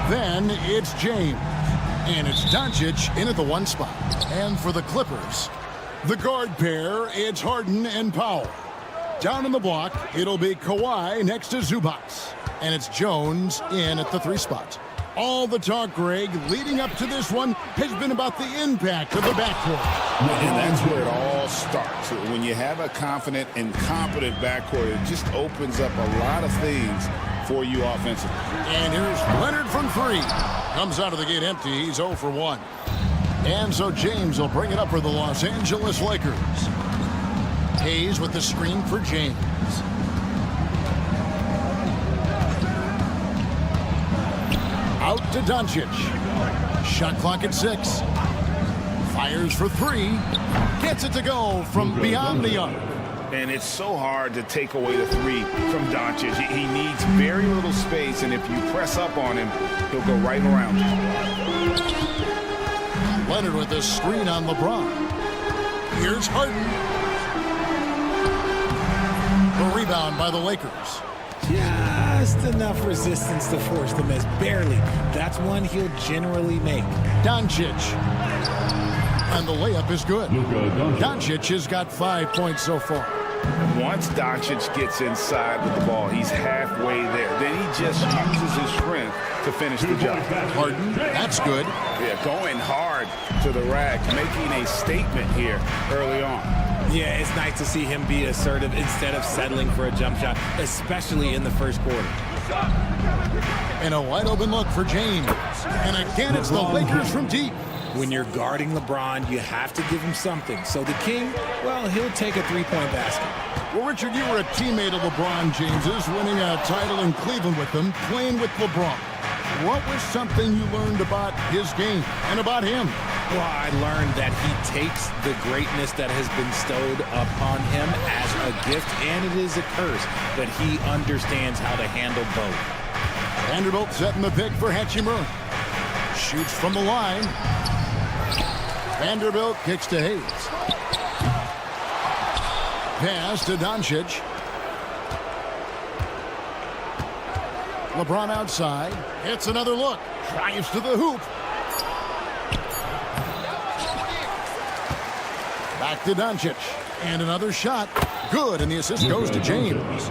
Then it's James. And it's Doncic in at the 1 spot. And for the Clippers, the guard pair, it's Harden and Powell. Down in the block, it'll be Kawhi next to Zubac. And it's Jones in at the 3 spot. All the talk, Greg, leading up to this one has been about the impact of the backcourt. And that's where it all starts. When you have a confident and competent backcourt, it just opens up a lot of things for you offensively. And here's Leonard from 3. Comes out of the gate empty. He's 0 for 1. And so James will bring it up for the Los Angeles Lakers. Hayes with the screen for James. Out to Doncic. Shot clock at 6. Fires for 3. Gets it to go from beyond the arc. And it's so hard to take away the 3 from Doncic. He needs very little space, and if you press up on him, he'll go right around you. Leonard with the screen on LeBron. Here's Harden. The rebound by the Lakers. Just enough resistance to force the miss. Barely. That's one he'll generally make. Doncic. And the layup is good. Doncic has got 5 points so far. Once Doncic gets inside with the ball, he's halfway there. Then he just uses his strength to finish the job. Harden, that's good. Yeah, going hard to the rack, making a statement here early on. Yeah, it's nice to see him be assertive instead of settling for a jump shot, especially in the first quarter. And a wide open look for James. And again, it's the Lakers from deep. When you're guarding LeBron, you have to give him something. So the King, well, he'll take a 3-point basket. Well, Richard, you were a teammate of LeBron James's, winning a title in Cleveland with him, playing with LeBron. What was something you learned about his game and about him? Well, I learned that he takes the greatness that has been bestowed upon him as a gift, and it is a curse, but he understands how to handle both. Vanderbilt setting the pick for Hachimura. Shoots from the line. Vanderbilt kicks to Hayes. Pass to Doncic. LeBron outside. Hits another look. Drives to the hoop. Back to Doncic. And another shot. Good, and the assist goes to James.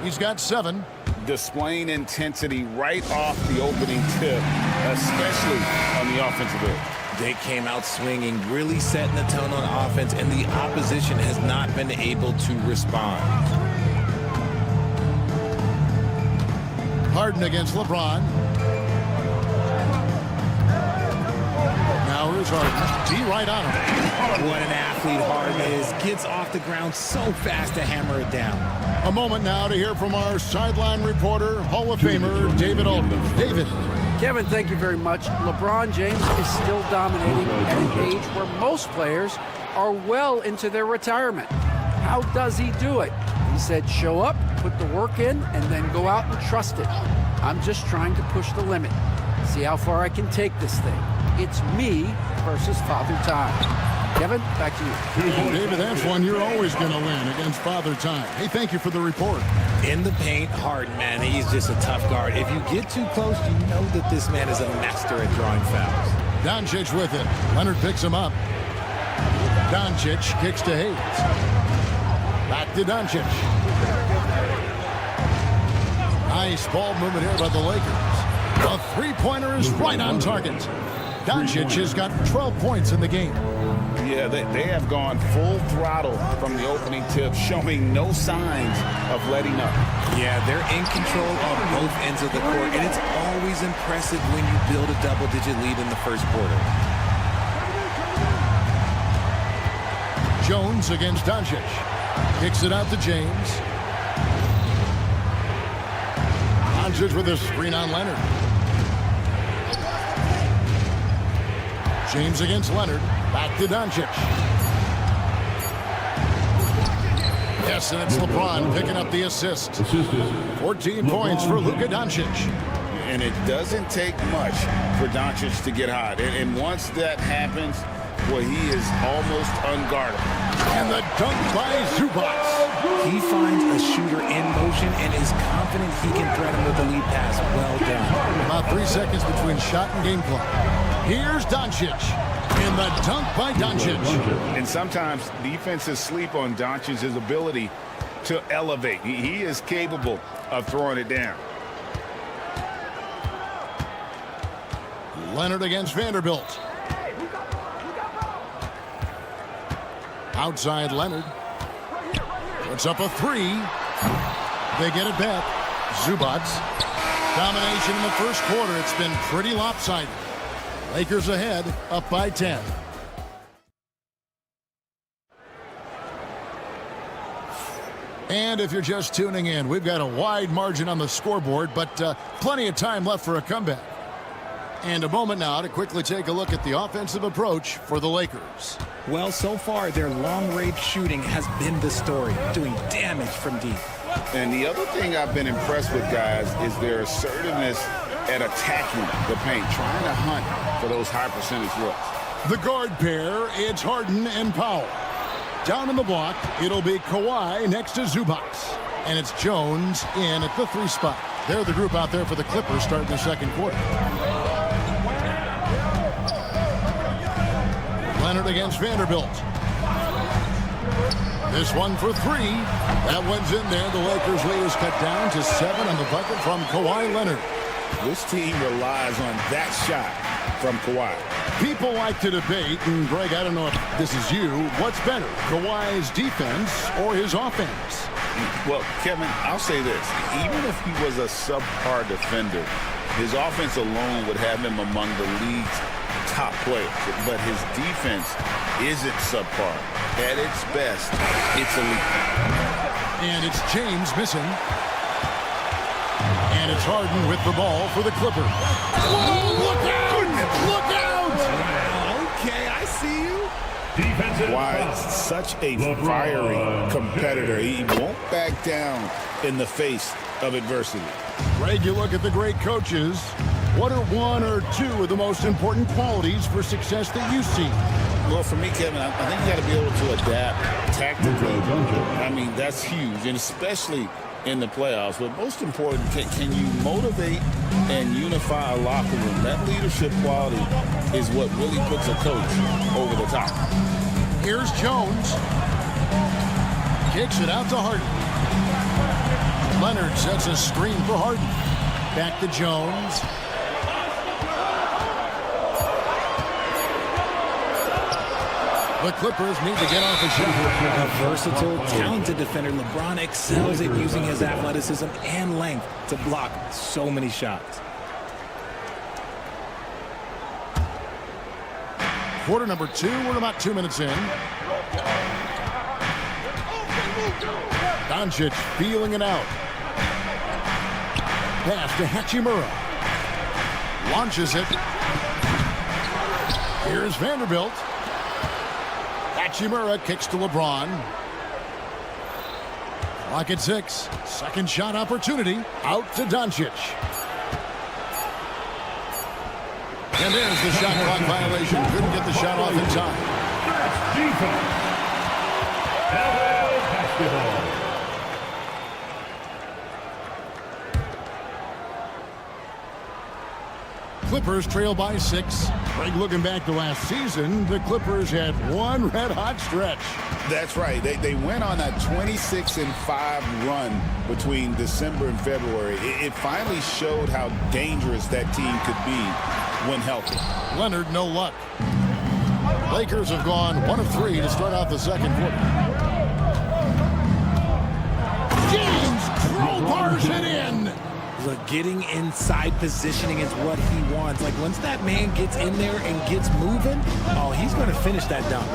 He's got 7. Displaying intensity right off the opening tip, especially on the offensive end. They came out swinging, really setting the tone on offense, and the opposition has not been able to respond. Harden against LeBron. Now here's Harden. D right on him. What an athlete Harden is. Gets off the ground so fast to hammer it down. A moment now to hear from our sideline reporter, Hall of Famer David Aldridge. David. Kevin, thank you very much. LeBron James is still dominating at an age where most players are well into their retirement. How does he do it? He said, show up, put the work in, and then go out and trust it. I'm just trying to push the limit. See how far I can take this thing. It's me versus Father Time. Kevin, back to you. Well, David, that's one you're always going to win against Father Time. Hey, thank you for the report. In the paint, Harden, man, he's just a tough guard. If you get too close, you know that this man is a master at drawing fouls. Doncic with it. Leonard picks him up. Doncic kicks to Hayes. Back to Doncic. Nice ball movement here by the Lakers. The three-pointer is right on target. Doncic has got 12 points in the game. Yeah, they have gone full throttle from the opening tip, showing no signs of letting up. Yeah, they're in control on both ends of the court, and it's always impressive when you build a double-digit lead in the first quarter. Jones against Doncic. Kicks it out to James. Doncic with a screen on Leonard. James against Leonard. Back to Doncic. Yes, and it's LeBron picking up the assist. 14 points for Luka Doncic. And it doesn't take much for Doncic to get hot. And once that happens, Well, he is almost unguardable. And the dunk by Zubac. He finds a shooter in motion and is confident he can threat him with the lead pass. Well done. About 3 seconds between shot and game clock. Here's Doncic. And the dunk by Doncic. And sometimes defenses sleep on Doncic's ability to elevate. He is capable of throwing it down. Leonard against Vanderbilt. Outside Leonard. Puts up a three. They get it back. Zubac. Domination in the first quarter. It's been pretty lopsided. Lakers ahead, up by 10. And if you're just tuning in, we've got a wide margin on the scoreboard, but plenty of time left for a comeback. And a moment now to quickly take a look at the offensive approach for the Lakers. Well, so far, their long-range shooting has been the story, doing damage from deep. And the other thing I've been impressed with, guys, is their assertiveness at attacking the paint, trying to hunt for those high percentage looks. The guard pair, it's Harden and Powell. Down in the block, it'll be Kawhi next to Zubac. And it's Jones in at the 3 spot. They're the group out there for the Clippers starting the second quarter. Leonard against Vanderbilt. This one for 3. That one's in there. The Lakers lead is cut down to 7 on the bucket from Kawhi Leonard. This team relies on that shot from Kawhi. People like to debate, and Greg, I don't know if this is you, what's better, Kawhi's defense or his offense? Well, Kevin, I'll say this. Even if he was a subpar defender, his offense alone would have him among the league's top players. But his defense isn't subpar. At its best, it's elite. And it's James missing. And it's Harden with the ball for the Clippers. Whoa, look out! Look out! Okay, I see you. Why such a fiery competitor. He won't back down in the face of adversity. Greg, you look at the great coaches. What are 1 or 2 of the most important qualities for success that you see? Well, for me, Kevin, I think you got to be able to adapt tactically. I mean, that's huge, and especially in the playoffs. But most important, can you motivate and unify a locker room? That leadership quality is what really puts a coach over the top. Here's Jones. Kicks it out to Harden. Leonard sets a screen for Harden. Back to Jones. The Clippers need to get off the shot. A versatile, talented defender, LeBron excels at using his athleticism and length to block so many shots. Quarter number 2, we're about 2 minutes in. Doncic feeling it out. Pass to Hachimura. Launches it. Here's Vanderbilt. Hachimura kicks to LeBron. Clock at 6. Second shot opportunity. Out to Doncic. And there's the shot clock violation. Couldn't get the shot off in time. Basketball. Clippers trail by 6. Greg, looking back to last season, the Clippers had one red-hot stretch. That's right. They went on a 26-5 run between December and February. It finally showed how dangerous that team could be when healthy. Leonard, no luck. Lakers have gone 1 of 3 to start out the second quarter. James crowbars it in. Look, getting inside positioning is what he wants. Like, once that man gets in there and gets moving, oh, he's going to finish that dunk.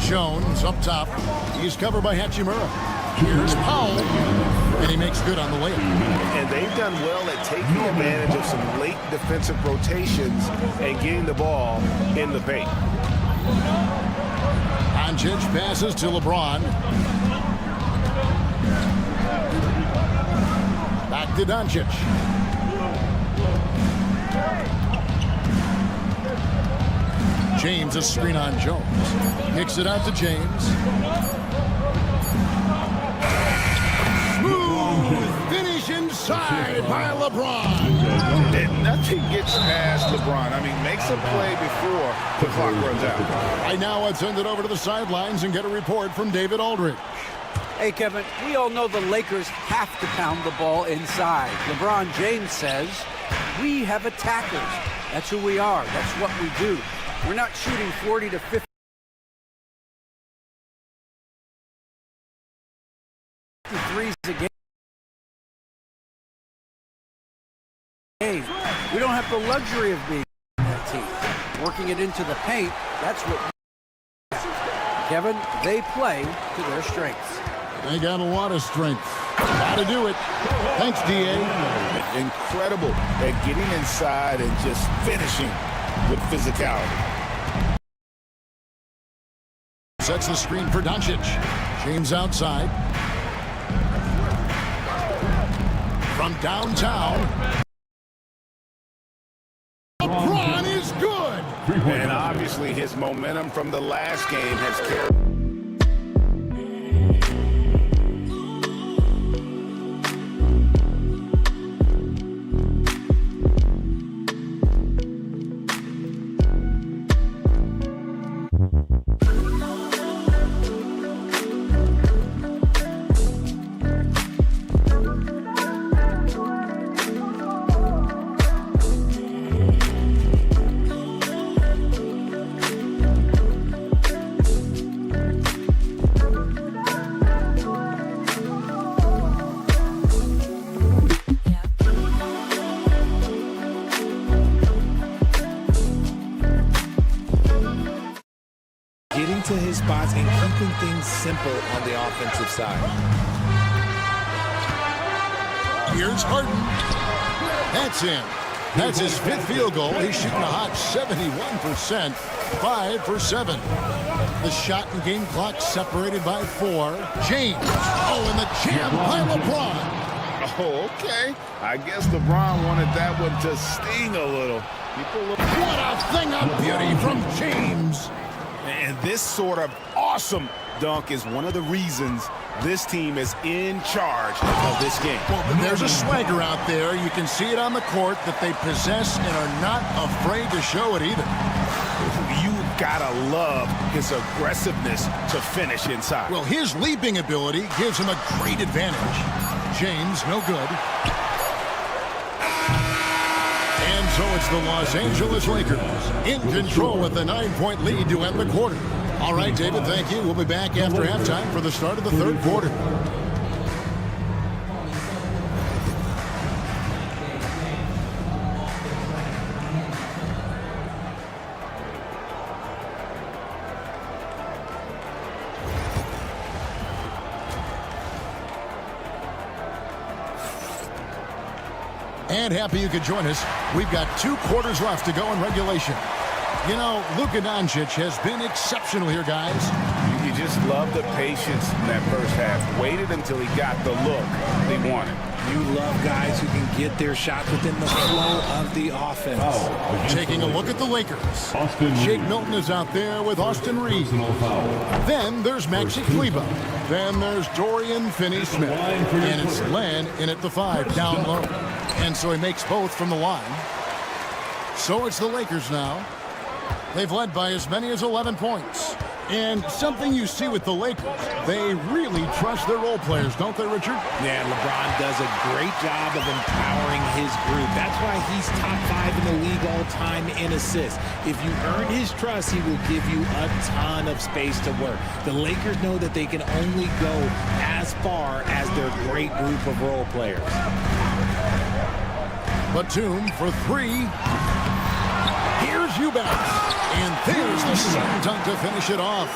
Jones up top. He's covered by Hachimura. Here's Powell. And he makes good on the layup. And they've done well at taking advantage of some late defensive rotations and getting the ball in the paint. Doncic passes to LeBron. Back to Doncic. James a screen on Jones. Kicks it out to James. Smooth finish inside by LeBron. And nothing gets past LeBron. I mean, makes a play before the clock runs out. Right now, let's send it over to the sidelines and get a report from David Aldridge. Hey, Kevin, we all know the Lakers have to pound the ball inside. LeBron James says, we have attackers. That's who we are. That's what we do. We're not shooting 40 to 50 threes a game. We don't have the luxury of being that team. Working it into the paint, that's what Kevin, they play to their strengths. They got a lot of strength. Got to do it. Thanks, D.A. Incredible at getting inside and just finishing with physicality. Sets the screen for Doncic. James outside. From downtown. LeBron is good. And obviously his momentum from the last game has carried. Getting to his spots and keeping things simple on the offensive side. Here's Harden. That's in. That's his fifth field goal. He's shooting a hot 71%, 5 for 7. The shot and game clock separated by 4. James. Oh, and the jam by LeBron. Oh, okay. I guess LeBron wanted that one to sting a little. What a thing of beauty from James. And this sort of awesome dunk is one of the reasons this team is in charge of this game. Well, there's a swagger out there. You can see it on the court that they possess and are not afraid to show it either. You gotta love his aggressiveness to finish inside. Well, his leaping ability gives him a great advantage. James, no good. And so it's the Los Angeles Lakers in control with a 9-point lead to end the quarter. All right, David, thank you. We'll be back after halftime for the start of the third quarter. And happy you could join us. We've got 2 quarters left to go in regulation. You know, Luka Doncic has been exceptional here, guys. You just love the patience in that first half. Waited until he got the look they wanted. You love guys who can get their shots within the flow of the offense. Taking a look at the Lakers. Shake Milton is out there with Austin Reeves. Then there's Maxi Kleber. Then there's Dorian Finney-Smith. And it's Len in at the 5, down low. And so he makes both from the line. So it's the Lakers now. They've led by as many as 11 points. And something you see with the Lakers, they really trust their role players, don't they, Richard? Yeah, LeBron does a great job of empowering his group. That's why he's top 5 in the league all time in assists. If you earn his trust, he will give you a ton of space to work. The Lakers know that they can only go as far as their great group of role players. Batum for 3. Here's Eubanks. And there's the slam dunk to finish it off.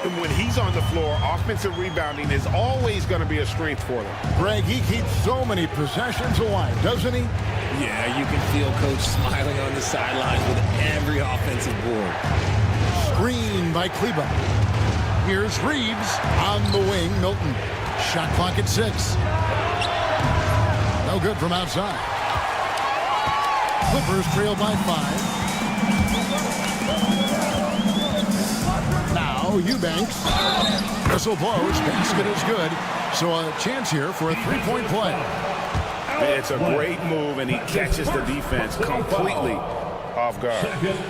And when he's on the floor, offensive rebounding is always going to be a strength for them. Greg, he keeps so many possessions alive, doesn't he? Yeah, you can feel Coach smiling on the sidelines with every offensive board. Screen by Kleber. Here's Reeves on the wing. Milton. Shot clock at 6. No good from outside. Clippers trail by 5. Oh, Eubanks. Whistle blows. Basket is good. So a chance here for a three-point play. It's a great move, and he catches the defense completely off guard.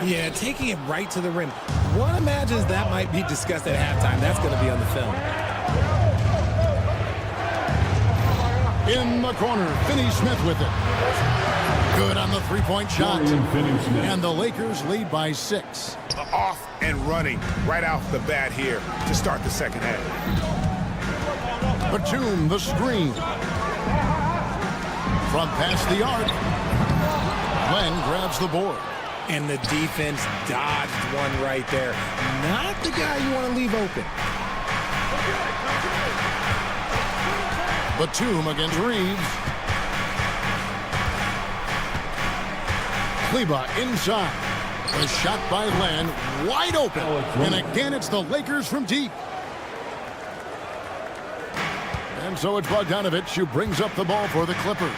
Yeah, taking it right to the rim. One imagines that might be discussed at halftime. That's going to be on the film. In the corner, Finney-Smith with it. Good on the three-point shot. And the Lakers lead by 6. Off and running right off the bat here to start the second half. Batum, the screen. From past the arc. Glenn grabs the board. And the defense dodged one right there. Not the guy you want to leave open. Batum against Reeves. Kleba inside. The shot by Len, wide open. And again, it's the Lakers from deep. And so it's Bogdanovich who brings up the ball for the Clippers.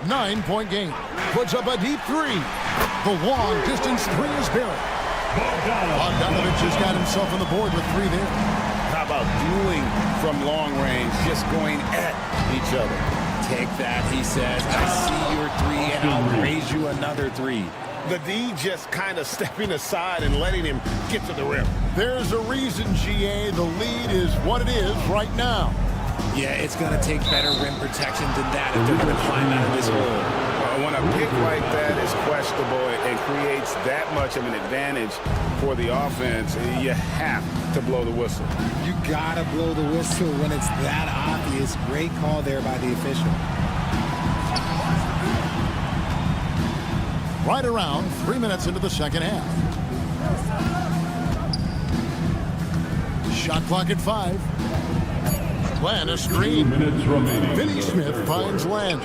9-point game. Puts up a deep three. The long distance three is buried. Bogdanovich has got himself on the board with 3 there. How about dueling from long range, just going at each other? Take that, he says. I see your 3, and I'll raise you another 3. The D just kind of stepping aside and letting him get to the rim. There's a reason, GA, the lead is what it is right now. Yeah, it's going to take better rim protection than that if they're going to climb out of this hole. When a pick like that is questionable and creates that much of an advantage for the offense, you have to blow the whistle. You got to blow the whistle when it's that obvious. Great call there by the official. Right around 3 minutes into the second half. Shot clock at 5. Len, a screen. Finney-Smith finds Len.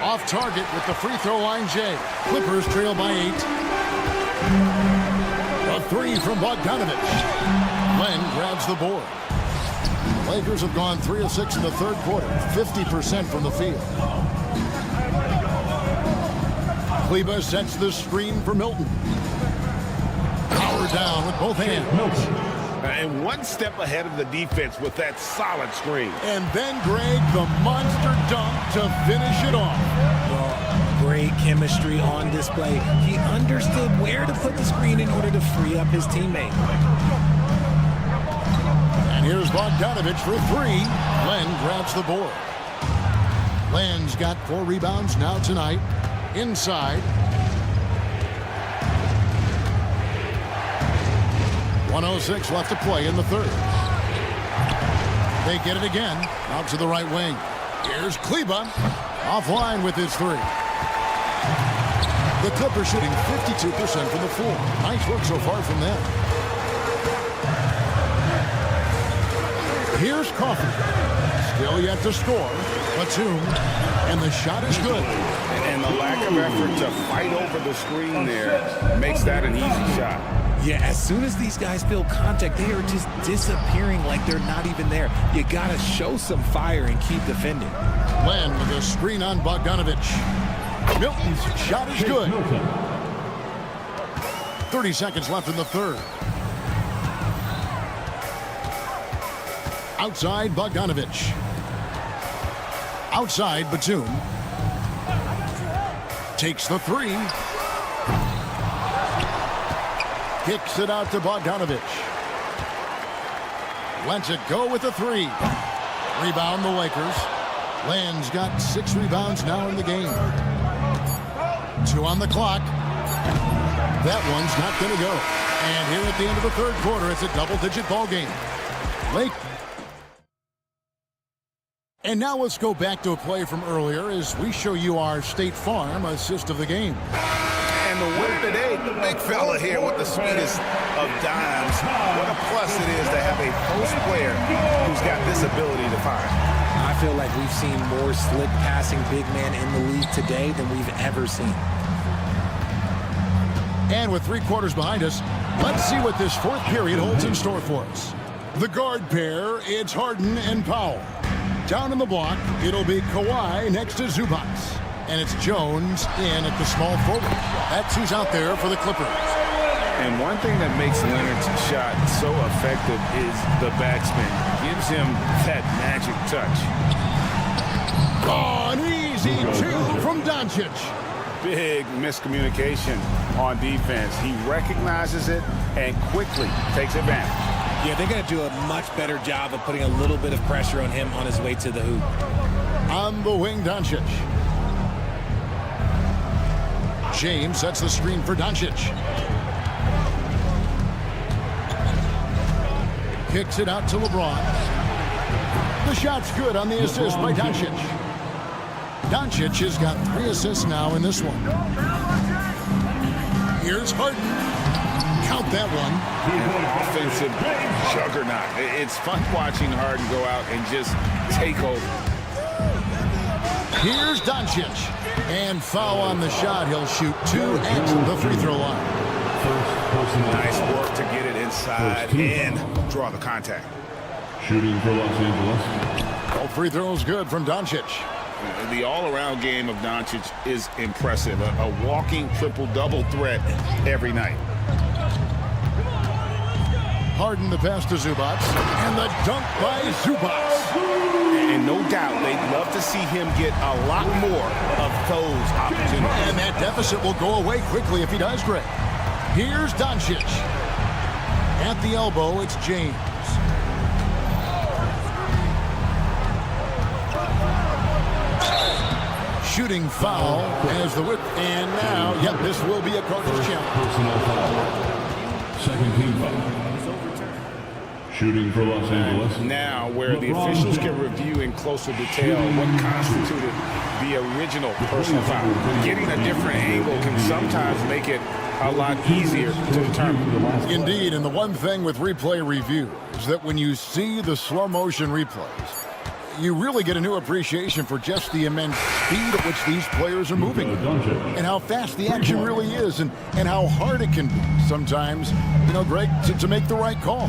Off target with the free throw line, Jay. Clippers trail by 8. A 3 from Bogdanovich. Len grabs the board. Lakers have gone 3 of 6 in the third quarter. 50% from the field. Kleba sets the screen for Milton. Power down with both hands. And one step ahead of the defense with that solid screen. And then Greg, the monster dunk to finish it off. Great chemistry on display. He understood where to put the screen in order to free up his teammate. And here's Bogdanovich for 3. Len grabs the board. Len's got 4 rebounds now tonight. Inside. 1:06 left to play in the third. They get it again. Out to the right wing. Here's Kleba. Offline with his 3. The Clippers shooting 52% from the floor. Nice work so far from them. Here's Coffey. Still yet to score. Batum. And the shot is good. And the lack of effort to fight over the screen there makes that an easy shot. Yeah, as soon as these guys feel contact, they are just disappearing like they're not even there. You got to show some fire and keep defending. Len with a screen on Bogdanovich. Milton's shot is good. 30 seconds left in the third. Outside Bogdanovich. Outside Batum. Takes the 3. Kicks it out to Bogdanovich. Lets it go with the 3. Rebound the Lakers. Len's got 6 rebounds now in the game. 2 on the clock. That one's not going to go. And here at the end of the third quarter, it's a double-digit ball game. Lake. And now let's go back to a play from earlier as we show you our State Farm assist of the game. And the winner today, the big fella here with the sweetest of dimes. What a plus it is to have a post player who's got this ability to find. I feel like we've seen more slick passing big man in the league today than we've ever seen. And with 3 quarters behind us, let's see what this fourth period holds in store for us. The guard pair, it's Harden and Powell. Down in the block, it'll be Kawhi next to Zubac. And it's Jones in at the small forward. That's who's out there for the Clippers. And one thing that makes Leonard's shot so effective is the backspin. Gives him that magic touch. Oh, an easy two from Doncic. Big miscommunication on defense. He recognizes it and quickly takes advantage. Yeah, they're going to do a much better job of putting a little bit of pressure on him on his way to the hoop. On the wing, Doncic. James sets the screen for Doncic. Kicks it out to LeBron. The shot's good on the assist by Doncic. Doncic has got 3 assists now in this one. Here's Harden. Count that one. An offensive juggernaut. It's fun watching Harden go out and just take over. Here's Doncic. And foul on the shot. He'll shoot 2 at the free throw line. Nice work to get it inside and draw the contact. Shooting for Los Angeles. All free throws good from Doncic. The all-around game of Doncic is impressive. A walking triple-double threat every night. Harden the pass to Zubac. And the dunk by Zubac. And no doubt they'd love to see him get a lot more of those opportunities. And that deficit will go away quickly if he does great. Here's Doncic. At the elbow, it's James. Shooting foul as the whip. And now, yep, this will be a coach's challenge. Personal foul. Second team foul. Shooting for Los Angeles. Now, where the officials can review in closer detail what constituted the original personal foul. Getting a different angle can sometimes make it a lot easier to determine. Indeed, and the one thing with replay review is that when you see the slow motion replays, you really get a new appreciation for just the immense speed at which these players are moving and how fast the action really is and how hard it can be sometimes, Greg, to make the right call.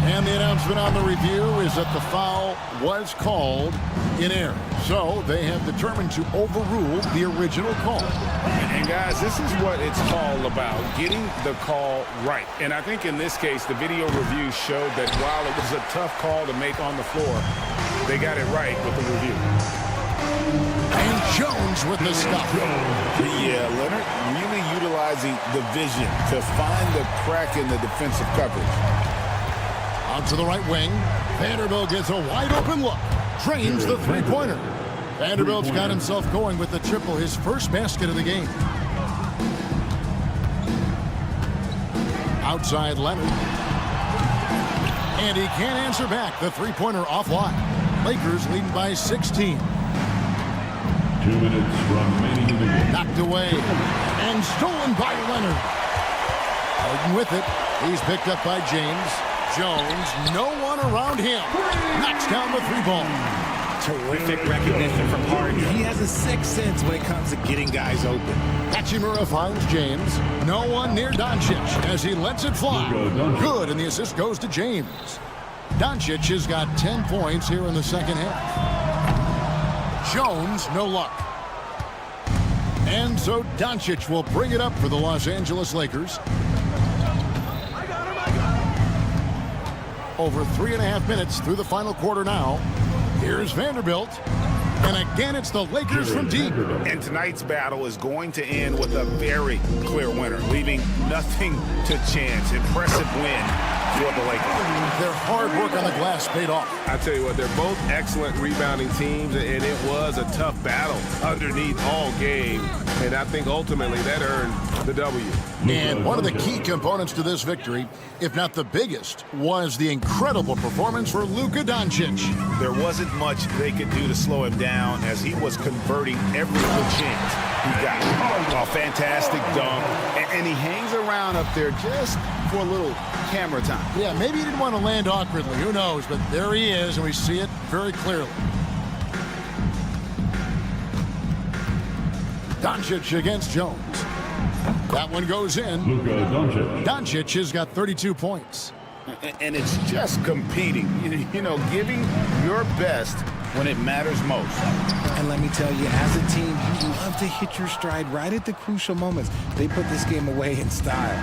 And the announcement on the review is that the foul was called in error. So they have determined to overrule the original call. And guys, this is what it's all about, getting the call right. And I think in this case, the video review showed that while it was a tough call to make on the floor, they got it right with the review. And Jones with the stop. Yeah, Leonard really utilizing the vision to find the crack in the defensive coverage. Out to the right wing. Vanderbilt gets a wide open look. Drains the three-pointer. Vanderbilt's got himself going with the triple, his first basket of the game. Outside Leonard. And he can't answer back. The three-pointer offline. Lakers leading by 16. 2 minutes remaining in the game. Knocked away and stolen by Leonard. Harden with it. He's picked up by James. Jones, no one around him. Knocks down the 3-ball. Terrific recognition from Harden. He has a sixth sense when it comes to getting guys open. Hachimura finds James. No one near Doncic as he lets it fly. Good, and the assist goes to James. Doncic has got 10 points here in the second half. Jones, no luck. And so Doncic will bring it up for the Los Angeles Lakers. Over 3.5 minutes through the final quarter now. Here's Vanderbilt. And again, it's the Lakers from deep. And tonight's battle is going to end with a very clear winner, leaving nothing to chance. Impressive win for the Lakers. Their hard work on the glass paid off. I tell you what, they're both excellent rebounding teams, and it was a tough battle underneath all game. And I think ultimately that earned the W. And one of the key components to this victory, if not the biggest, was the incredible performance for Luka Doncic. There wasn't much they could do to slow him down as he was converting every good chance he got. A fantastic dunk, and he hangs around up there just for a little camera time. Yeah, maybe he didn't want to land awkwardly. Who knows? But there he is, and we see it very clearly. Doncic against Jones. That one goes in. Luka Doncic. Doncic has got 32 points. And it's just competing, giving your best when it matters most. And let me tell you, as a team, you love to hit your stride right at the crucial moments. They put this game away in style.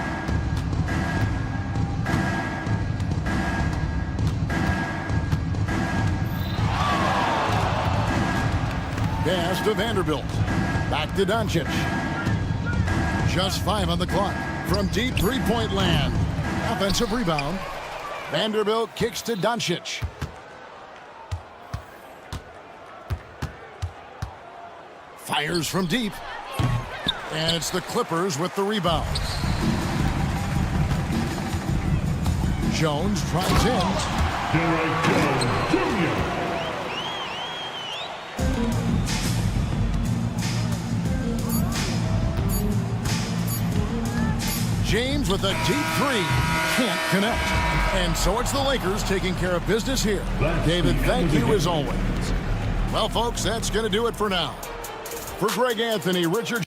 Pass to Vanderbilt. Back to Doncic. Just 5 on the clock. From deep three-point land. Offensive rebound. Vanderbilt kicks to Doncic. Fires from deep. And it's the Clippers with the rebound. Jones tries in. Derek Jones Jr. James with a deep three. Can't connect. And so it's the Lakers taking care of business here. David, thank you as always. Well, folks, that's going to do it for now. For Greg Anthony, Richard...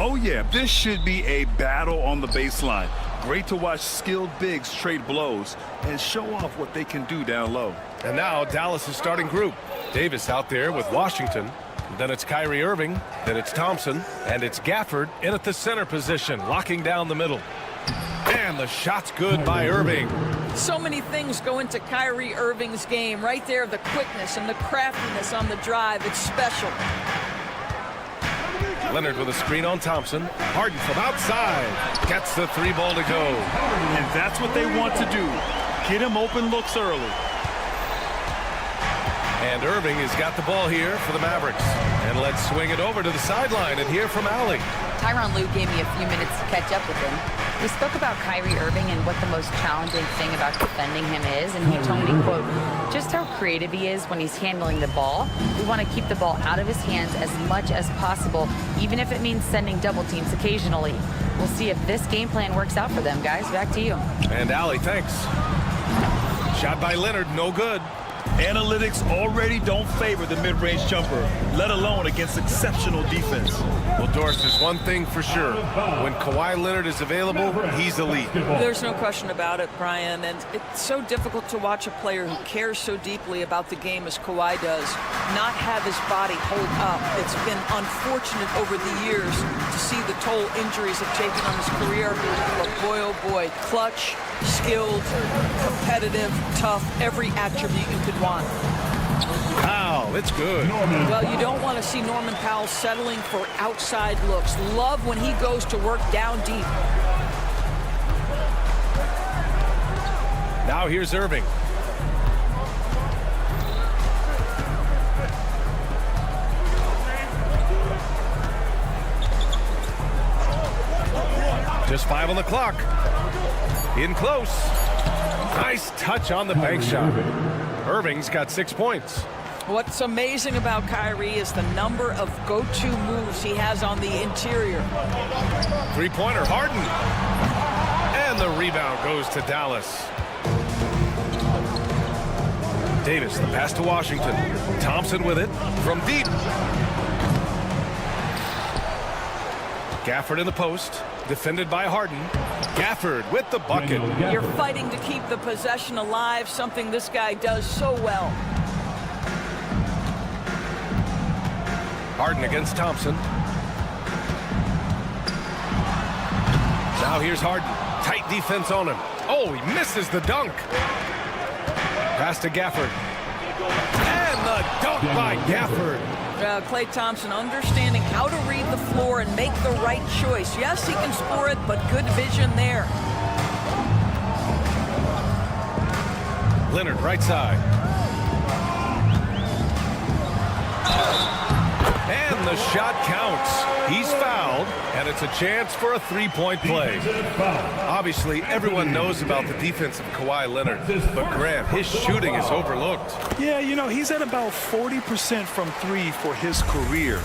Oh, yeah, this should be a battle on the baseline. Great to watch skilled bigs trade blows and show off what they can do down low. And now Dallas' starting group. Davis out there with Washington. Then it's Kyrie Irving. Then it's Thompson. And it's Gafford in at the center position, locking down the middle. And the shot's good by Irving. So many things go into Kyrie Irving's game. Right there, the quickness and the craftiness on the drive. It's special. Leonard with a screen on Thompson. Harden from outside. Gets the three ball to go. And that's what they want to do. Get him open looks early. And Irving has got the ball here for the Mavericks. And let's swing it over to the sideline and hear from Allie. Tyronn Lue gave me a few minutes to catch up with him. We spoke about Kyrie Irving and what the most challenging thing about defending him is, and he told me, quote, just how creative he is when he's handling the ball. We want to keep the ball out of his hands as much as possible, even if it means sending double teams occasionally. We'll see if this game plan works out for them, guys. Back to you. And Allie, thanks. Shot by Leonard, no good. Analytics already don't favor the mid-range jumper, let alone against exceptional defense. Well, Doris, there's one thing for sure. When Kawhi Leonard is available, he's elite. There's no question about it, Brian. And it's so difficult to watch a player who cares so deeply about the game as Kawhi does not have his body hold up. It's been unfortunate over the years to see the toll injuries have taken on his career. But boy, oh boy, clutch, skilled, competitive, tough, every attribute you could want. Wow, it's good. Well, you don't want to see Norman Powell settling for outside looks. Love when he goes to work down deep. Now here's Irving. Just 5 on the clock. In close. Nice touch on the bank shot. Irving's got 6 points. What's amazing about Kyrie is the number of go-to moves he has on the interior. Three-pointer, Harden. And the rebound goes to Dallas. Davis, the pass to Washington. Thompson with it from deep. Gafford in the post. Defended by Harden. Gafford with the bucket. You're fighting to keep the possession alive, something this guy does so well. Harden against Thompson. Now here's Harden. Tight defense on him. Oh, he misses the dunk. Pass to Gafford. And the dunk by Gafford. Klay Thompson understanding how to read the floor and make the right choice. Yes, he can score it, but good vision there. Leonard, right side. And the shot counts. He's fouled, and it's a chance for a three-point play. Obviously, everyone knows about the defense of Kawhi Leonard, but Grant, his shooting is overlooked. Yeah, you know, he's at about 40% from three for his career.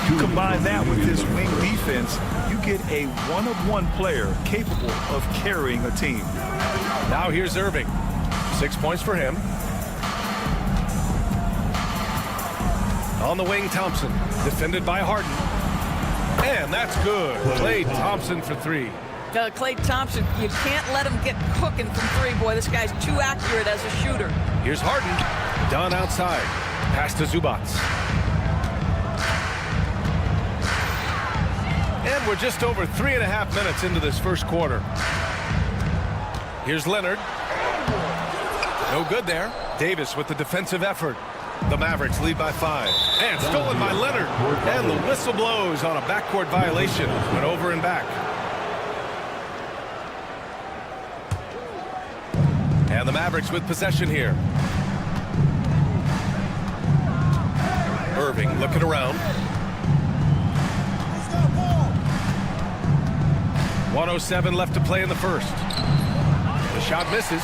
You combine that with his wing defense, you get a one-of-one player capable of carrying a team. Now here's Irving. 6 points for him. On the wing, Thompson, defended by Harden. And that's good. Klay Thompson for three. Klay Thompson, you can't let him get cooking from three. Boy, this guy's too accurate as a shooter. Here's Harden. Done outside. Pass to Zubac. And we're just over 3.5 minutes into this first quarter. Here's Leonard. No good there. Davis with the defensive effort. The Mavericks lead by 5. And stolen by Leonard. And the whistle blows on a backcourt violation. Went over and back. And the Mavericks with possession here. Irving looking around. 1:07 left to play in the first. The shot misses.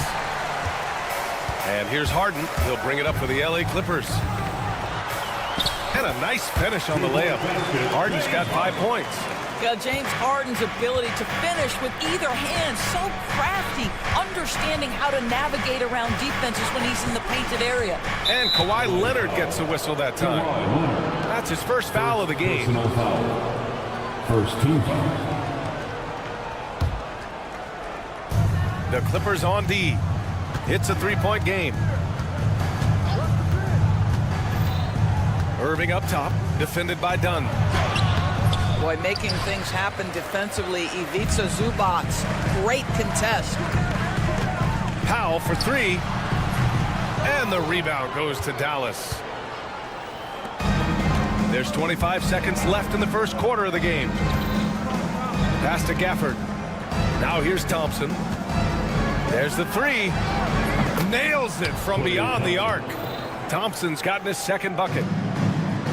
And here's Harden. He'll bring it up for the LA Clippers. And a nice finish on the layup. Harden's got 5 points. James Harden's ability to finish with either hand, so crafty, understanding how to navigate around defenses when he's in the painted area. And Kawhi Leonard gets a whistle that time. That's his first foul of the game. First team foul. The Clippers on D. It's a three-point game. Irving up top, defended by Dunn. Boy, making things happen defensively. Ivica Zubac, great contest. Powell for three. And the rebound goes to Dallas. There's 25 seconds left in the first quarter of the game. Pass to Gafford. Now here's Thompson. There's the three. Nails it from beyond the arc. Thompson's gotten his second bucket.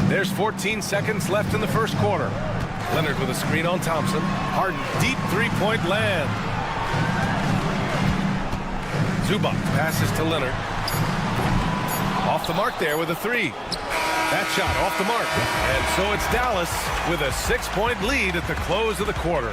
There's 14 seconds left in the first quarter. Leonard with a screen on Thompson. Harden, deep three-point land. Zubac passes to Leonard. Off the mark there with a three. That shot off the mark. And so it's Dallas with a 6-point lead at the close of the quarter.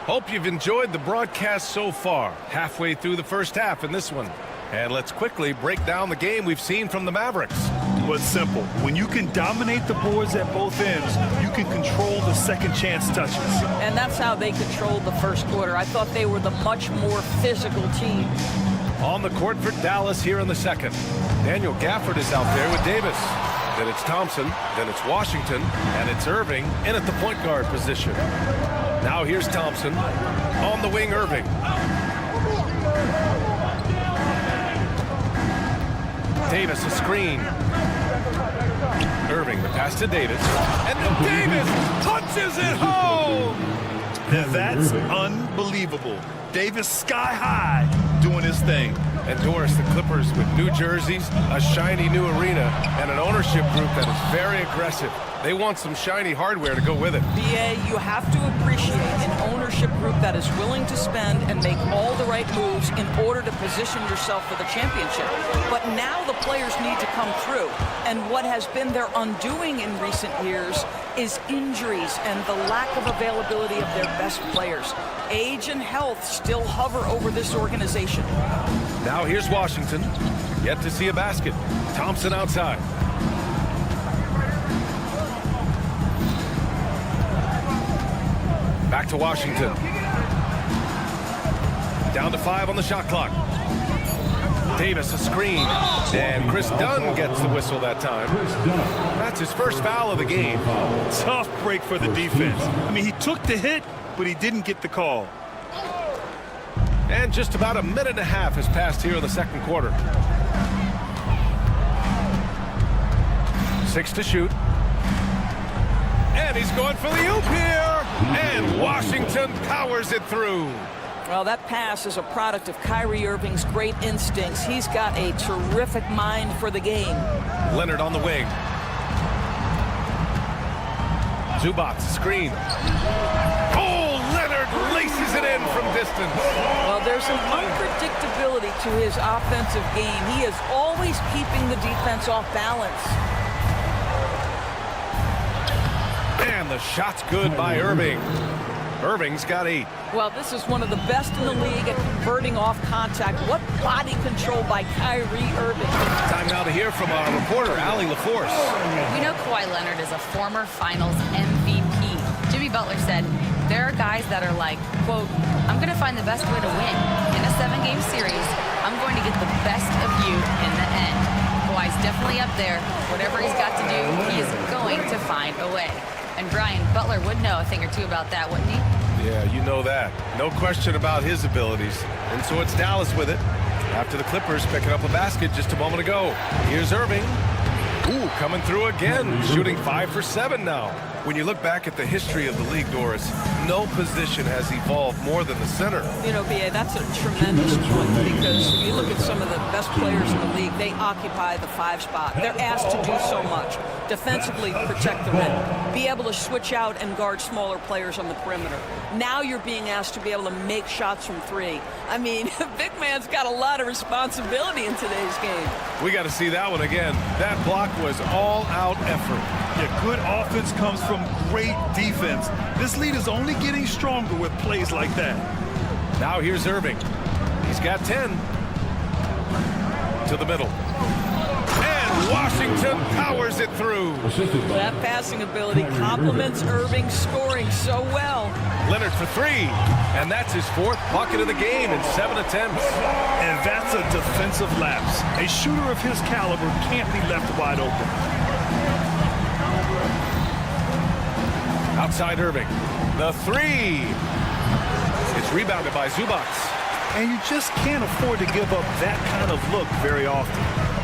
Hope you've enjoyed the broadcast so far. Halfway through the first half in this one. And let's quickly break down the game we've seen from the Mavericks. Well, it's simple. When you can dominate the boards at both ends, you can control the second chance touches. And that's how they controlled the first quarter. I thought they were the much more physical team. On the court for Dallas here in the second. Daniel Gafford is out there with Davis. Then it's Thompson, then it's Washington, and it's Irving in at the point guard position. Now here's Thompson. On the wing, Irving. Davis a screen. Irving the pass to Davis. And then Davis punches it home! Now that's unbelievable. Davis sky high doing his thing. And Doris, the Clippers with new jerseys, a shiny new arena, and an ownership group that is very aggressive. They want some shiny hardware to go with it. BA, you have to appreciate an ownership group that is willing to spend and make all the right moves in order to position yourself for the championship. But now the players need to come through. And what has been their undoing in recent years is injuries and the lack of availability of their best players. Age and health still hover over this organization. Now here's Washington. Yet to see a basket. Thompson outside. Back to Washington. Down to 5 on the shot clock. Davis a screen. And Chris Dunn gets the whistle that time. That's his first foul of the game. Tough break for the defense. I mean, he took the hit, but he didn't get the call. And just about a minute and a half has passed here in the second quarter. 6 to shoot. And he's going for the oop here. And Washington powers it through. Well, that pass is a product of Kyrie Irving's great instincts. He's got a terrific mind for the game. Leonard on the wing. Zubac screen. Oh, Leonard laces it in from distance. Well, there's an unpredictability to his offensive game. He is always keeping the defense off balance. And the shot's good by Irving. Irving's got 8. Well, this is one of the best in the league at converting off contact. What body control by Kyrie Irving. Time now to hear from our reporter, Allie LaForce. We know Kawhi Leonard is a former Finals MVP. Jimmy Butler said, there are guys that are like, quote, I'm going to find the best way to win. In a 7-game series, I'm going to get the best of you in the end. Kawhi's definitely up there. Whatever he's got to do, he is going to find a way. And Brian, Butler would know a thing or two about that, wouldn't he? Yeah, you know that. No question about his abilities. And so it's Dallas with it. After the Clippers picking up a basket just a moment ago. Here's Irving. Ooh, coming through again. Shooting 5 for 7 now. When you look back at the history of the league, Doris, no position has evolved more than the center. You know, B.A., that's a tremendous point because if you look at some of the best players in the league, they occupy the 5 spot. They're asked to do so much. Defensively, protect the rim. Be able to switch out and guard smaller players on the perimeter. Now you're being asked to be able to make shots from 3. I mean, big man's got a lot of responsibility in today's game. We got to see that one again. That block was all-out effort. Yeah, good offense comes from great defense. This lead is only getting stronger with plays like that. Now here's Irving. He's got 10. To the middle. And Washington powers it through. That passing ability complements Irving's scoring so well. Leonard for three, and that's his fourth bucket of the game in 7 attempts. And that's a defensive lapse. A shooter of his caliber can't be left wide open. Outside Irving, the three. It's rebounded by Zubac. And you just can't afford to give up that kind of look very often.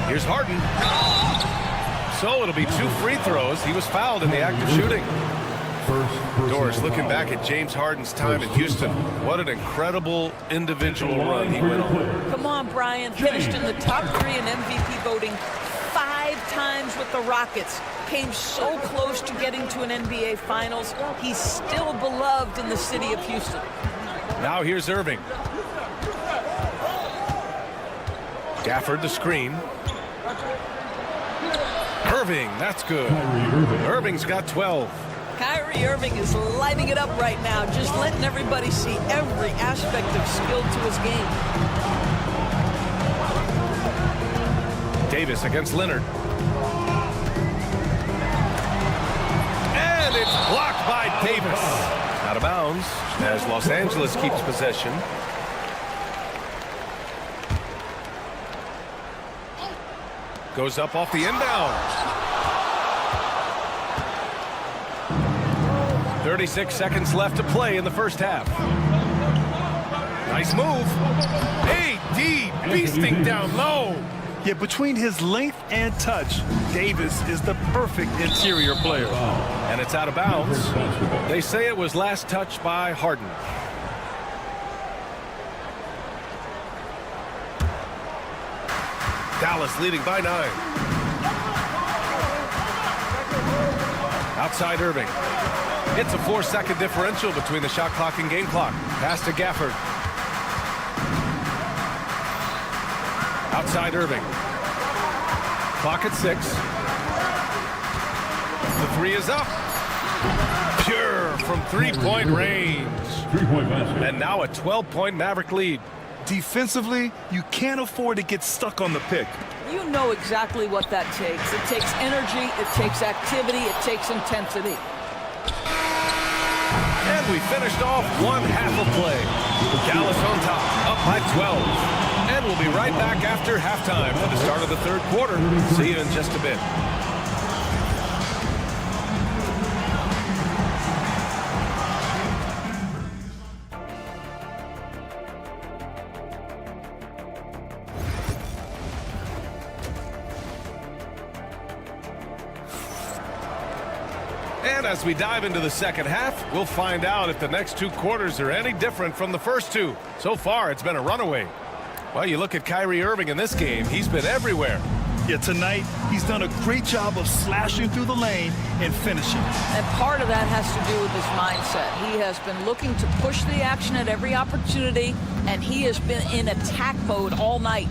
Here's Harden. So it'll be 2 free throws. He was fouled in the act of shooting. Doris, looking back at James Harden's time in Houston, what an incredible individual run he went on. Come on, Brian. Finished in the top 3 in MVP voting 5 times with the Rockets. Came so close to getting to an NBA Finals. He's still beloved in the city of Houston. Now here's Irving. Gafford the screen. Irving, that's good. Irving's got 12. Kyrie Irving is lighting it up right now, just letting everybody see every aspect of skill to his game. Davis against Leonard. And it's blocked by Davis. Out of bounds as Los Angeles keeps possession. Goes up off the inbound. 36 seconds left to play in the first half. Nice move. AD beasting down low. Yeah, between his length and touch, Davis is the perfect interior player. And it's out of bounds. They say it was last touched by Harden. Dallas leading by 9. Outside Irving. It's a 4-second differential between the shot clock and game clock. Pass to Gafford. Outside Irving. Clock at 6. The 3 is up. Pure from 3-point range. 3-point basket. And now a 12-point Maverick lead. Defensively, you can't afford to get stuck on the pick. You know exactly what that takes. It takes energy, it takes activity, it takes intensity. And we finished off one half of play. Dallas on top, up by 12. And we'll be right back after halftime for the start of the third quarter. See you in just a bit. And as we dive into the second half, we'll find out if the next 2 quarters are any different from the first 2. So far, it's been a runaway. Well, you look at Kyrie Irving in this game, he's been everywhere. Yeah, tonight, he's done a great job of slashing through the lane and finishing. And part of that has to do with his mindset. He has been looking to push the action at every opportunity, and he has been in attack mode all night.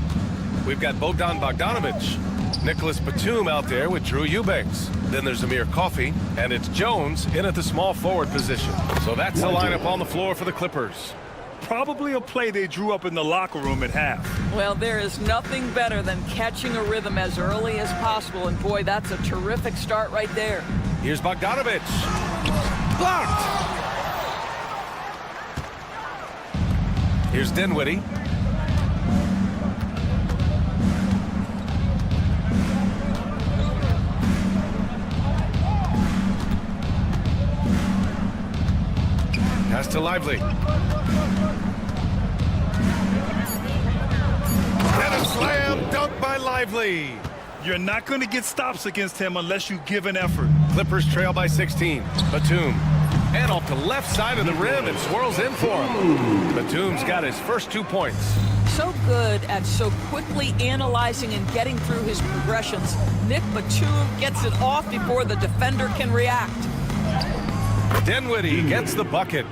We've got Bogdan Bogdanovic, Nicholas Batum out there with Drew Eubanks. Then there's Amir Coffey, and it's Jones in at the small forward position. So that's the lineup on the floor for the Clippers. Probably a play they drew up in the locker room at half. Well, there is nothing better than catching a rhythm as early as possible, and boy, that's a terrific start right there. Here's Bogdanovic. Blocked! Here's Dinwiddie. Pass to Lively. And a slam dunk by Lively. You're not going to get stops against him unless you give an effort. Clippers trail by 16. Batum. And off the left side of the rim and swirls in for him. Batum's got his first 2 points. So good at so quickly analyzing and getting through his progressions. Nick Batum gets it off before the defender can react. Dinwiddie gets the bucket.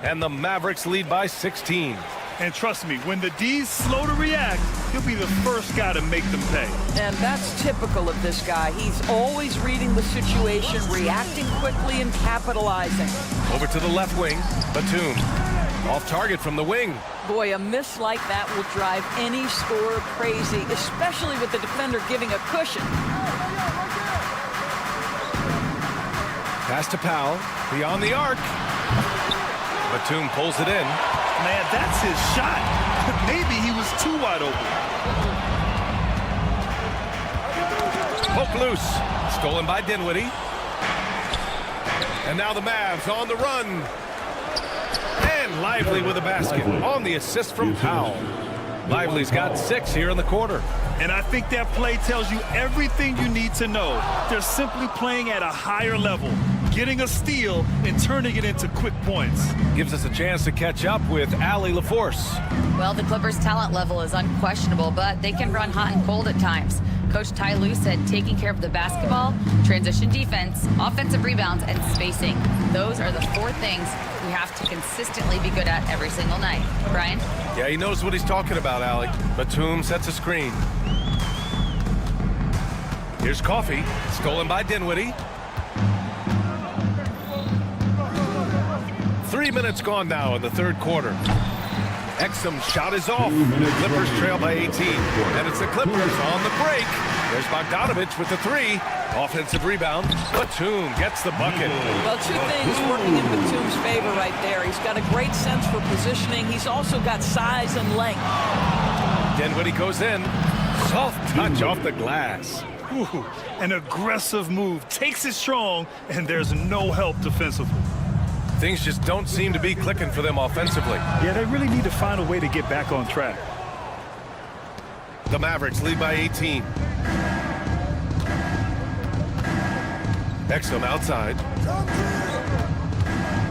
And the Mavericks lead by 16. And trust me, when the D's slow to react, he'll be the first guy to make them pay. And that's typical of this guy. He's always reading the situation, reacting quickly and capitalizing. Over to the left wing, Batum. Off target from the wing. Boy, a miss like that will drive any scorer crazy, especially with the defender giving a cushion. Pass to Powell, beyond the arc. Batum pulls it in. Man, that's his shot. Maybe he was too wide open. Poke loose. Stolen by Dinwiddie. And now the Mavs on the run. And Lively with a basket on the assist from Powell. Lively's got 6 here in the quarter. And I think that play tells you everything you need to know. They're simply playing at a higher level, getting a steal and turning it into quick points. Gives us a chance to catch up with Allie LaForce. Well, the Clippers' talent level is unquestionable, but they can run hot and cold at times. Coach Ty Lue said taking care of the basketball, transition defense, offensive rebounds, and spacing. Those are the 4 things we have to consistently be good at every single night. Brian? Yeah, he knows what he's talking about, Allie. Batum sets a screen. Here's Coffey, stolen by Dinwiddie. 3 minutes gone now in the third quarter. Exum's shot is off. Clippers trail by 18. And it's the Clippers on the break. There's Bogdanovich with the 3. Offensive rebound. Batum gets the bucket. Well, 2 things working in Batum's favor right there. He's got a great sense for positioning. He's also got size and length. Dinwiddie goes in. Soft touch off the glass. Ooh, an aggressive move. Takes it strong, and there's no help defensively. Things just don't seem to be clicking for them offensively. Yeah, they really need to find a way to get back on track. The Mavericks lead by 18. Exum outside.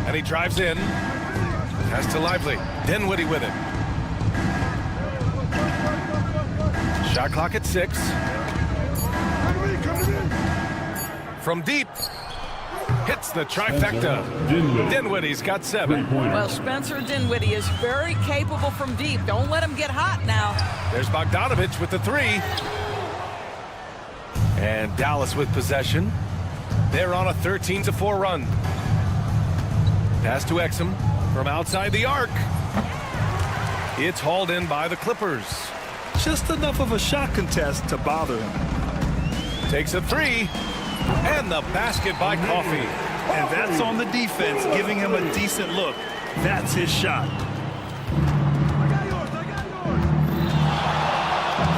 And he drives in. Pass to Lively. Dinwiddie with it. Shot clock at 6. From deep. Hits the trifecta. Dinwiddie's got 7. Well, Spencer Dinwiddie is very capable from deep. Don't let him get hot now. There's Bogdanovich with the 3. And Dallas with possession. They're on a 13-4 run. Pass to Exum from outside the arc. It's hauled in by the Clippers. Just enough of a shot contest to bother him. Takes a 3. And the basket by Coffey. And that's on the defense, giving him a decent look. That's his shot.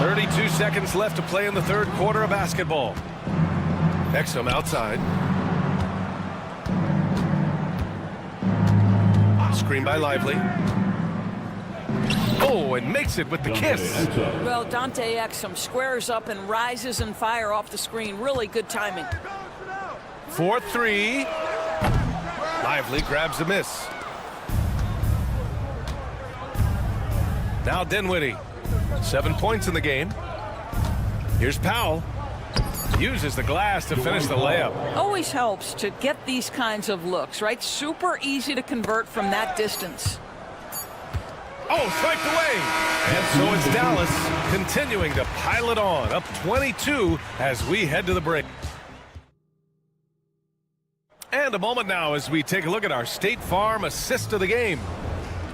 32 seconds left to play in the third quarter of basketball. Exum outside. Screen by Lively. Oh, and makes it with the kiss. Well, Dante Exum squares up and rises and fire off the screen. Really good timing. 4-3. Lively grabs a miss. Now Dinwiddie. 7 points in the game. Here's Powell. Uses the glass to finish the layup. Always helps to get these kinds of looks, right? Super easy to convert from that distance. Oh, swiped away. And so it's Dallas continuing to pile it on. Up 22 as we head to the break. And a moment now as we take a look at our State Farm assist of the game.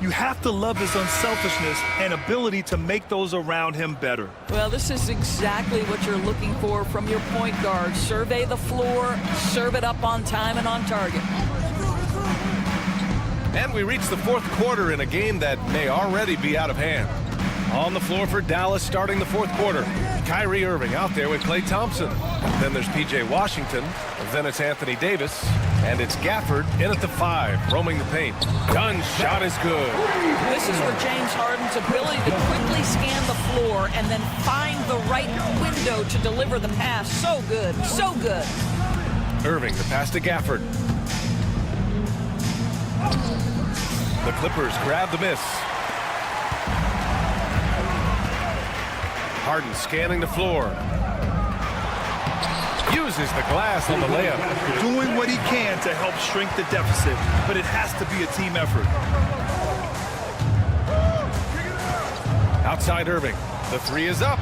You have to love his unselfishness and ability to make those around him better. Well, this is exactly what you're looking for from your point guard. Survey the floor, serve it up on time and on target. And we reach the fourth quarter in a game that may already be out of hand. On the floor for Dallas starting the fourth quarter. Kyrie Irving out there with Klay Thompson. Then there's P.J. Washington. Then it's Anthony Davis. And it's Gafford in at the 5, roaming the paint. Dunn's shot is good. This is where James Harden's ability to quickly scan the floor and then find the right window to deliver the pass. So good, so good. Irving, the pass to Gafford. The Clippers grab the miss. Harden scanning the floor. Uses the glass on the layup. Doing what he can to help shrink the deficit, but it has to be a team effort. Outside Irving. The 3 is up.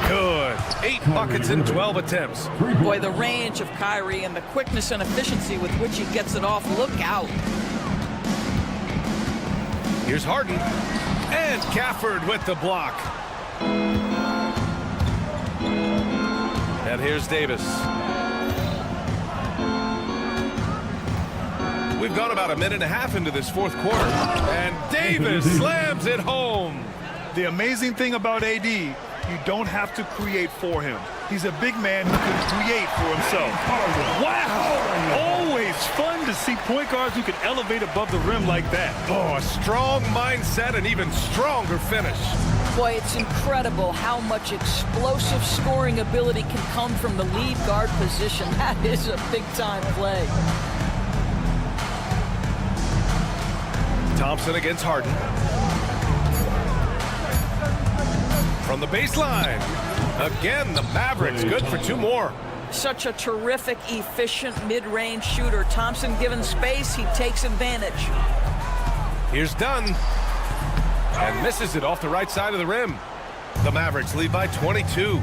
Good. 8 buckets in 12 attempts. Boy, the range of Kyrie and the quickness and efficiency with which he gets it off. Look out. Here's Harden. And Gafford with the block. And here's Davis. We've gone about a minute and a half into this fourth quarter. And Davis slams it home. The amazing thing about AD, you don't have to create for him. He's a big man who can create for himself. Wow! Always fun to see point guards who can elevate above the rim like that. Oh, a strong mindset and even stronger finish. Boy, it's incredible how much explosive scoring ability can come from the lead guard position. That is a big-time play. Thompson against Harden. From the baseline. Again, the Mavericks good for two more. Such a terrific, efficient mid-range shooter. Thompson given space, he takes advantage. Here's Dunn. And misses it off the right side of the rim. The Mavericks lead by 22.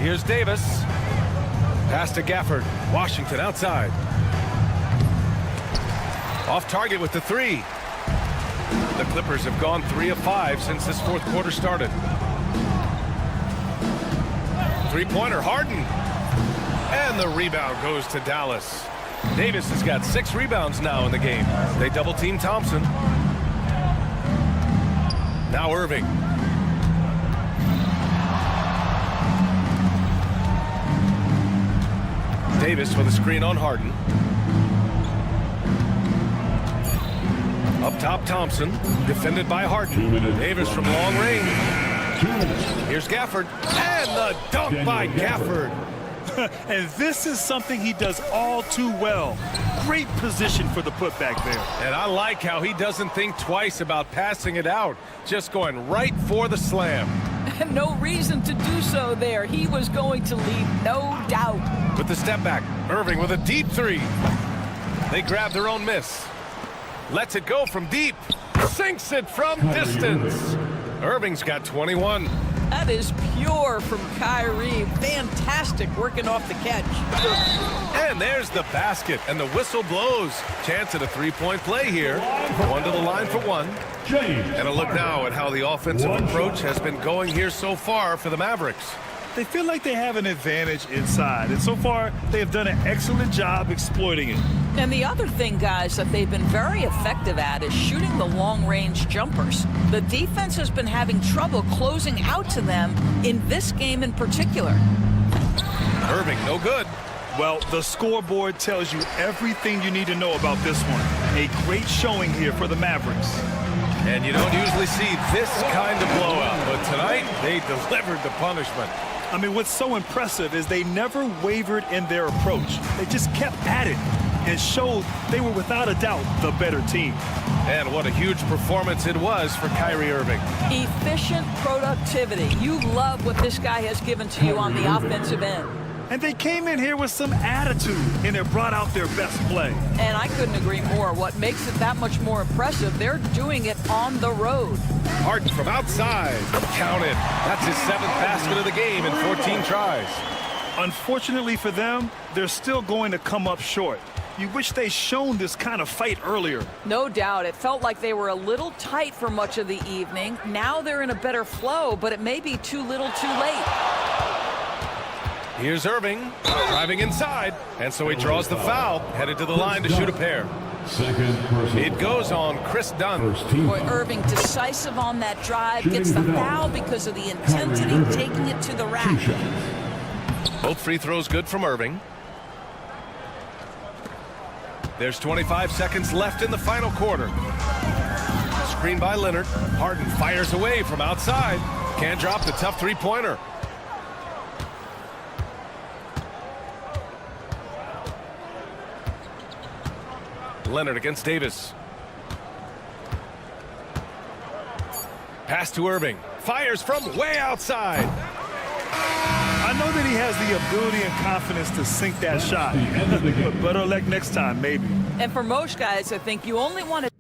Here's Davis. Pass to Gafford. Washington outside. Off target with the three. The Clippers have gone 3 of 5 since this fourth quarter started. Three-pointer, Harden. And the rebound goes to Dallas. Davis has got 6 rebounds now in the game. They double-team Thompson. Now Irving. Davis with a screen on Harden. Up top, Thompson, defended by Harden. Davis from long range. Here's Gafford, and the dunk by Gafford. And this is something he does all too well. Great position for the putback there. And I like how he doesn't think twice about passing it out, just going right for the slam. No reason to do so there. He was going to lead, no doubt. With the step back, Irving with a deep three. They grab their own miss. Lets it go from deep. Sinks it from distance. Irving's got 21. That is pure from Kyrie. Fantastic working off the catch. And there's the basket, and the whistle blows. Chance at a three-point play here. One to the line for one. And a look now at how the offensive approach has been going here so far for the Mavericks. They feel like they have an advantage inside, and so far they have done an excellent job exploiting it. And the other thing, guys, that they've been very effective at is shooting the long-range jumpers. The defense has been having trouble closing out to them in this game in particular. Irving, no good. Well, the scoreboard tells you everything you need to know about this one. A great showing here for the Mavericks. And you don't usually see this kind of blowout, but tonight they delivered the punishment. I mean, what's so impressive is they never wavered in their approach. They just kept at it and showed they were without a doubt the better team. And what a huge performance it was for Kyrie Irving. Efficient productivity. You love what this guy has given to you on the offensive end. And they came in here with some attitude, and it brought out their best play. And I couldn't agree more. What makes it that much more impressive, they're doing it on the road. Harden from outside. Counted. That's his 7th basket of the game in 14 tries. Unfortunately for them, they're still going to come up short. You wish they'd shown this kind of fight earlier. No doubt. It felt like they were a little tight for much of the evening. Now they're in a better flow, but it may be too little too late. Here's Irving driving inside, and so he draws the foul, headed to the line to shoot a pair. It goes on Chris Dunn. Boy, Irving decisive on that drive, gets the foul because of the intensity, taking it to the rack. Both free throws good from Irving. There's 25 seconds left in the final quarter. Screen by Leonard. Harden fires away from outside. Can't drop the tough three-pointer. Leonard against Davis. Pass to Irving. Fires from way outside. I know that he has the ability and confidence to sink that shot. But better luck next time, maybe. And for most guys, I think you only want to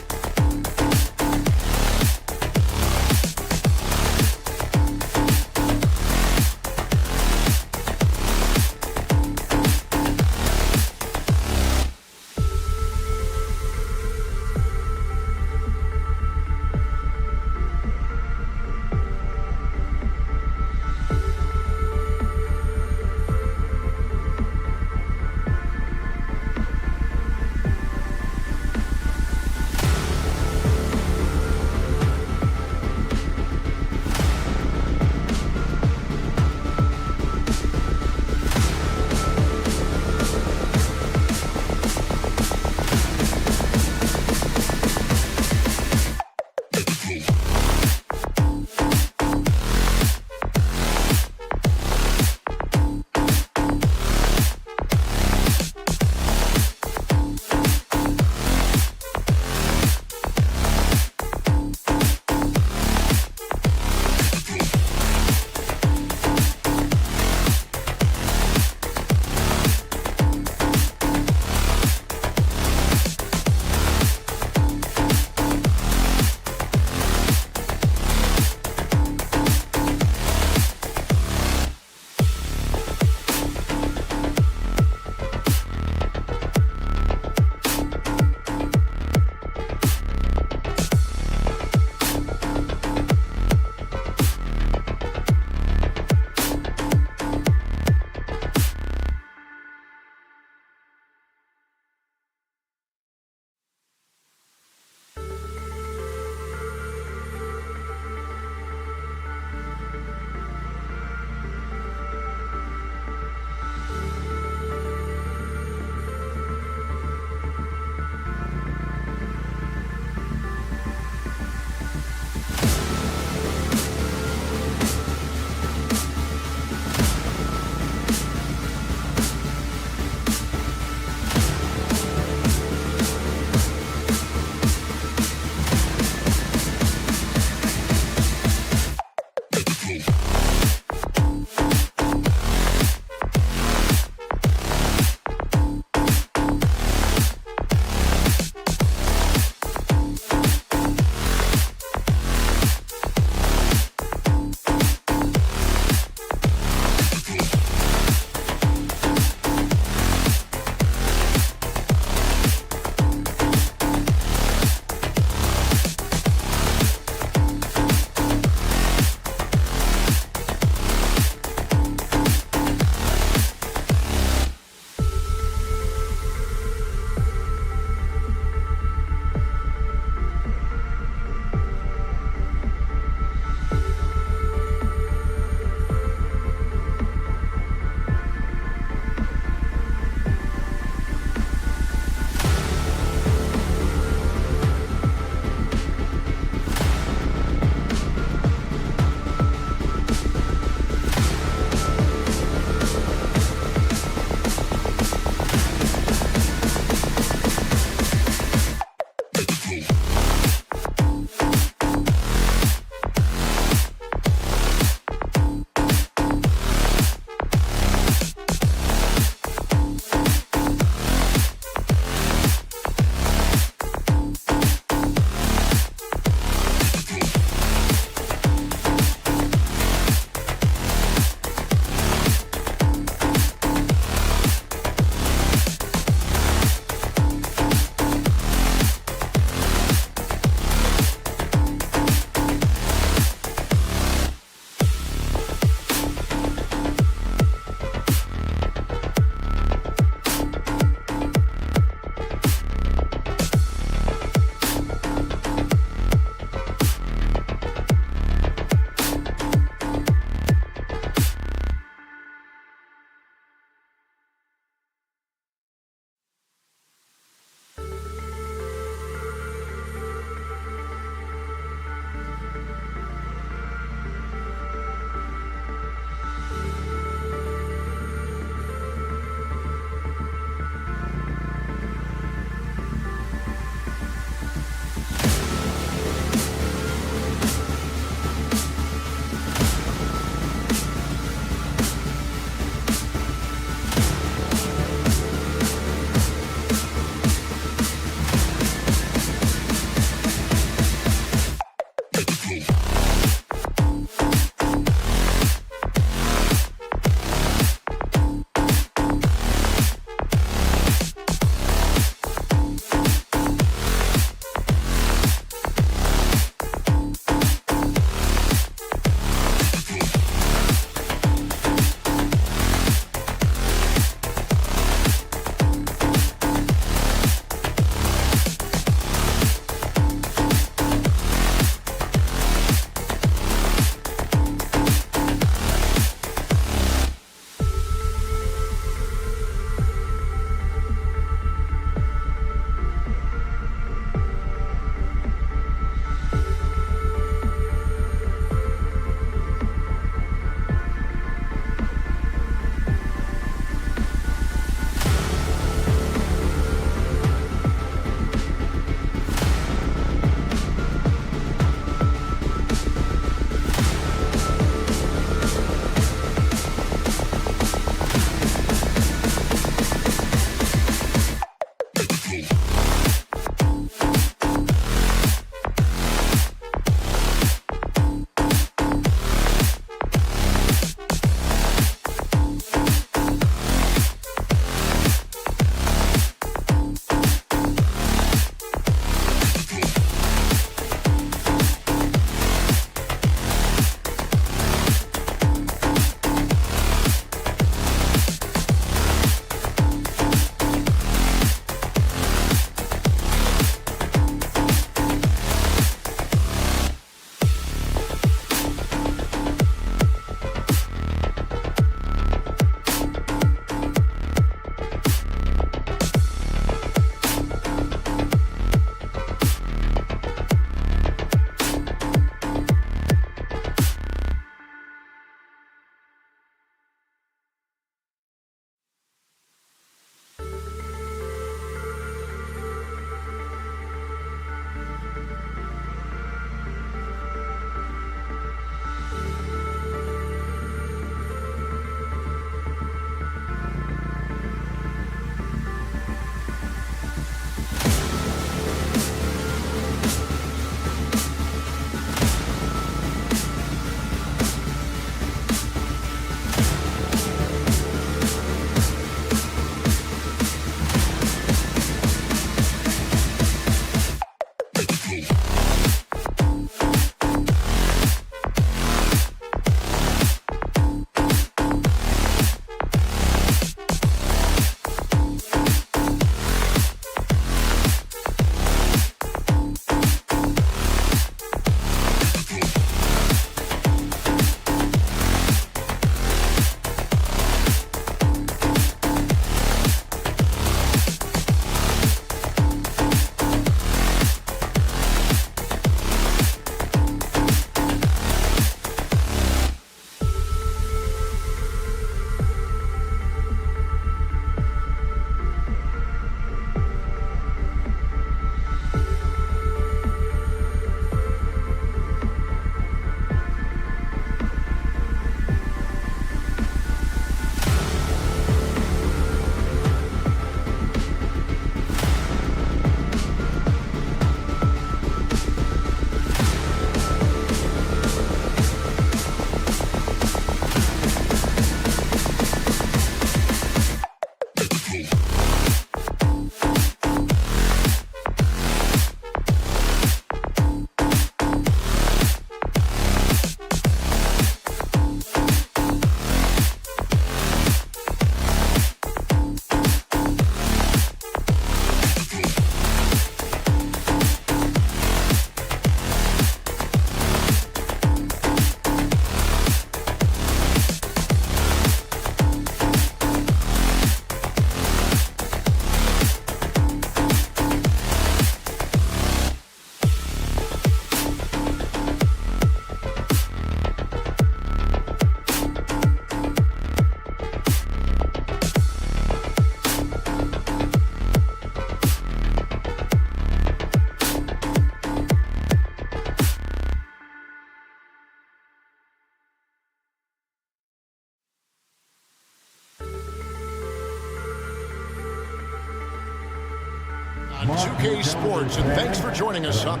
on 2K Sports, and thanks for joining us. And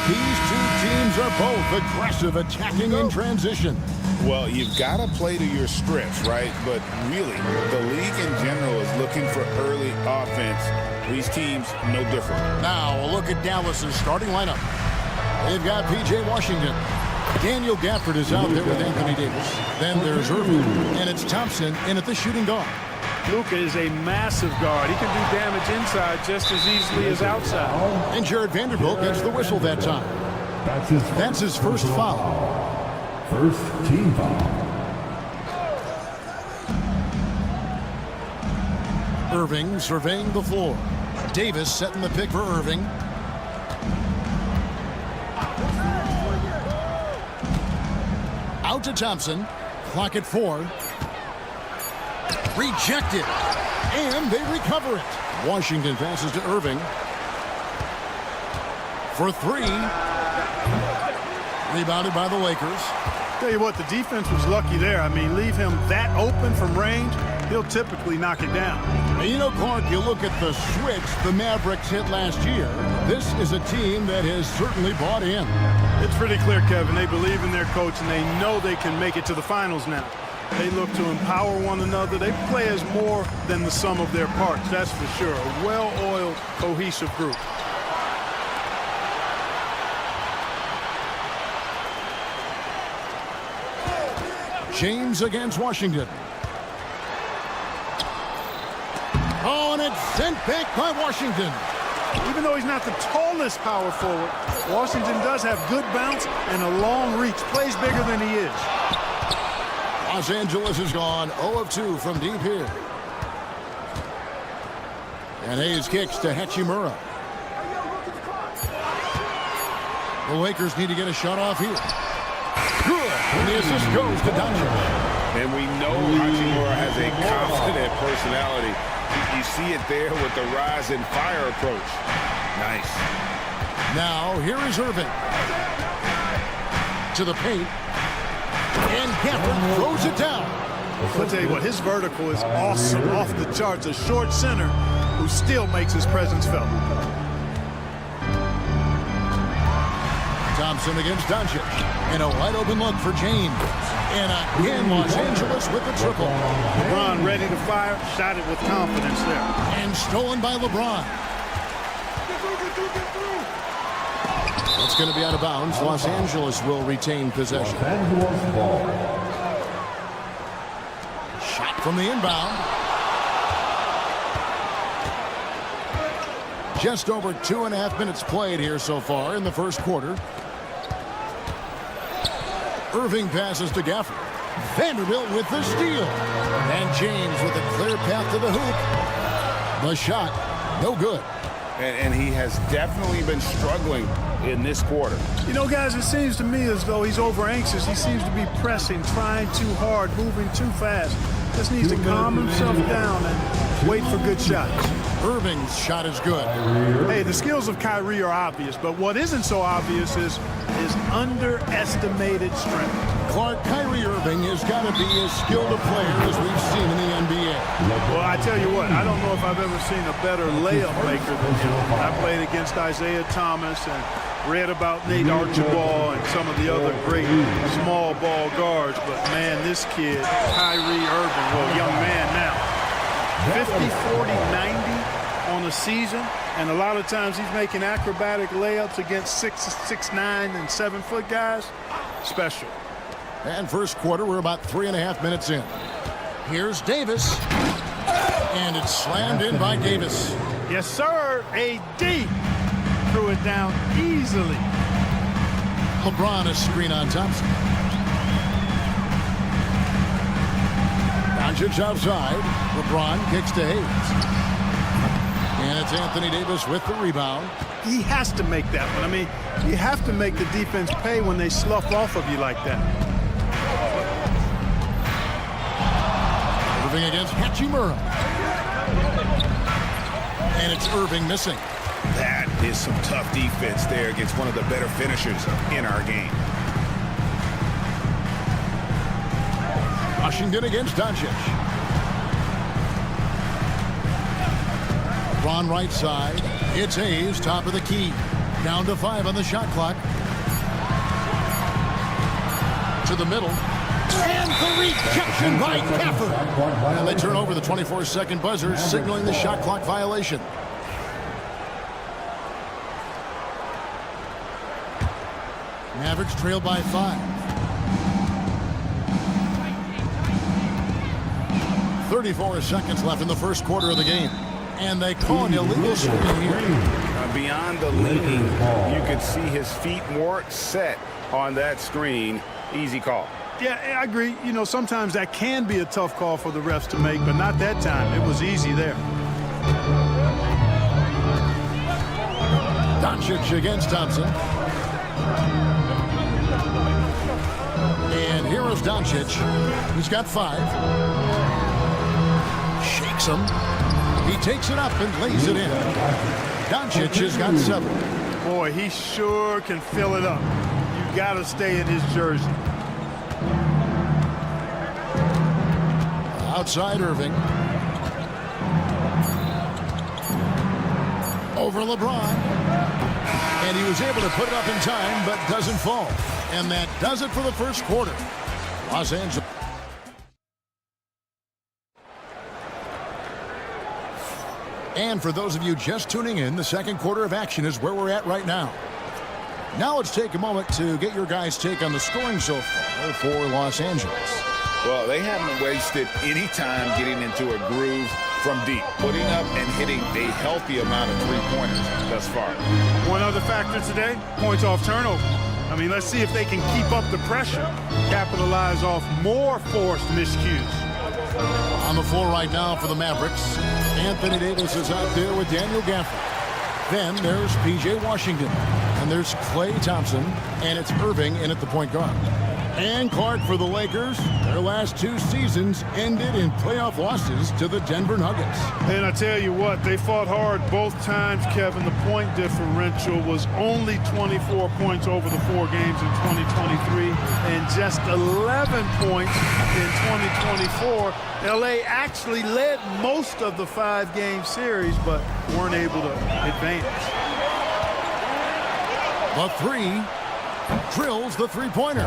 these two teams are both aggressive, attacking in transition. Well, you've got to play to your strengths, right? But really, the league in general is looking for early offense. These teams, no different. Now, a look at Dallas's starting lineup. They've got P.J. Washington. Daniel Gafford is out there with Anthony Davis. Then there's Irving, and it's Thompson in at the shooting guard. Luka is a massive guard. He can do damage inside just as easily as outside. And Jared Vanderbilt gets the whistle that time. That's his first foul. First team foul. Irving surveying the floor. Davis setting the pick for Irving. Out to Thompson. Clock at 4. Rejected. And they recover it. Washington passes to Irving. For 3. Rebounded by the Lakers. Tell you what, the defense was lucky there. I mean, leave him that open from range, he'll typically knock it down. And you know, Clark, you look at the switch the Mavericks hit last year. This is a team that has certainly bought in. It's pretty clear, Kevin. They believe in their coach, and they know they can make it to the finals now. They look to empower one another. They play as more than the sum of their parts, that's for sure. A well-oiled, cohesive group. James against Washington. Oh, and it's sent back by Washington. Even though he's not the tallest power forward, Washington does have good bounce and a long reach. Plays bigger than he is. Los Angeles is gone 0 of 2 from deep here. And Hayes kicks to Hachimura. The Lakers need to get a shot off here. Good. And the assist goes to Doncic. And we know Hachimura has a confident personality. You see it there with the rise and fire approach. Nice. Now, here is Irving. To the paint. And Gafford throws it down. I'll tell you what, his vertical is awesome, off the charts. A short center who still makes his presence felt. Thompson against Doncic. And a wide open look for James. And again, Los Angeles with the triple. LeBron ready to fire, shot it with confidence there. And stolen by LeBron. It's going to be out of bounds. Los Angeles will retain possession. Shot from the inbound. Just over 2.5 minutes played here so far in the first quarter. Irving passes to Gafford. Vanderbilt with the steal. And James with a clear path to the hoop. The shot, no good. And he has definitely been struggling in this quarter. You know, guys, it seems to me as though he's over anxious. He seems to be pressing, trying too hard, moving too fast. Just needs to calm himself down and wait for good shots. Irving's shot is good. Hey, the skills of Kyrie are obvious, but what isn't so obvious is his underestimated strength. Clark, Kyrie Irving has got to be as skilled a player as we've seen in the NBA. Well, I tell you what, I don't know if I've ever seen a better layup maker than him. I played against Isaiah Thomas and read about Nate Archibald and some of the other great small ball guards, but man, this kid, Kyrie Irving, well, young man now, 50, 40, 90 on a season, and a lot of times he's making acrobatic layups against 6'9" and 7-foot guys. Special. And first quarter, we're about 3.5 minutes in. Here's Davis. And it's slammed in by Davis. Yes, sir. AD threw it down easily. LeBron a screen on Thompson. Doncic outside. LeBron kicks to Hayes. And it's Anthony Davis with the rebound. He has to make that one. I mean, you have to make the defense pay when they slough off of you like that. Irving against Hachimura. And it's Irving missing. That is some tough defense there against one of the better finishers in our game. Washington against Doncic. Ron right side. It's Hayes, top of the key. Down to 5 on the shot clock. To the middle. And the rejection by Gafford. And they turn over the 24-second buzzer, signaling the shot clock violation. Mavericks trail by 5. 34 seconds left in the first quarter of the game. And they call an illegal screen here. Beyond the leaning, you could see his feet more set on that screen. Easy call. Yeah, I agree. You know, sometimes that can be a tough call for the refs to make, but not that time. It was easy there. Doncic against Thompson. And here is Doncic. He's got 5. Shakes him. He takes it up and lays it in. Doncic has got 7. Boy, he sure can fill it up. You got to stay in his jersey. Outside Irving. Over LeBron. And he was able to put it up in time, but doesn't fall. And that does it for the first quarter. Los Angeles. And for those of you just tuning in, the second quarter of action is where we're at right now. Now let's take a moment to get your guys' take on the scoring so far for Los Angeles. Well, they haven't wasted any time getting into a groove from deep, putting up and hitting a healthy amount of three-pointers thus far. One other factor today, points off turnover. I mean, let's see if they can keep up the pressure, capitalize off more forced miscues. On the floor right now for the Mavericks, Anthony Davis is out there with Daniel Gafford. Then there's P.J. Washington, and there's Klay Thompson, and it's Irving in at the point guard. And Clark for the Lakers. Their last 2 seasons ended in playoff losses to the Denver Nuggets. And I tell you what, they fought hard both times, Kevin. The point differential was only 24 points over the 4 games in 2023 and just 11 points in 2024. LA actually led most of the 5-game series, but weren't able to advance. The 3 drills the three-pointer.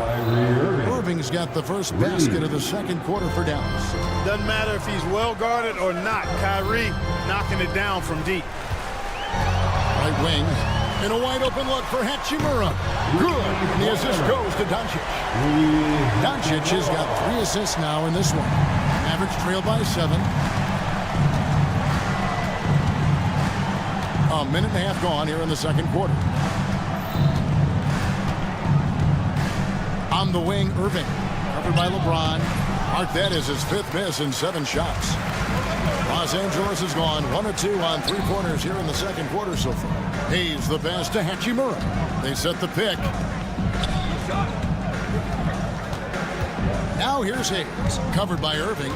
Irving's got the first basket of the second quarter for Dallas. Doesn't matter if he's well guarded or not. Kyrie knocking it down from deep. Right wing, and a wide-open look for Hachimura. Good, and the assist goes to Doncic. Doncic has got 3 assists now in this one. Mavericks trail by 7. A minute and a half gone here in the second quarter. On the wing, Irving, covered by LeBron. Mark that as his 5th miss in 7 shots. Los Angeles has gone 1 of 2 on 3-pointers here in the second quarter so far. Hayes the pass to Hachimura. They set the pick. Now here's Hayes, covered by Irving.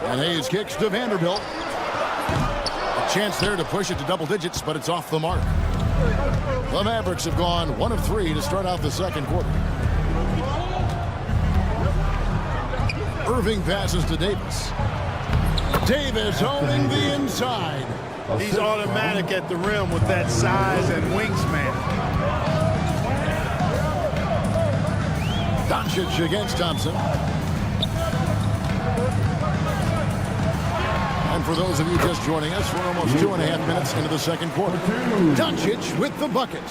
And Hayes kicks to Vanderbilt. A chance there to push it to double digits, but it's off the mark. The Mavericks have gone 1 of 3 to start out the second quarter. Irving passes to Davis. Davis owning the inside. He's automatic at the rim with that size and wingspan. Doncic against Thompson. And for those of you just joining us, we're almost 2.5 minutes into the second quarter. Doncic with the bucket.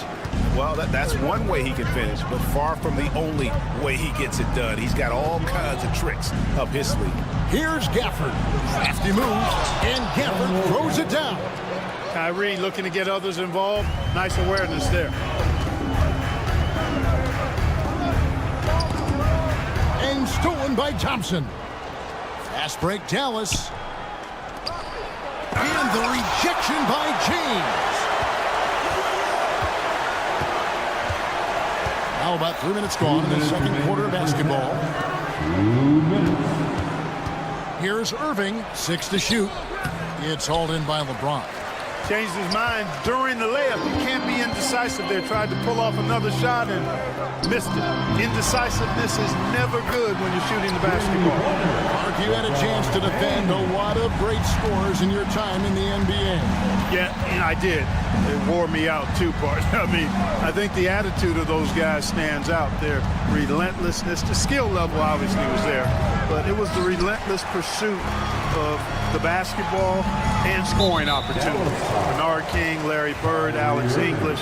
Well, that's one way he can finish, but far from the only way he gets it done. He's got all kinds of tricks up his sleeve. Here's Gafford. Crafty move, and Gafford throws it down. Kyrie looking to get others involved. Nice awareness there. And stolen by Thompson. Fast break, Dallas. And the rejection by James. Now about 3 minutes gone in the second quarter of basketball. 2 minutes. Here's Irving, 6 to shoot. It's hauled in by LeBron. Changed his mind during the layup. You can't be indecisive there. Tried to pull off another shot and missed it. Indecisiveness is never good when you're shooting the basketball. Mark, you had a chance to defend a lot of great scores in your time in the NBA. Yeah, I did. It wore me out too, partner. I mean, I think the attitude of those guys stands out. Their relentlessness, the skill level obviously was there, but it was the relentless pursuit of the basketball and scoring opportunities. Bernard King, Larry Bird, Alex English,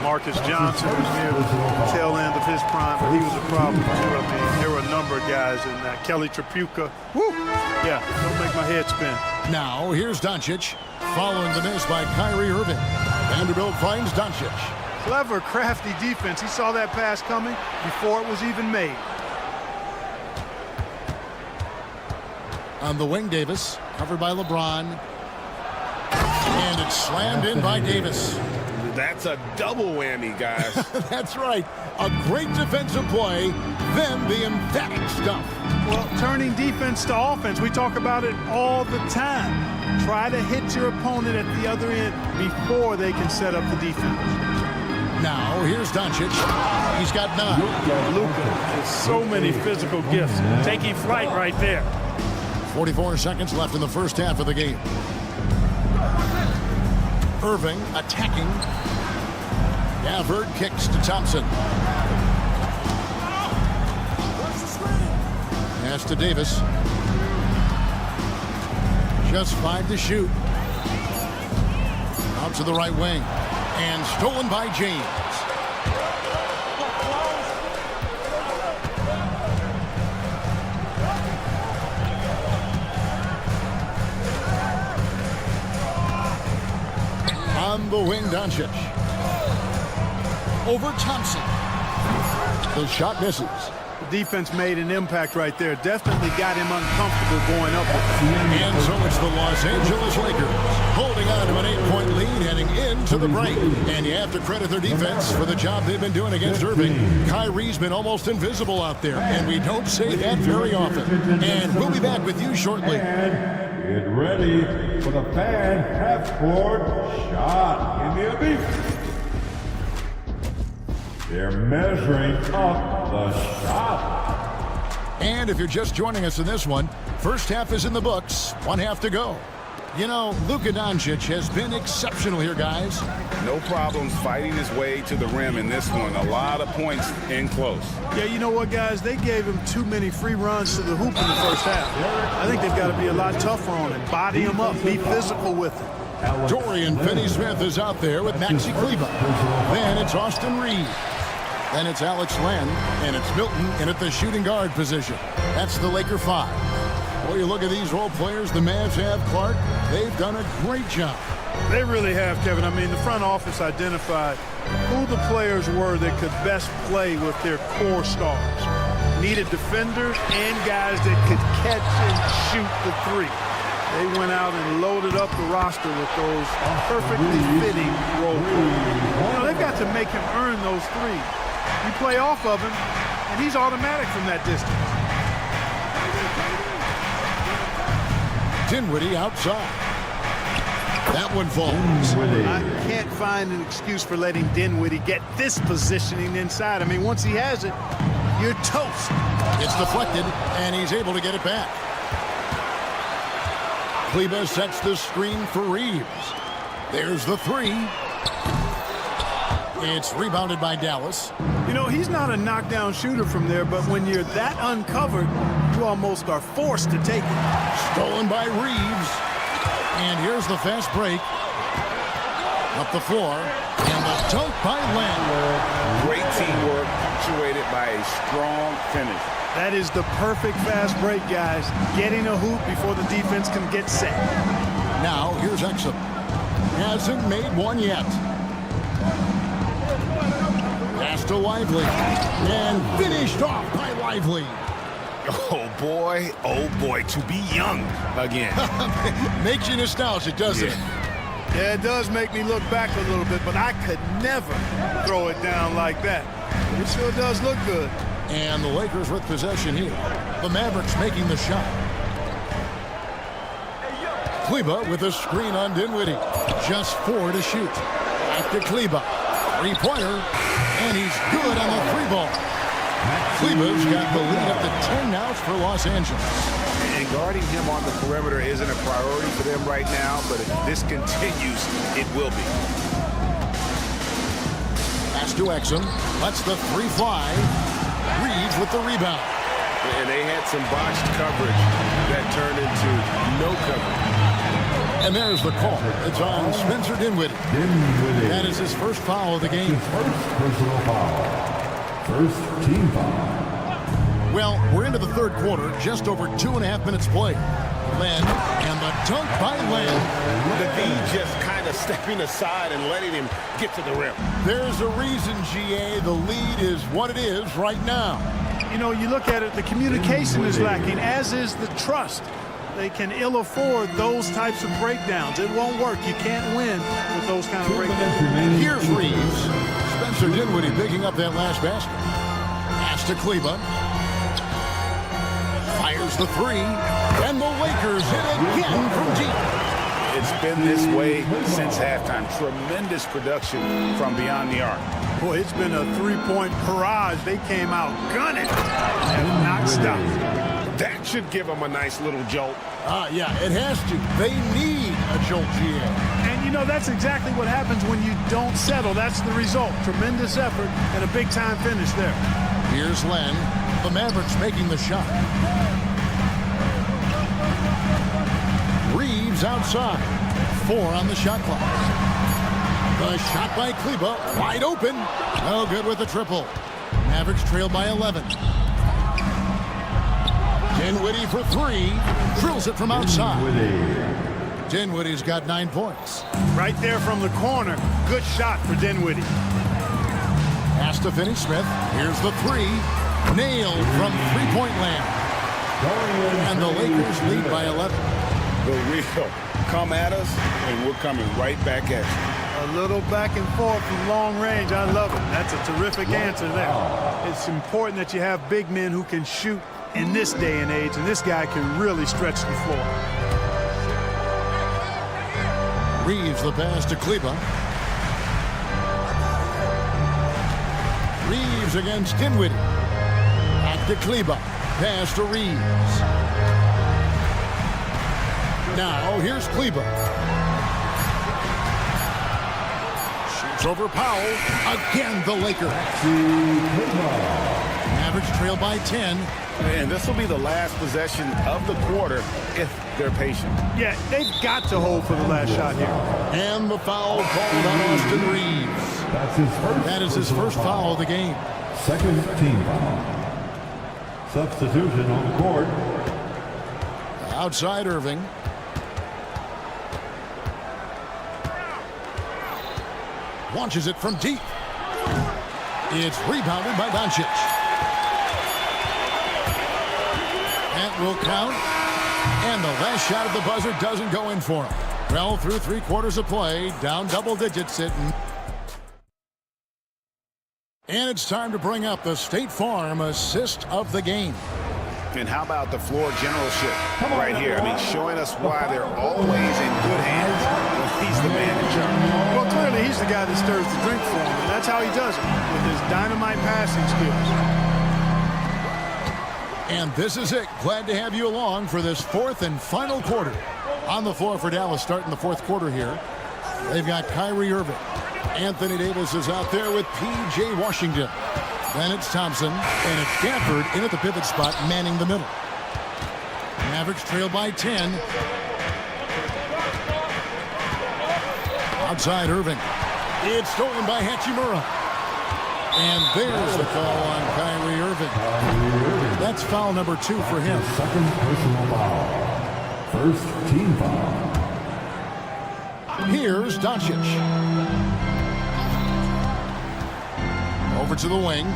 Marcus Johnson was near the tail end of his prime, but he was a problem too. I mean, there were a number of guys in that. Kelly Tripucka. Woo! Yeah, don't make my head spin. Now, here's Doncic, following the miss by Kyrie Irving. Vanderbilt finds Doncic. Clever, crafty defense. He saw that pass coming before it was even made. On the wing, Davis, covered by LeBron. And it's slammed in by Davis. That's a double whammy, guys. That's right. A great defensive play, then the emphatic stuff. Well, turning defense to offense, we talk about it all the time. Try to hit your opponent at the other end before they can set up the defense. Now, here's Doncic. He's got 9. Luka has so many physical gifts. Taking flight right there. 44 seconds left in the first half of the game. Irving attacking. Gafford kicks to Thompson. Pass to Davis. Just 5 to shoot. Out to the right wing. And stolen by James. On the wing, Doncic. Over Thompson. The shot misses. The defense made an impact right there. Definitely got him uncomfortable going up with it. And so it's the Los Angeles Lakers holding on to an 8-point lead heading into the break. And you have to credit their defense for the job they've been doing against Irving. Kyrie's been almost invisible out there, and we don't say that very often. And we'll be back with you shortly. Get ready for the fan half-court shot. Give me a beat. They're measuring up the shot. And if you're just joining us in this one, first half is in the books, 1 half to go. You know, Luka Doncic has been exceptional here, guys. No problems fighting his way to the rim in this one. A lot of points in close. Yeah, you know what, guys? They gave him too many free runs to the hoop in the first half. I think they've got to be a lot tougher on him. Body him up. Be physical with him. Dorian Finney-Smith is out there with Maxi Kleber. Then it's Austin Reeves. Then it's Alex Len, and it's Milton in at the shooting guard position. That's the Laker 5. Well, you look at these role players the Mavs have, Clark. They've done a great job. They really have, Kevin. I mean, the front office identified who the players were that could best play with their core stars. Needed defenders and guys that could catch and shoot the three. They went out and loaded up the roster with those perfectly fitting role players. You know, they've got to make him earn those threes. You play off of him, and he's automatic from that distance. Dinwiddie outside. That one falls. I can't find an excuse for letting Dinwiddie get this positioning inside. I mean, once he has it, you're toast. It's deflected, and he's able to get it back. Kleber sets the screen for Reeves. There's the 3. It's rebounded by Dallas. You know, he's not a knockdown shooter from there, but when you're that uncovered, you almost are forced to take it. Stolen by Reeves. And here's the fast break. Up the floor. And the dunk by Len. Great teamwork, punctuated by a strong finish. That is the perfect fast break, guys. Getting a hoop before the defense can get set. Now, here's Exum. Hasn't made one yet. Pass to Lively. And finished off by Lively. Oh, boy, to be young again. Makes you nostalgic, doesn't it? Yeah, it does make me look back a little bit, but I could never throw it down like that. It sure does look good. And the Lakers with possession here. The Mavericks making the shot. Kleber with a screen on Dinwiddie. Just 4 to shoot. Back to Kleber. 3-pointer. And he's good on the 3 ball. Kleber's got the lead up to 10 now for Los Angeles. And guarding him on the perimeter isn't a priority for them right now, but if this continues, it will be. Pass to Exum. Lets the three fly. Reeves with the rebound. And they had some botched coverage that turned into no coverage. And there's the call. It's on Spencer Dinwiddie. That is his first foul of the game. First personal foul. First team foul. Well, we're into the third quarter, just over 2.5 minutes played. Len, and the dunk by Len. The D just kind of stepping aside and letting him get to the rim. There's a reason, GA, the lead is what it is right now. You know, you look at it, the communication is lacking, as is the trust. They can ill afford those types of breakdowns. It won't work. You can't win with those kind of breakdowns. Here's Reeves. Spencer Dinwiddie picking up that last basket. Pass to Kleba. Fires the three. And the Lakers hit again from deep. It's been this way since halftime. Tremendous production from beyond the arc. Boy, it's been a three-point barrage. They came out gunning and not stopped. That should give them a nice little jolt. Yeah, it has to. They need a jolt, GA. And, you know, that's exactly what happens when you don't settle. That's the result. Tremendous effort and a big-time finish there. Here's Len. The Mavericks making the shot. Reeves outside. 4 on the shot clock. The shot by Kleba. Wide open. No good with the triple. Mavericks trail by 11. Dinwiddie for 3. Drills it from outside. Dinwiddie's got 9 points. Right there from the corner. Good shot for Dinwiddie. Pass to Finney-Smith. Here's the 3. Nailed from three-point land. And the Lakers lead by 11. The real come at us, and we're coming right back at you. A little back and forth from long range. I love it. That's a terrific answer there. It's important that you have big men who can shoot in this day and age, and this guy can really stretch the floor. Reeves the pass to Kleba. Reeves against Dinwiddie. Back to Kleba. Pass to Reeves. Now here's Kleba. Shoots over Powell. Again the Lakers. Mavericks trail by 10. And this will be the last possession of the quarter if they're patient. Yeah, they've got to hold for the last shot here. And the foul called on Austin Reeves. That is his first foul of the game. Second team foul. Substitution on the court. Outside Irving. Launches it from deep. It's rebounded by Doncic. That will count. And the last shot of the buzzer doesn't go in for him. Well, through 3 quarters of play, down double digits sitting. And it's time to bring up the State Farm assist of the game. And how about the floor generalship right here? I mean, showing us why they're always in good hands when he's the man in charge. Well, clearly he's the guy that stirs the drink for him, and that's how he does it, with his dynamite passing skills. And this is it. Glad to have you along for this 4th and final quarter. On the floor for Dallas starting the 4th quarter here. They've got Kyrie Irving. Anthony Davis is out there with P.J. Washington. Then it's Thompson, and it's Gafford in at the pivot spot, manning the middle. Mavericks trail by 10. Outside Irving. It's stolen by Hachimura. And there's the call on Kyrie Irving. That's foul number 2 for him. Second personal foul. First team foul. Here's Doncic. Over to the wing.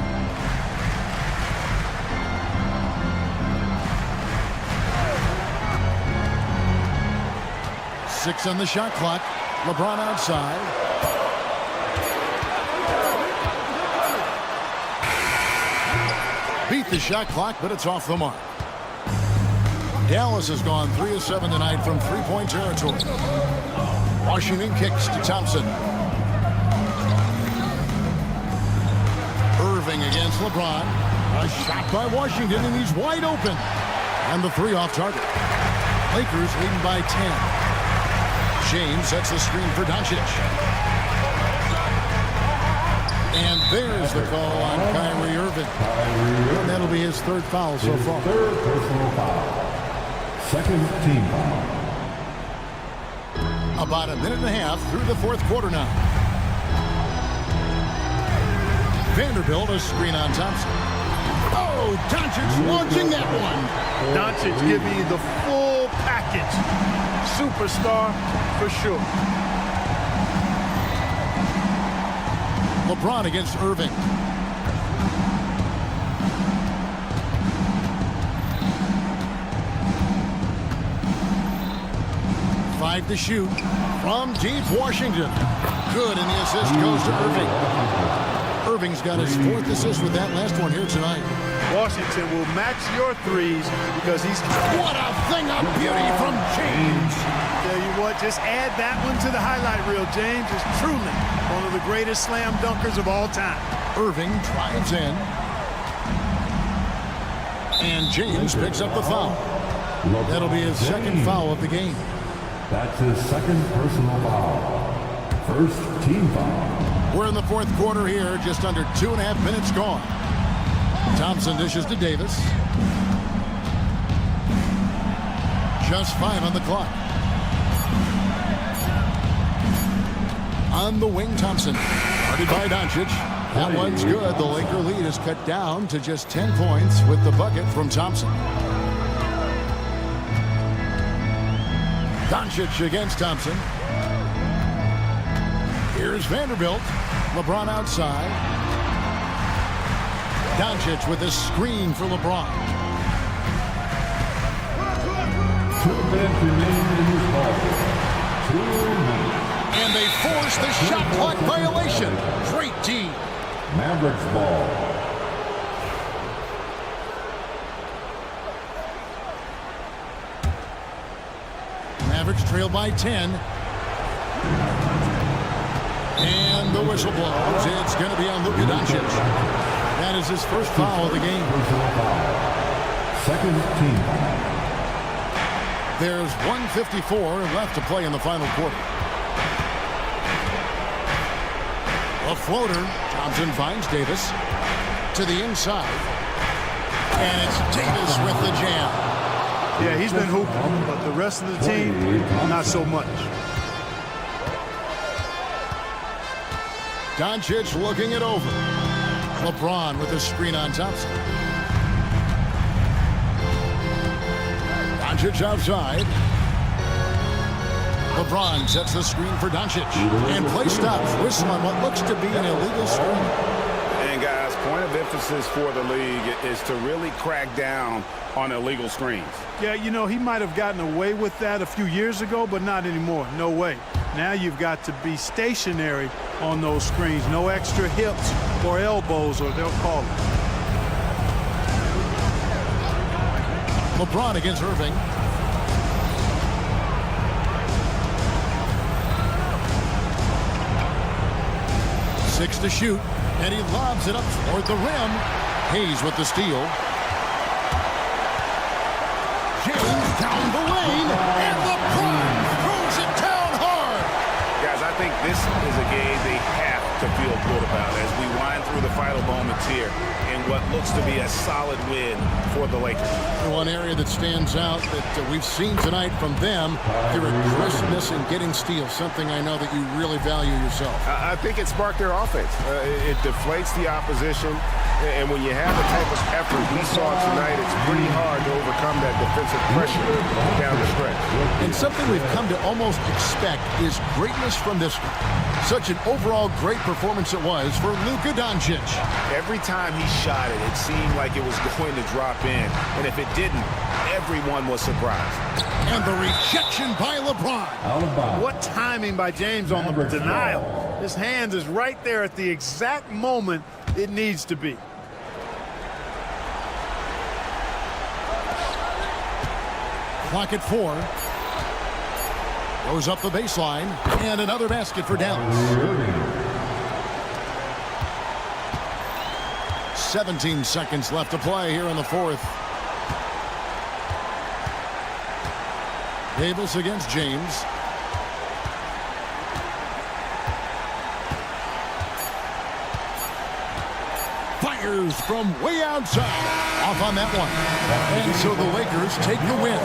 Six on the shot clock. LeBron outside. Beat the shot clock, but it's off the mark. Dallas has gone 3 of 7 tonight from three-point territory. Washington kicks to Thompson. Irving against LeBron. A shot by Washington, and he's wide open. And the 3 off target. Lakers leading by 10. James sets the screen for Doncic. And there's the call on Kyrie Irving. And that'll be his 3rd foul so far. 3rd personal foul. 2nd team foul. About a minute and a half through the 4th quarter now. Vanderbilt a screen on Thompson. Oh, Doncic launching that one. Doncic give me the full package. Superstar for sure. LeBron against Irving. Five to shoot from deep Washington. Good, and the assist goes to Irving. Irving's got his 4th assist with that last one here tonight. Washington will match your threes because he's... What a thing of beauty from James. Tell you what, just add that one to the highlight reel. James is truly one of the greatest slam dunkers of all time. Irving drives in. And James picks up the foul. That'll be his 2nd foul of the game. That's his 2nd personal foul. 1st team foul. We're in the 4th quarter here, just under 2.5 minutes gone. Thompson dishes to Davis. Just 5 on the clock. On the wing, Thompson. Guarded by Doncic. That one's good. The Laker lead is cut down to just 10 points with the bucket from Thompson. Doncic against Thompson. Here's Vanderbilt. LeBron outside. Doncic with a screen for LeBron. 2 minutes remaining in this ball. 2 minutes. And they force the shot clock violation. Great team. Mavericks ball. Mavericks trail by 10. And the whistle blows. It's going to be on Luka Doncic. That is his 1st foul of the game. 2nd team foul. There's 1:54 left to play in the final quarter. A floater. Thompson finds Davis to the inside. And it's Davis with the jam. Yeah, he's been hooping, but the rest of the team, not so much. Doncic looking it over. LeBron with a screen on Thompson. Doncic outside. LeBron sets the screen for Doncic. And play stops. Whistle on what looks to be an illegal screen. And guys, point of emphasis for the league is to really crack down on illegal screens. Yeah, you know, he might have gotten away with that a few years ago, but not anymore. No way. Now you've got to be stationary on those screens. No extra hips or elbows, or they'll call it. LeBron against Irving. Six to shoot, and he lobs it up toward the rim. Hayes with the steal. James down the lane, and LeBron throws it down hard. Guys, I think this is a game they have to feel good about as we wind through the final moments here in what looks to be a solid win for the Lakers. One area that stands out that we've seen tonight from them, their aggressiveness in getting steals, something I know that you really value yourself. I think it sparked their offense. It deflates the opposition, and when you have the type of effort we saw tonight, it's pretty hard to overcome that defensive pressure down the stretch. And something we've come to almost expect is greatness from this one. Such an overall great performance it was for Luka Doncic. Every time he shot it, it seemed like it was going to drop in. And if it didn't, everyone was surprised. And the rejection by LeBron. What timing by James on the denial. His hands is right there at the exact moment it needs to be. Clock at 4. Goes up the baseline, and another basket for Dallas. 17 seconds left to play here in the fourth. Davis against James. Fires from way outside. Off on that one. And so the Lakers take the win.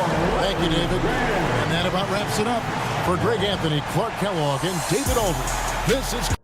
Thank you, David. And that about wraps it up. For Greg Anthony, Clark Kellogg, and David Aldridge, this is...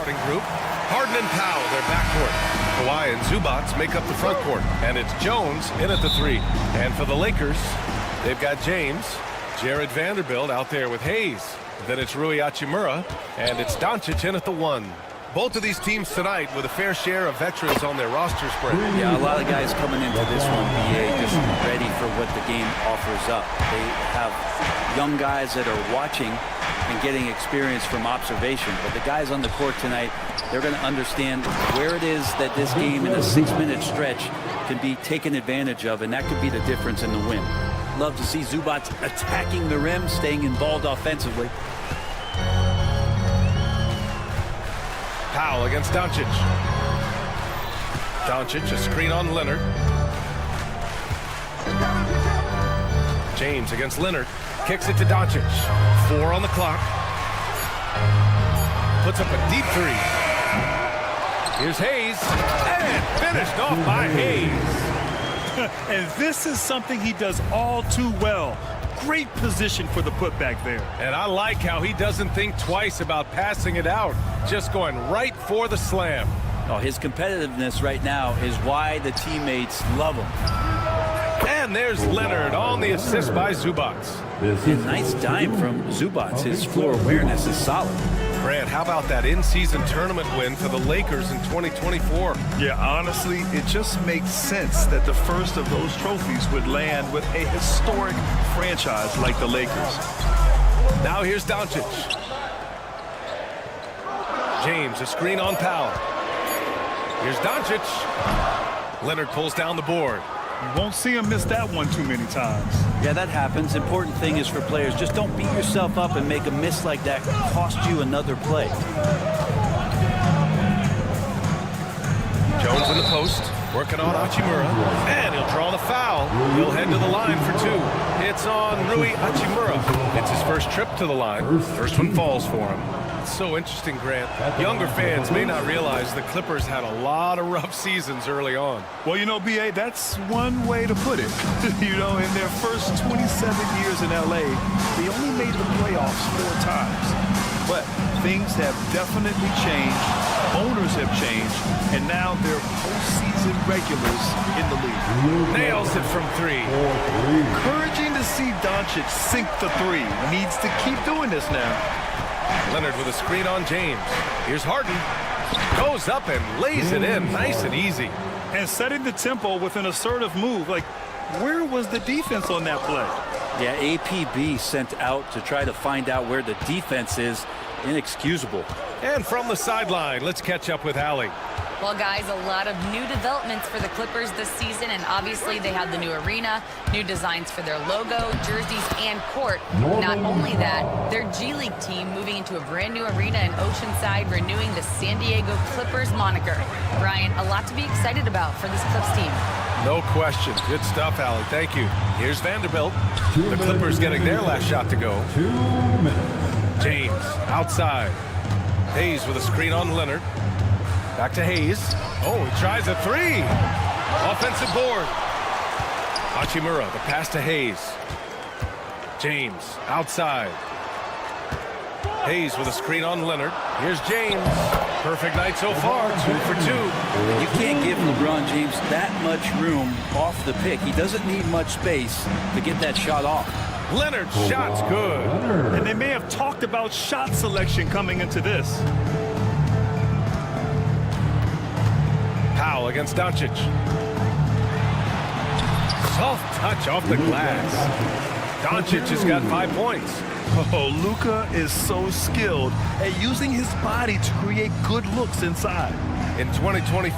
starting group. Harden and Powell, their backcourt. Kawhi and Zubac make up the front court. And it's Jones in at the 3. And for the Lakers, they've got James, Jared Vanderbilt out there with Hayes. Then it's Rui Hachimura, and it's Doncic in at the 1. Both of these teams tonight with a fair share of veterans on their roster spread. Yeah, a lot of guys coming into this one, BA, just ready for what the game offers up. They have young guys that are watching and getting experience from observation. But the guys on the court tonight, they're going to understand where it is that this game in a 6-minute stretch can be taken advantage of, and that could be the difference in the win. Love to see Zubac attacking the rim, staying involved offensively. Powell against Doncic. Doncic, a screen on Leonard. James against Leonard. Kicks it to Doncic. 4 on the clock. Puts up a deep 3. Here's Hayes. And finished off by Hayes. And this is something he does all too well. Great position for the putback there. And I like how he doesn't think twice about passing it out. Just going right for the slam. Oh, his competitiveness right now is why the teammates love him. And there's Leonard on the assist by Zubac. And nice dime from Zubac. His floor awareness is solid. Grant, how about that in-season tournament win for the Lakers in 2024? Yeah, honestly, it just makes sense that the first of those trophies would land with a historic franchise like the Lakers. Now here's Doncic. James, a screen on Powell. Here's Doncic. Leonard pulls down the board. You won't see him miss that one too many times. Yeah, that happens. Important thing is for players, just don't beat yourself up and make a miss like that cost you another play. Jones in the post, working on Hachimura, and he'll draw the foul. He'll head to the line for 2. It's on Rui Hachimura. It's his first trip to the line. First one falls for him. It's so interesting, Grant. Younger fans may not realize the Clippers had a lot of rough seasons early on. Well, you know, BA, that's one way to put it. You know, in their first 27 years in LA, they only made the playoffs 4 times. But things have definitely changed. Owners have changed. And now they're postseason regulars in the league. Nails it from 3. Encouraging to see Doncic sink the 3. Needs to keep doing this now. Leonard with a screen on James. Here's Harden. Goes up and lays it in nice and easy. And setting the tempo with an assertive move. Like, where was the defense on that play? Yeah, APB sent out to try to find out where the defense is. Inexcusable. And from the sideline, let's catch up with Allie. Well, guys, a lot of new developments for the Clippers this season, and obviously they have the new arena, new designs for their logo, jerseys, and court. Not only that, their G League team moving into a brand new arena in Oceanside, renewing the San Diego Clippers moniker. Brian, a lot to be excited about for this Clips team. No question. Good stuff, Allie. Thank you. Here's Vanderbilt. The Clippers getting their last shot to go. 2 minutes. James outside. Hayes with a screen on Leonard. Back to Hayes. Oh, he tries a 3. Offensive board. Hachimura, the pass to Hayes. James outside. Hayes with a screen on Leonard. Here's James. Perfect night so far. 2 for 2. You can't give LeBron James that much room off the pick. He doesn't need much space to get that shot off. Leonard's shot's good. And they may have talked about shot selection coming into this. Powell against Doncic. Soft touch off the glass. Doncic has got 5 points. Oh, Luka is so skilled at using his body to create good looks inside. In 2024,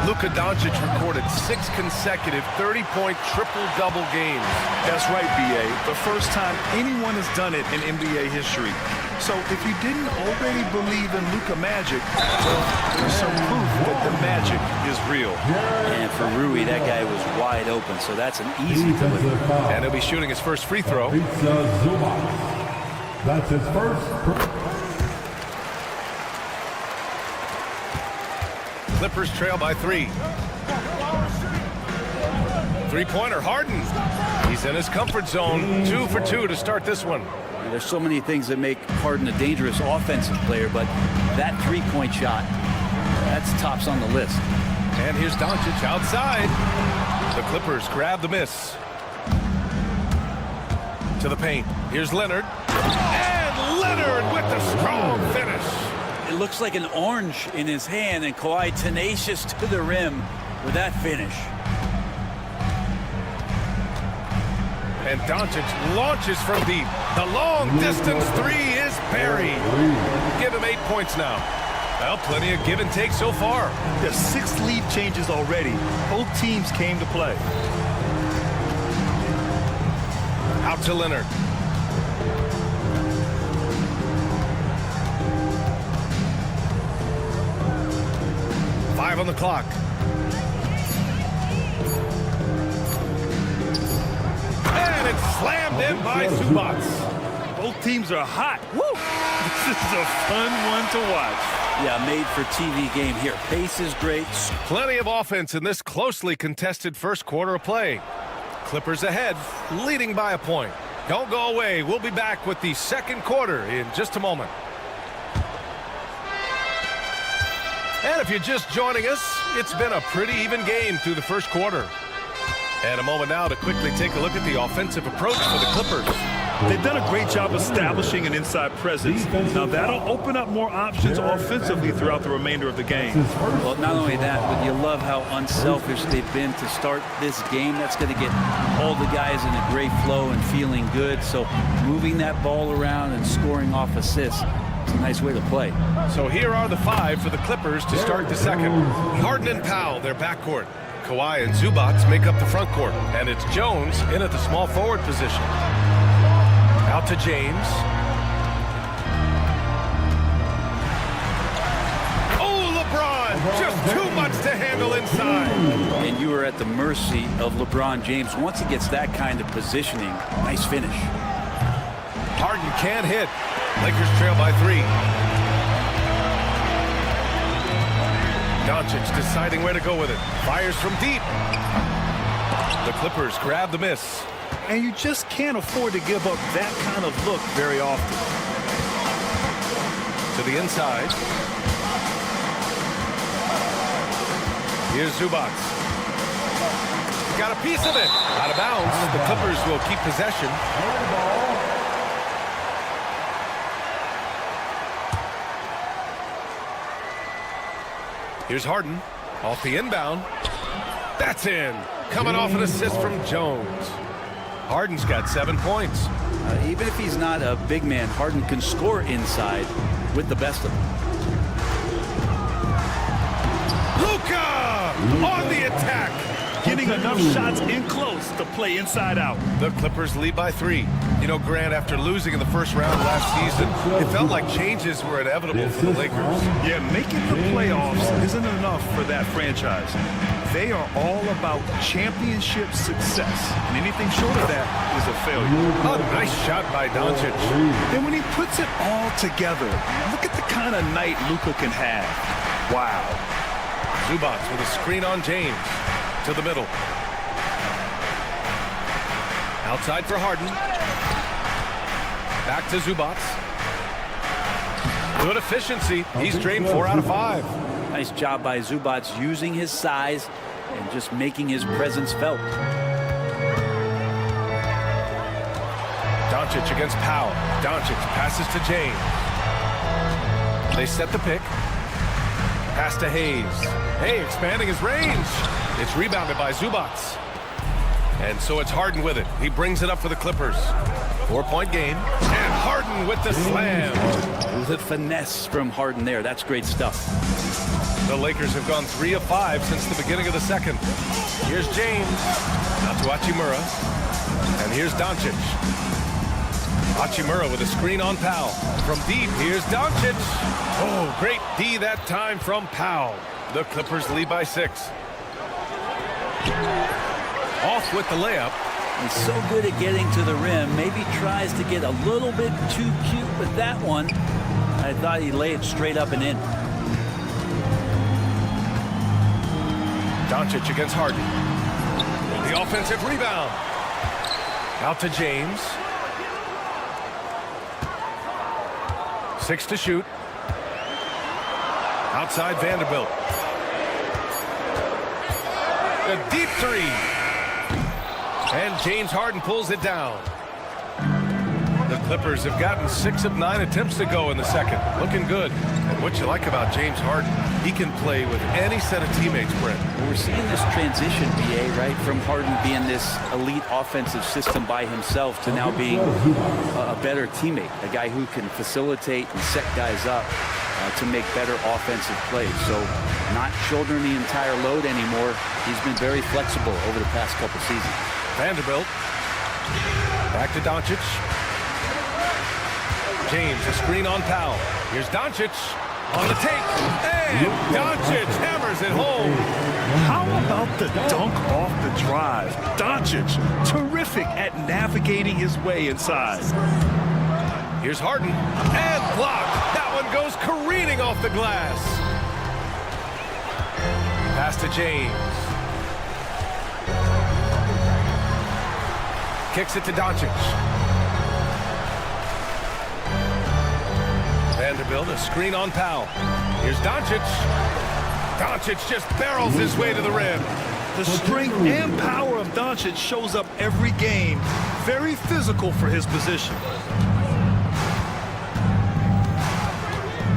Luka Doncic recorded 6 consecutive 30-point triple-double games. That's right, BA. The first time anyone has done it in NBA history. So if you didn't already believe in Luka magic, well, there's some proof that the magic is real. And for Rui, that guy was wide open, so that's an easy play. And he'll be shooting his first free throw. That's his first. Clippers trail by 3. Three-pointer, Harden. He's in his comfort zone. 2 for 2 to start this one. There's so many things that make Harden a dangerous offensive player, but that three-point shot, that's tops on the list. And here's Doncic outside. The Clippers grab the miss. To the paint. Here's Leonard. And Leonard with the strong finish. It looks like an orange in his hand, and Kawhi tenacious to the rim with that finish. And Doncic launches from deep. The long-distance three is buried. Give him 8 points now. Well, plenty of give and take so far. There's 6 lead changes already. Both teams came to play. Out to Leonard. Five on the clock. And it's slammed in by Zubats. Both teams are hot. Woo! This is a fun one to watch. Yeah, made for TV game here. Pace is great. Plenty of offense in this closely contested first quarter of play. Clippers ahead, leading by a point. Don't go away. We'll be back with the second quarter in just a moment. And if you're just joining us, it's been a pretty even game through the first quarter. And a moment now to quickly take a look at the offensive approach for the Clippers. They've done a great job establishing an inside presence. Now that'll open up more options offensively throughout the remainder of the game. Well, not only that, but you love how unselfish they've been to start this game. That's going to get all the guys in a great flow and feeling good. So moving that ball around and scoring off assists, it's a nice way to play. So here are the 5 for the Clippers to start the second. Harden and Powell, their backcourt. Kawhi and Zubats make up the front court. And it's Jones in at the small forward position. Out to James. Oh, LeBron! Just too much to handle inside. And you are at the mercy of LeBron James. Once he gets that kind of positioning, nice finish. Harden can't hit. Lakers trail by 3. Doncic deciding where to go with it. Fires from deep. The Clippers grab the miss. And you just can't afford to give up that kind of look very often. To the inside. Here's Zubats. Got a piece of it. Out of bounds. The Clippers will keep possession. Here's Harden. Off the inbound. That's in. Coming off an assist from Jones. Harden's got 7 points. Even if he's not a big man, Harden can score inside with the best of them. Luka on the attack. Getting enough shots in close to play inside out. The Clippers lead by 3. You know, Grant, after losing in the first round last season, it felt like changes were inevitable for the Lakers. Yeah, making the playoffs isn't enough for that franchise. They are all about championship success. And anything short of that is a failure. A nice shot by Doncic. And when he puts it all together, look at the kind of night Luka can have. Wow. Zubats with a screen on James. To the middle. Outside for Harden. Back to Zubats. Good efficiency. He's drained 4 out of 5. Nice job by Zubats using his size and just making his presence felt. Doncic against Powell. Doncic passes to James. They set the pick. Pass to Hayes. Hey, expanding his range. It's rebounded by Zubats. And so it's Harden with it. He brings it up for the Clippers. 4-point game. And Harden with the slam. The finesse from Harden there. That's great stuff. The Lakers have gone 3 of 5 since the beginning of the second. Here's James. Out to Hachimura. And here's Doncic. Hachimura with a screen on Powell. From deep, here's Doncic. Oh, great D that time from Powell. The Clippers lead by 6. Off with the layup. He's so good at getting to the rim. Maybe tries to get a little bit too cute with that one. I thought he'd lay it straight up and in. Doncic against Harden. The offensive rebound. Out to James. 6 to shoot. Outside Vanderbilt. A deep three. And James Harden pulls it down. The Clippers have gotten 6 of 9 attempts to go in the second. Looking good. And what you like about James Harden, he can play with any set of teammates, Brent. Well, we're seeing this transition, BA, right, from Harden being this elite offensive system by himself to now being a better teammate, a guy who can facilitate and set guys up to make better offensive plays. So not shouldering the entire load anymore. He's been very flexible over the past couple seasons. Vanderbilt. Back to Doncic. James, a screen on Powell. Here's Doncic on the take. And Doncic hammers it home. How about the dunk off the drive? Doncic, terrific at navigating his way inside. Here's Harden. And blocked. That one goes careening off the glass. Pass to James. Kicks it to Doncic. Vanderbilt, a screen on Powell. Here's Doncic. Doncic just barrels his way to the rim. The strength and power of Doncic shows up every game. Very physical for his position.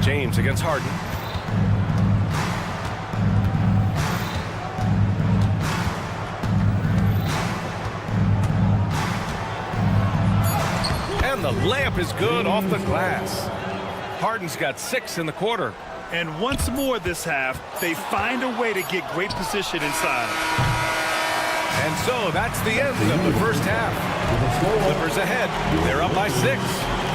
James against Harden. And the layup is good off the glass. Harden's got 6 in the quarter. And once more this half, they find a way to get great position inside. And so that's the end of the first half. Clippers ahead. They're up by 6.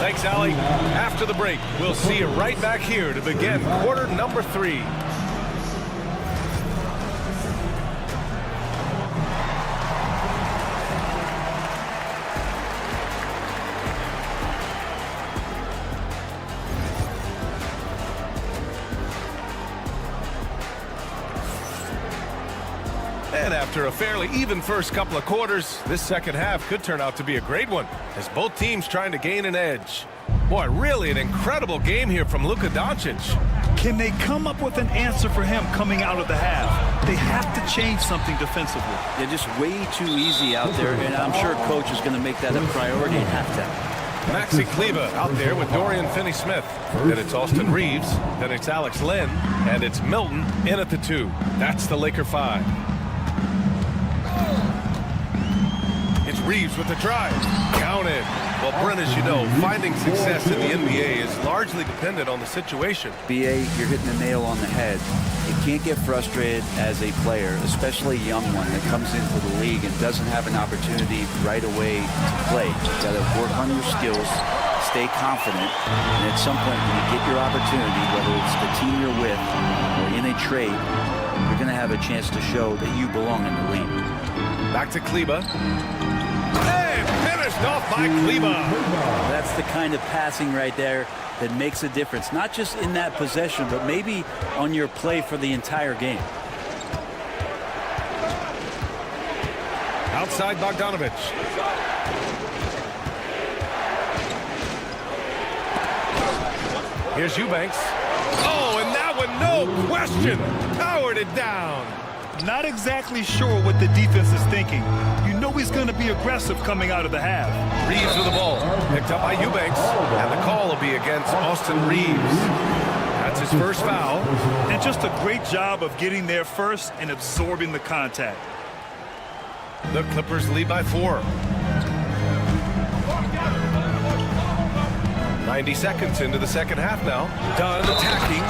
Thanks, Allie. After the break, we'll see you right back here to begin quarter number 3. And after a fairly even first couple of quarters, this second half could turn out to be a great one as both teams trying to gain an edge. Boy, really an incredible game here from Luka Doncic. Can they come up with an answer for him coming out of the half? They have to change something defensively. They're just way too easy out there, and I'm sure coach is going to make that a priority at halftime. Maxi Kleber out there with Dorian Finney-Smith. Then it's Austin Reeves. Then it's Alex Len. And it's Milton in at the 2. That's the Laker 5. It's Reeves with the drive. Counted. Well, Brent, as you know, finding success in the NBA is largely dependent on the situation. BA, you're hitting the nail on the head. You can't get frustrated as a player, especially a young one that comes into the league and doesn't have an opportunity right away to play. You've got to work on your skills, stay confident, and at some point when you get your opportunity, whether it's the team you're with or in a trade, you're going to have a chance to show that you belong in the league. Back to Kleber. And finished off by Kleber. That's the kind of passing right there that makes a difference, not just in that possession, but maybe on your play for the entire game. Outside Bogdanovich. Here's Eubanks. Oh, and that one, no question, powered it down. Not exactly sure what the defense is thinking. You know he's going to be aggressive coming out of the half. Reeves with the ball. Picked up by Eubanks. And the call will be against Austin Reeves. That's his first foul. And just a great job of getting there first and absorbing the contact. The Clippers lead by 4. 90 seconds into the second half now. Dunn attacking.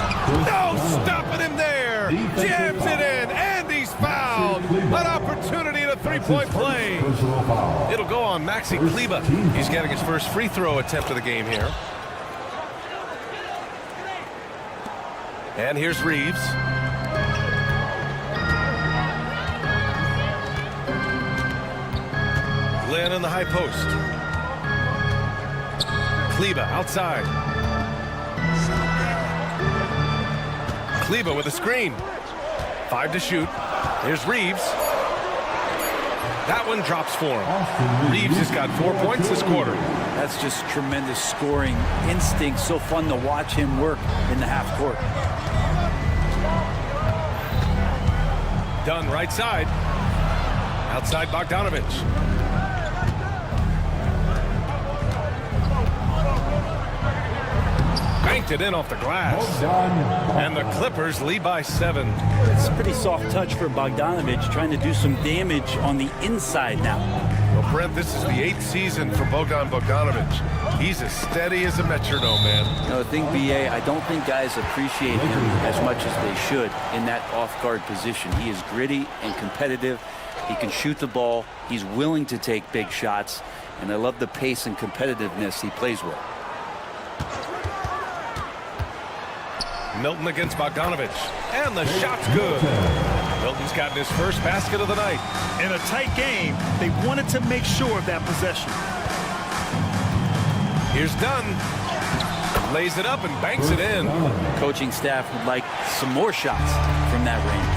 No stopping him there. Jams it in, and he's fouled. An opportunity at a three-point play. It'll go on Maxi Kleber. He's getting his first free throw attempt of the game here. And here's Reeves. Glenn in the high post. Kleber outside. Kleber with a screen. 5 to shoot. Here's Reeves. That one drops for him. Reeves has got 4 points this quarter. That's just tremendous scoring instinct. So fun to watch him work in the half court. Dunn right side. Outside Bogdanovich. Banked it in off the glass. And the Clippers lead by 7. It's a pretty soft touch for Bogdanovich, trying to do some damage on the inside now. Well, Brent, this is the 8th season for Bogdanovich. He's as steady as a metronome, man. You know, the thing, BA, I don't think guys appreciate him as much as they should in that off-guard position. He is gritty and competitive. He can shoot the ball. He's willing to take big shots. And I love the pace and competitiveness he plays with. Milton against Bogdanovich. And the shot's good. Milton's gotten his first basket of the night. In a tight game, they wanted to make sure of that possession. Here's Dunn. Lays it up and banks it in. Coaching staff would like some more shots from that range.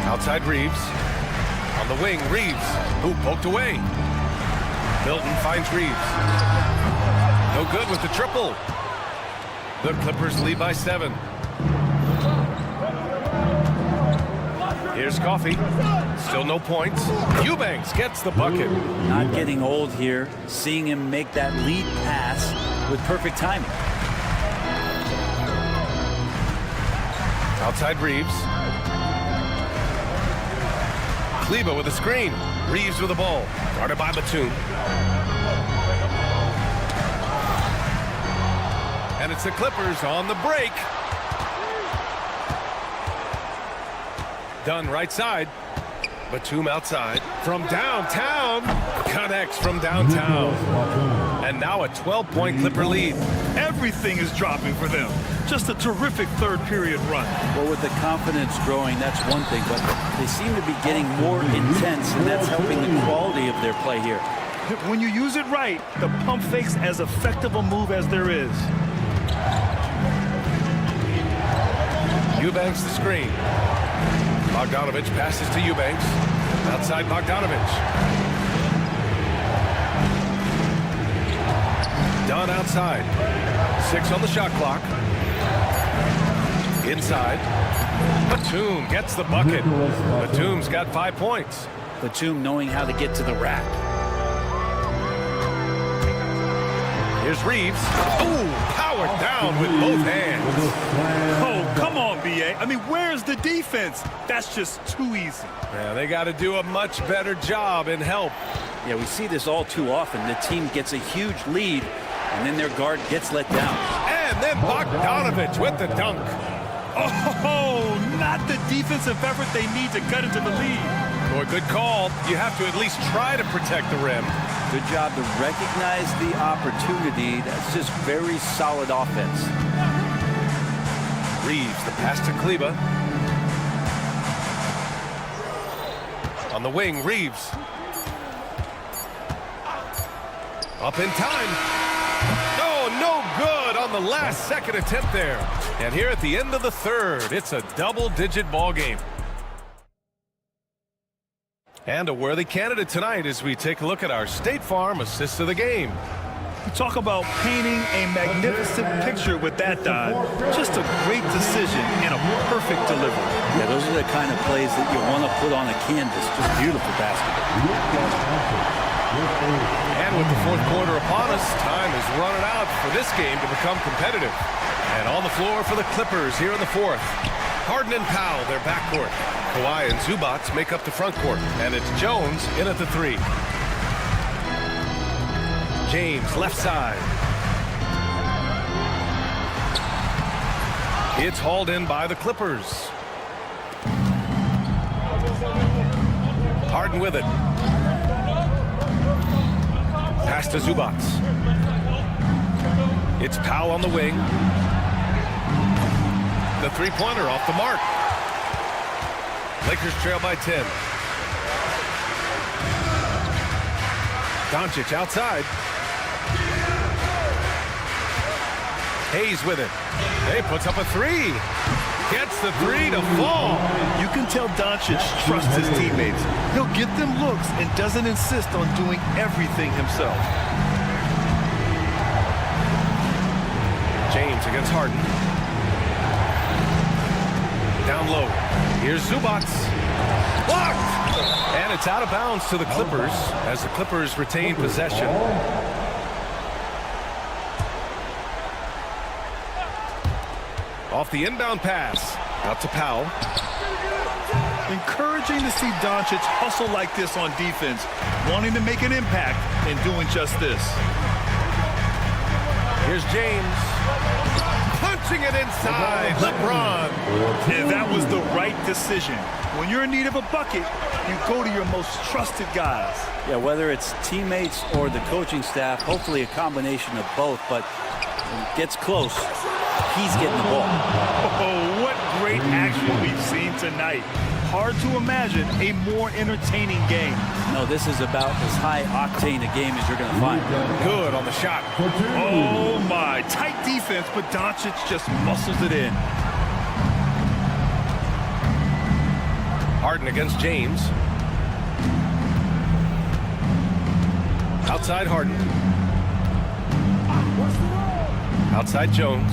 Outside Reeves. On the wing, Reeves. Who poked away. Milton finds Reeves. No good with the triple. The Clippers lead by 7. Here's Coffey. Still no points. Eubanks gets the bucket. Not getting old here. Seeing him make that lead pass with perfect timing. Outside Reeves. Kleba with a screen. Reeves with the ball. Guarded by Batum. And it's the Clippers on the break. Dunn right side. Batum outside. From downtown. Connects from downtown. And now a 12-point Clipper lead. Everything is dropping for them. Just a terrific third-period run. Well, with the confidence growing, that's one thing, but they seem to be getting more intense, and that's helping the quality of their play here. When you use it right, the pump fake's as effective a move as there is. Eubanks the screen. Bogdanovich passes to Eubanks. Outside Bogdanovich. Dunn outside. 6 on the shot clock. Inside. Batum gets the bucket. Batum's got 5 points. Batum knowing how to get to the rack. Here's Reeves. Ooh, powered down with both hands. Oh, come on, BA. I mean, where's the defense? That's just too easy. Yeah, they got to do a much better job in help. Yeah, we see this all too often. The team gets a huge lead, and then their guard gets let down. And then Bogdanovich with the dunk. Oh, not the defensive effort they need to cut into the lead. Boy, good call. You have to at least try to protect the rim. Good job to recognize the opportunity. That's just very solid offense. Reeves, the pass to Kleba. On the wing, Reeves. Up in time. Oh, no good on the last second attempt there. And here at the end of the third, it's a double-digit ball game. And a worthy candidate tonight as we take a look at our State Farm assist of the game. You talk about painting a magnificent picture with that dive. Just a great decision and a perfect delivery. Yeah, those are the kind of plays that you want to put on a canvas. Just beautiful basketball. And with the fourth quarter upon us, time is running out for this game to become competitive. And on the floor for the Clippers here in the fourth. Harden and Powell, their backcourt. Kawhi and Zubac make up the front court. And it's Jones in at the 3. James, left side. It's hauled in by the Clippers. Harden with it. Pass to Zubac. It's Powell on the wing. The three-pointer off the mark. Lakers trail by 10. Doncic outside. Hayes with it. Hey, puts up a 3. gets the three to fall. You can tell Doncic trusts his teammates. He'll get them looks and doesn't insist on doing everything himself. James against Harden. Down low. Here's Zubac. Blocked! And it's out of bounds to the Clippers as the Clippers retain possession. Off the inbound pass. Out to Powell. Encouraging to see Doncic hustle like this on defense, wanting to make an impact and doing just this. Here's James. Punching it inside. LeBron. And that was the right decision. When you're in need of a bucket, you go to your most trusted guys. Yeah, whether it's teammates or the coaching staff, hopefully a combination of both, but when it gets close, he's getting the ball. Oh, what great action we've seen tonight. Hard to imagine a more entertaining game. No, this is about as high-octane a game as you're going to find. Good on the shot. Oh, my. Tight defense, but Doncic just muscles it in. Harden against James. Outside Harden. Outside Jones.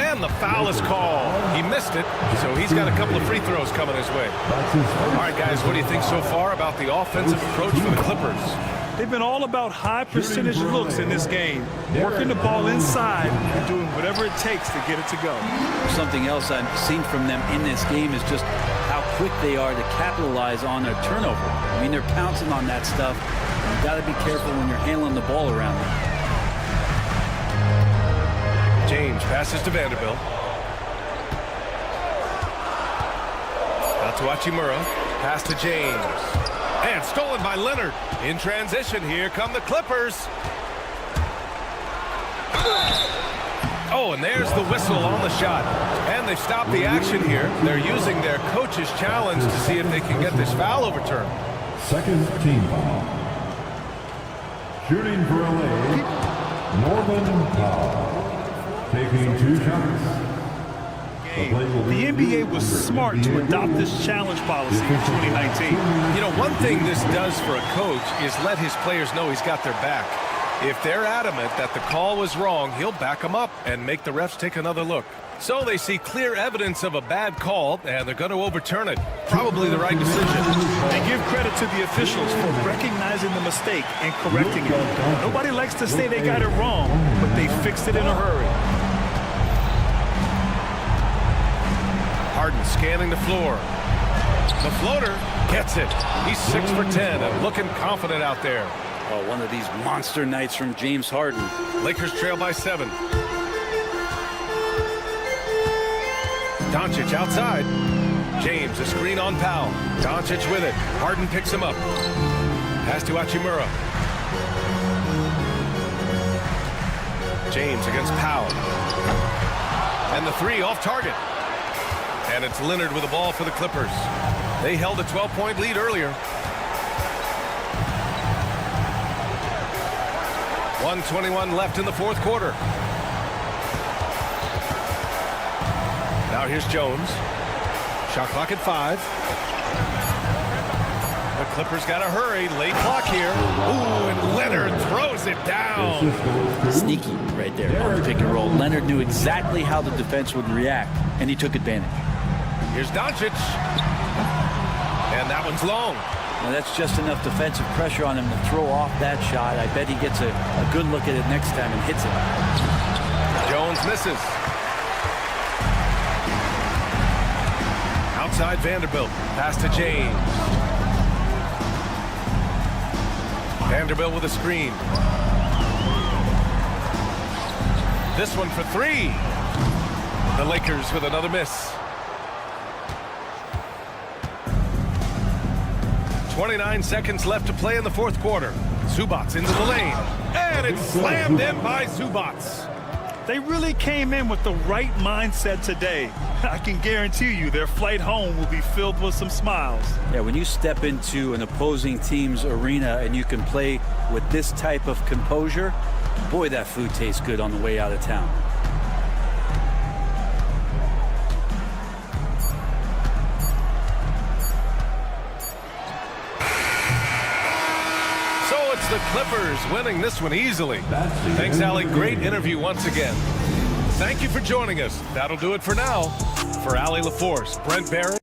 And the foul is called. He missed it, so he's got a couple of free throws coming his way. All right, guys, what do you think so far about the offensive approach for the Clippers? They've been all about high percentage looks in this game, working the ball inside and doing whatever it takes to get it to go. Something else I've seen from them in this game is just how quick they are to capitalize on a turnover. I mean, they're pouncing on that stuff. You've got to be careful when you're handling the ball around them. James passes to Vanderbilt. Out to Hachimura. Pass to James. And stolen by Leonard. In transition, here come the Clippers. Oh, and there's the whistle on the shot. And they've stopped the action here. They're using their coach's challenge to see if they can get this foul overturned. Second team foul. Shooting for LA, Norman Powell. Taking 2 shots. The NBA was smart to adopt this challenge policy in 2019. You know, one thing this does for a coach is let his players know he's got their back. If they're adamant that the call was wrong, he'll back them up and make the refs take another look. So they see clear evidence of a bad call, and they're going to overturn it. Probably the right decision. They give credit to the officials for recognizing the mistake and correcting it. Nobody likes to say they got it wrong, but they fixed it in a hurry. Harden scanning the floor. The floater gets it. He's 6 for 10 and looking confident out there. Oh, one of these monster nights from James Harden. Lakers trail by 7. Doncic outside. James, a screen on Powell. Doncic with it. Harden picks him up. Pass to Hachimura. James against Powell. And the 3 off target. And it's Leonard with the ball for the Clippers. They held a 12-point lead earlier. 1:21 left in the fourth quarter. Now here's Jones. Shot clock at 5. The Clippers got to hurry. Late clock here. Ooh, and Leonard throws it down. Sneaky right there on the pick and roll. Leonard knew exactly how the defense would react, and he took advantage. Here's Doncic. And that one's long. Now that's just enough defensive pressure on him to throw off that shot. I bet he gets a good look at it next time and hits it. Jones misses. Outside Vanderbilt. Pass to James. Vanderbilt with a screen. This one for 3. The Lakers with another miss. 29 seconds left to play in the fourth quarter. Zubac into the lane. And it's slammed in by Zubac. They really came in with the right mindset today. I can guarantee you their flight home will be filled with some smiles. Yeah, when you step into an opposing team's arena and you can play with this type of composure, Boy, that food tastes good on the way out of town. So it's the Clippers winning this one easily. Thanks, Allie. Great interview once again. Thank you for joining us. That'll do it for now. For Allie LaForce, Brent Barrett.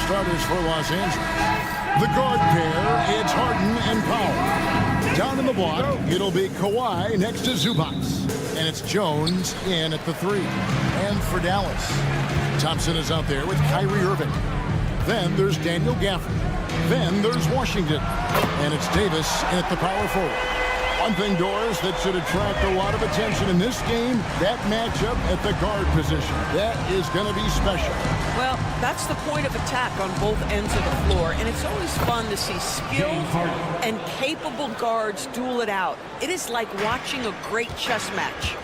starters for Los Angeles. The guard pair, it's Harden and Powell. Down in the block, it'll be Kawhi next to Zubac. And it's Jones in at the 3. And for Dallas, Thompson is out there with Kyrie Irving. Then there's Daniel Gafford. Then there's Washington. And it's Davis in at the power forward. One thing, Doris, that should attract a lot of attention in this game, that matchup at the guard position. That is going to be special. Well, that's the point of attack on both ends of the floor, and it's always fun to see skilled and capable guards duel it out. It is like watching a great chess match.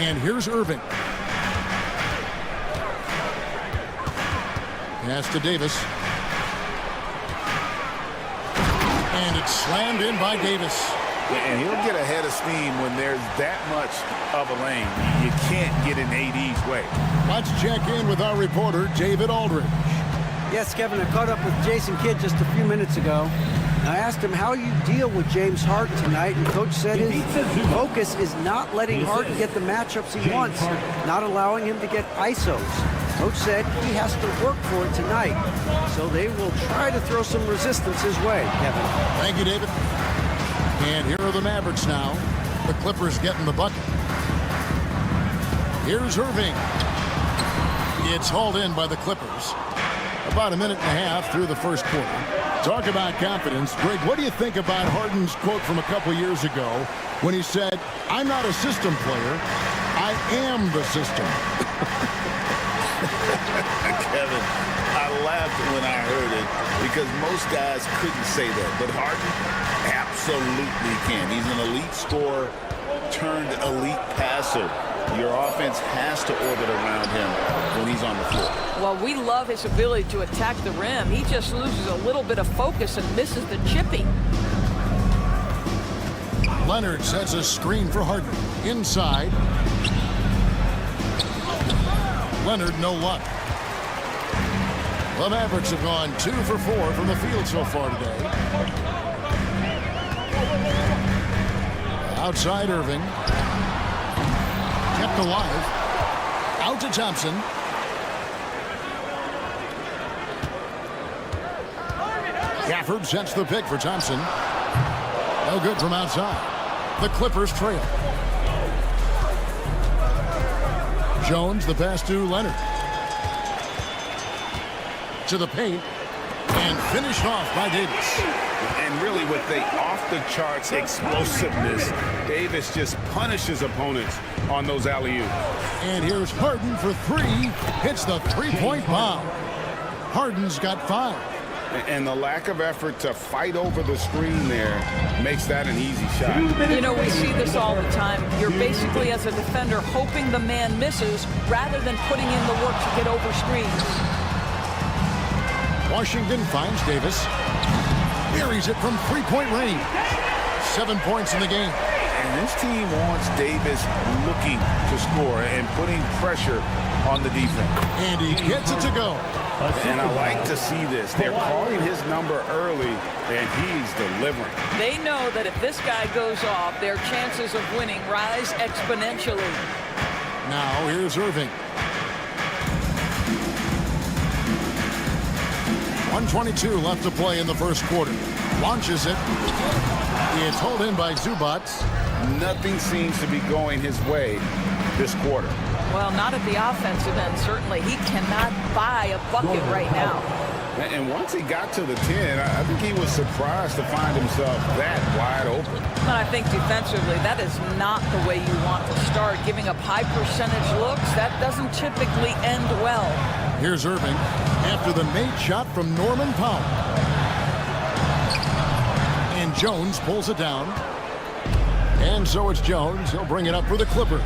And here's Irving. Pass to Davis. And it's slammed in by Davis. And he'll get ahead of steam when there's that much of a lane. You can't get in AD's way. Let's check in with our reporter, David Aldridge. Yes, Kevin, I caught up with Jason Kidd just a few minutes ago. And I asked him how you deal with James Harden tonight, and Coach said his focus is not letting Harden get the matchups he wants, not allowing him to get ISOs. Coach said he has to work for it tonight, so they will try to throw some resistance his way, Kevin. Thank you, David. And here are the Mavericks now. The Clippers getting the bucket. Here's Irving. It's hauled in by the Clippers. About a minute and a half through the first quarter. Talk about confidence. Greg, what do you think about Harden's quote from a couple years ago when he said, "I'm not a system player, I am the system"? Kevin, I laughed when I heard it because most guys couldn't say that. But Harden absolutely can. He's an elite scorer turned elite passer. Your offense has to orbit around him when he's on the floor. Well, we love his ability to attack the rim. He just loses a little bit of focus and misses the chipping. Leonard sets a screen for Harden. Inside. Leonard, no luck. The Mavericks have gone 2 for 4 from the field so far today. Outside Irving. Kept alive. Out to Thompson. Gafford sets the pick for Thompson. No good from outside. The Clippers trail. Jones, the pass to Leonard. To the paint. And finished off by Davis. And really with the off-the-charts explosiveness, Davis just punishes opponents on those alley-oops. And here's Harden for 3. Hits the three-point bomb. Harden's got 5. And the lack of effort to fight over the screen there makes that an easy shot. You know, we see this all the time. You're basically, as a defender, hoping the man misses rather than putting in the work to get over screens. Washington finds Davis. Buries it from three-point range. 7 points in the game. And this team wants Davis looking to score and putting pressure on the defense. And he gets it to go. And I like to see this. They're calling his number early, and he's delivering. They know that if this guy goes off, their chances of winning rise exponentially. Now here's Irving. 1:22 left to play in the first quarter. Launches it. It's hauled in by Zubac. Nothing seems to be going his way this quarter. Well, not at the offensive end, certainly. He cannot buy a bucket right now. And once he got to the 10, I think he was surprised to find himself that wide open. But I think defensively, that is not the way you want to start. Giving up high percentage looks, that doesn't typically end well. Here's Irving after the made shot from Norman Powell. And Jones pulls it down. And so it's Jones. He'll bring it up for the Clippers.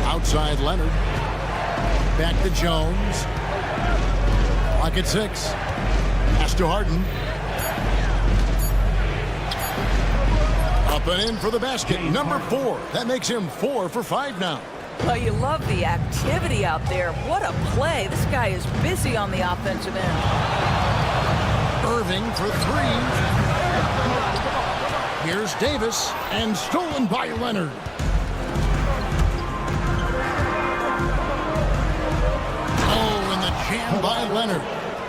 Outside Leonard. Back to Jones. Clock at 6. Pass to Harden. Up and in for the basket. Number 4. That makes him 4 for 5 now. Well, you love the activity out there. What a play. This guy is busy on the offensive end. Irving for 3. Here's Davis, and stolen by Leonard. Oh, and the jam by Leonard.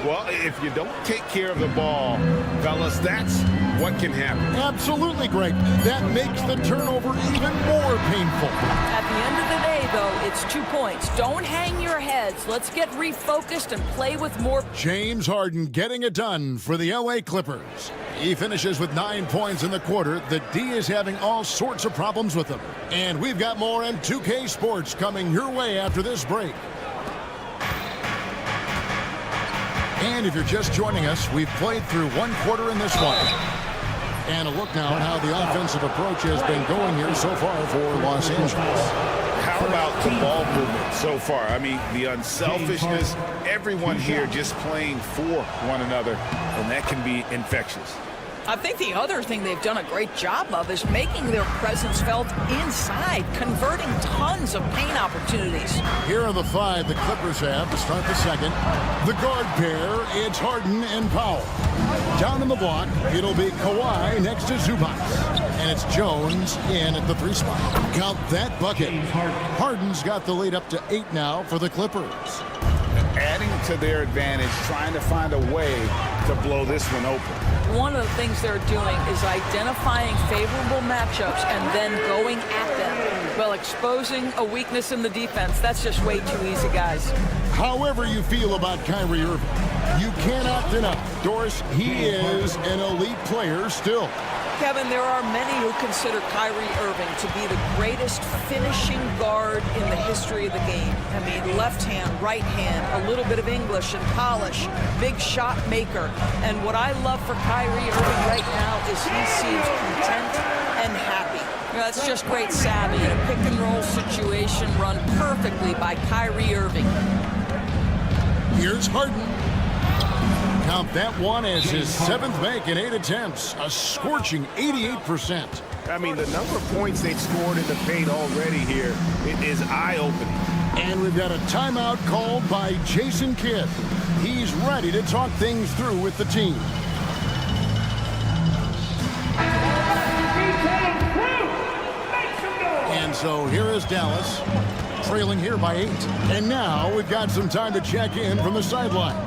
Well, if you don't take care of the ball, fellas, that's what can happen. Absolutely, Greg. That makes the turnover even more painful. At the end of the day, though, it's 2 points. Don't hang your heads. Let's get refocused and play with more. James Harden getting it done for the LA Clippers. He finishes with 9 points in the quarter. The D is having all sorts of problems with him. And we've got more M2K Sports coming your way after this break. And if you're just joining us, we've played through 1 quarter in this one. And a look now at how the offensive approach has been going here so far for Los Angeles. How about the ball movement so far? I mean, the unselfishness, everyone here just playing for one another, and that can be infectious. I think the other thing they've done a great job of is making their presence felt inside, converting tons of paint opportunities. Here are the 5 the Clippers have to start the second. The guard pair, it's Harden and Powell. Down in the block, it'll be Kawhi next to Zubac. And it's Jones in at the 3 spot. Count that bucket. Harden's got the lead up to 8 now for the Clippers. Adding to their advantage, trying to find a way to blow this one open. One of the things they're doing is identifying favorable matchups and then going at them. Well, exposing a weakness in the defense, that's just way too easy, guys. However you feel about Kyrie Irving, you cannot deny, Doris, he is an elite player still. Kevin, there are many who consider Kyrie Irving to be the greatest finishing guard in the history of the game. I mean, left hand, right hand, a little bit of English and polish, big shot maker. And what I love for Kyrie Irving right now is he seems content and happy. You know, that's just great savvy. A pick and roll situation run perfectly by Kyrie Irving. Here's Harden. Count that one as his 7th make in 8 attempts, a scorching 88%. I mean, the number of points they've scored in the paint already here, it is eye-opening. And we've got a timeout called by Jason Kidd. He's ready to talk things through with the team. And so here is Dallas, trailing here by 8. And now we've got some time to check in from the sidelines.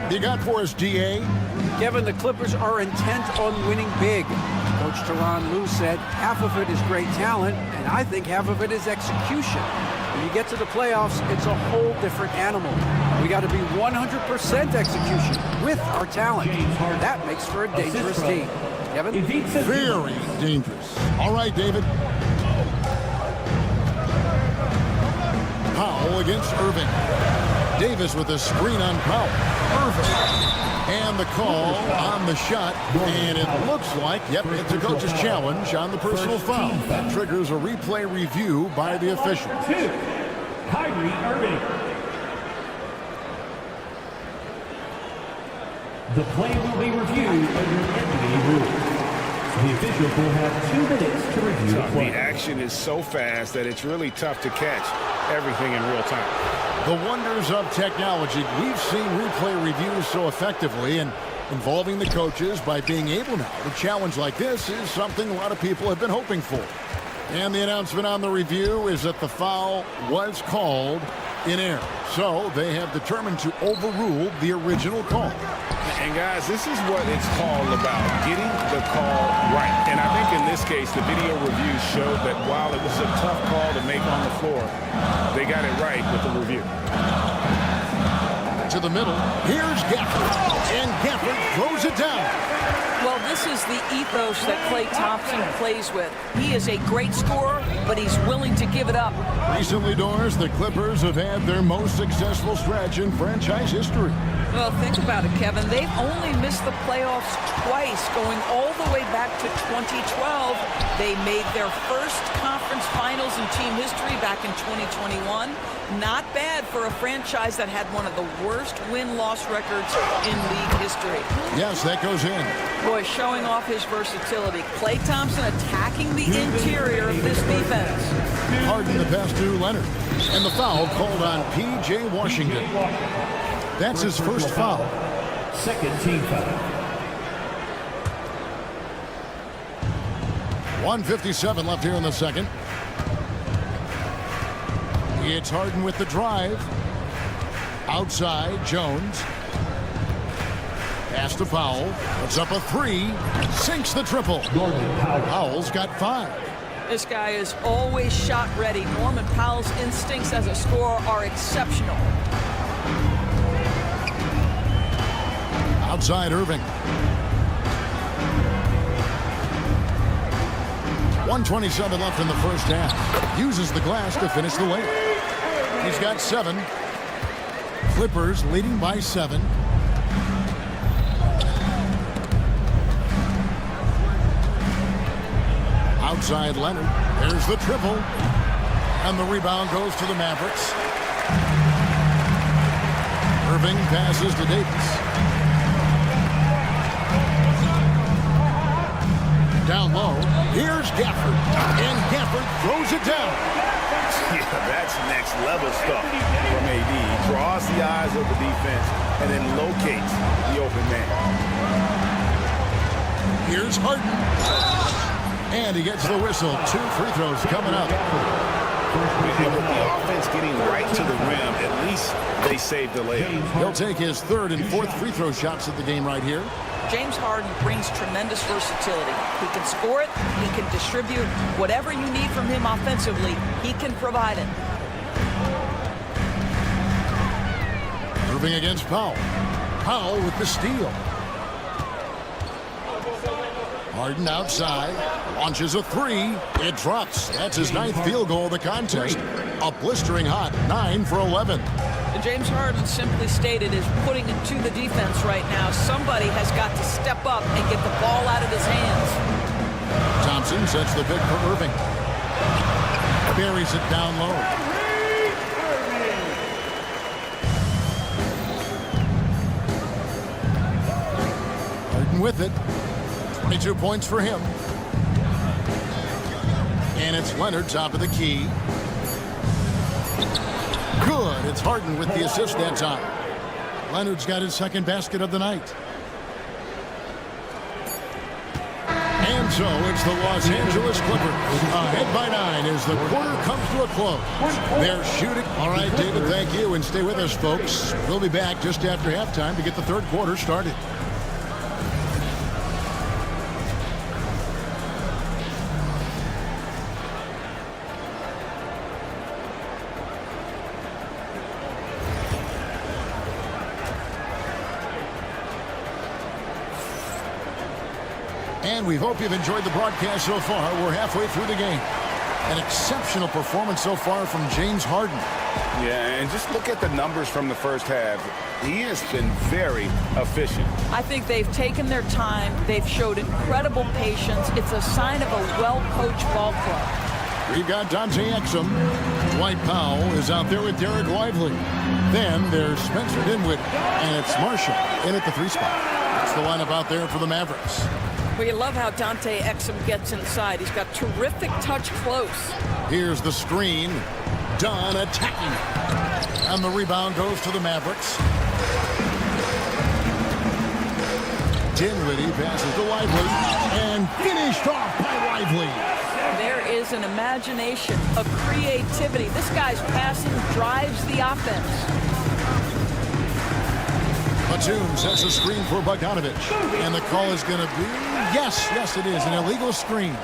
You got for us, DA? Kevin, the Clippers are intent on winning big. Coach Tyronn Lue said half of it is great talent, and I think half of it is execution. When you get to the playoffs, it's a whole different animal. We got to be 100% execution with our talent. That makes for a dangerous team. Kevin? Very dangerous. All right, David. Powell against Irving. Davis with a screen on Powell. Irving. And the call on the shot. And it looks like, yep, it's a coach's challenge on the personal foul. That triggers a replay review by the official. Kyrie Irving. The play will be reviewed under NBA rules. The officials will have 2 minutes to review the play. The action is so fast that it's really tough to catch everything in real time. The wonders of technology. We've seen replay reviews so effectively, and involving the coaches by being able now to challenge like this is something a lot of people have been hoping for. And the announcement on the review is that the foul was called in error. So they have determined to overrule the original call. And guys, this is what it's called about, getting the call right. And I think in this case, the video review showed that while it was a tough call to make on the floor, they got it right with the review. To the middle, here's Gafford, and Gafford throws it down. Well, this is the ethos that Klay Thompson plays with. He is a great scorer, but he's willing to give it up. Recently, Doris, the Clippers have had their most successful stretch in franchise history. Well, think about it, Kevin. They've only missed the playoffs twice, going all the way back to 2012. They made their first conference finals in team history back in 2021. Not bad for a franchise that had one of the worst win-loss records in league history. Yes, that goes in. Boy, showing off his versatility. Klay Thompson attacking the interior of this defense. Harden the pass to Leonard. And the foul called on P.J. Washington. That's his first foul. Second team foul. 1:57 left here in the second. It's Harden with the drive. Outside, Jones. Pass to Powell. Puts up a three. Sinks the triple. Powell's got 5. This guy is always shot ready. Norman Powell's instincts as a scorer are exceptional. Outside, Irving. 1:27 left in the first half. Uses the glass to finish the layup. He's got 7. Clippers leading by 7. Outside Leonard. There's the triple. And the rebound goes to the Mavericks. Irving passes to Davis. Down low. Here's Gafford. And Gafford throws it down. Yeah, that's next level stuff from AD. He draws the eyes of the defense and then locates the open man. Here's Harden. And he gets the whistle. 2 free throws coming up. With the offense getting right to the rim, at least they saved the layup. He'll take his 3rd and 4th free throw shots at the game right here. James Harden brings tremendous versatility. He can score it, he can distribute. Whatever you need from him offensively, he can provide it. Moving against Powell. Powell with the steal. Harden outside. Launches a 3. It drops. That's his 9th field goal of the contest. A blistering hot 9 for 11. And James Harden simply stated is putting it to the defense right now. Somebody has got to step up and get the ball out of his hands. Thompson sets the pick for Irving. Buries it down low. Harden with it. 22 points for him. And it's Leonard top of the key. Good. It's Harden with the assist that time. Leonard's got his 2nd basket of the night. And so it's the Los Angeles Clippers ahead by 9 as the quarter comes to a close. They're shooting. All right, David, thank you. And stay with us, folks. We'll be back just after halftime to get the 3rd quarter started. And we hope you've enjoyed the broadcast so far. We're halfway through the game. An exceptional performance so far from James Harden. Yeah, and just look at the numbers from the first half. He has been very efficient. I think they've taken their time. They've showed incredible patience. It's a sign of a well-coached ball club. We've got Dante Exum. Dwight Powell is out there with Derek Lively. Then there's Spencer Dinwiddie. And it's Marshall in at the 3 spot. That's the lineup out there for the Mavericks. Well, you love how Dante Exum gets inside. He's got terrific touch close. Here's the screen. Dunn attacking. And the rebound goes to the Mavericks. Dinwiddie passes to Lively. And finished off by Lively. There is an imagination, a creativity. This guy's passing drives the offense. Batum sets a screen for Bogdanovic. And the call is going to be, yes, it is, an illegal screen.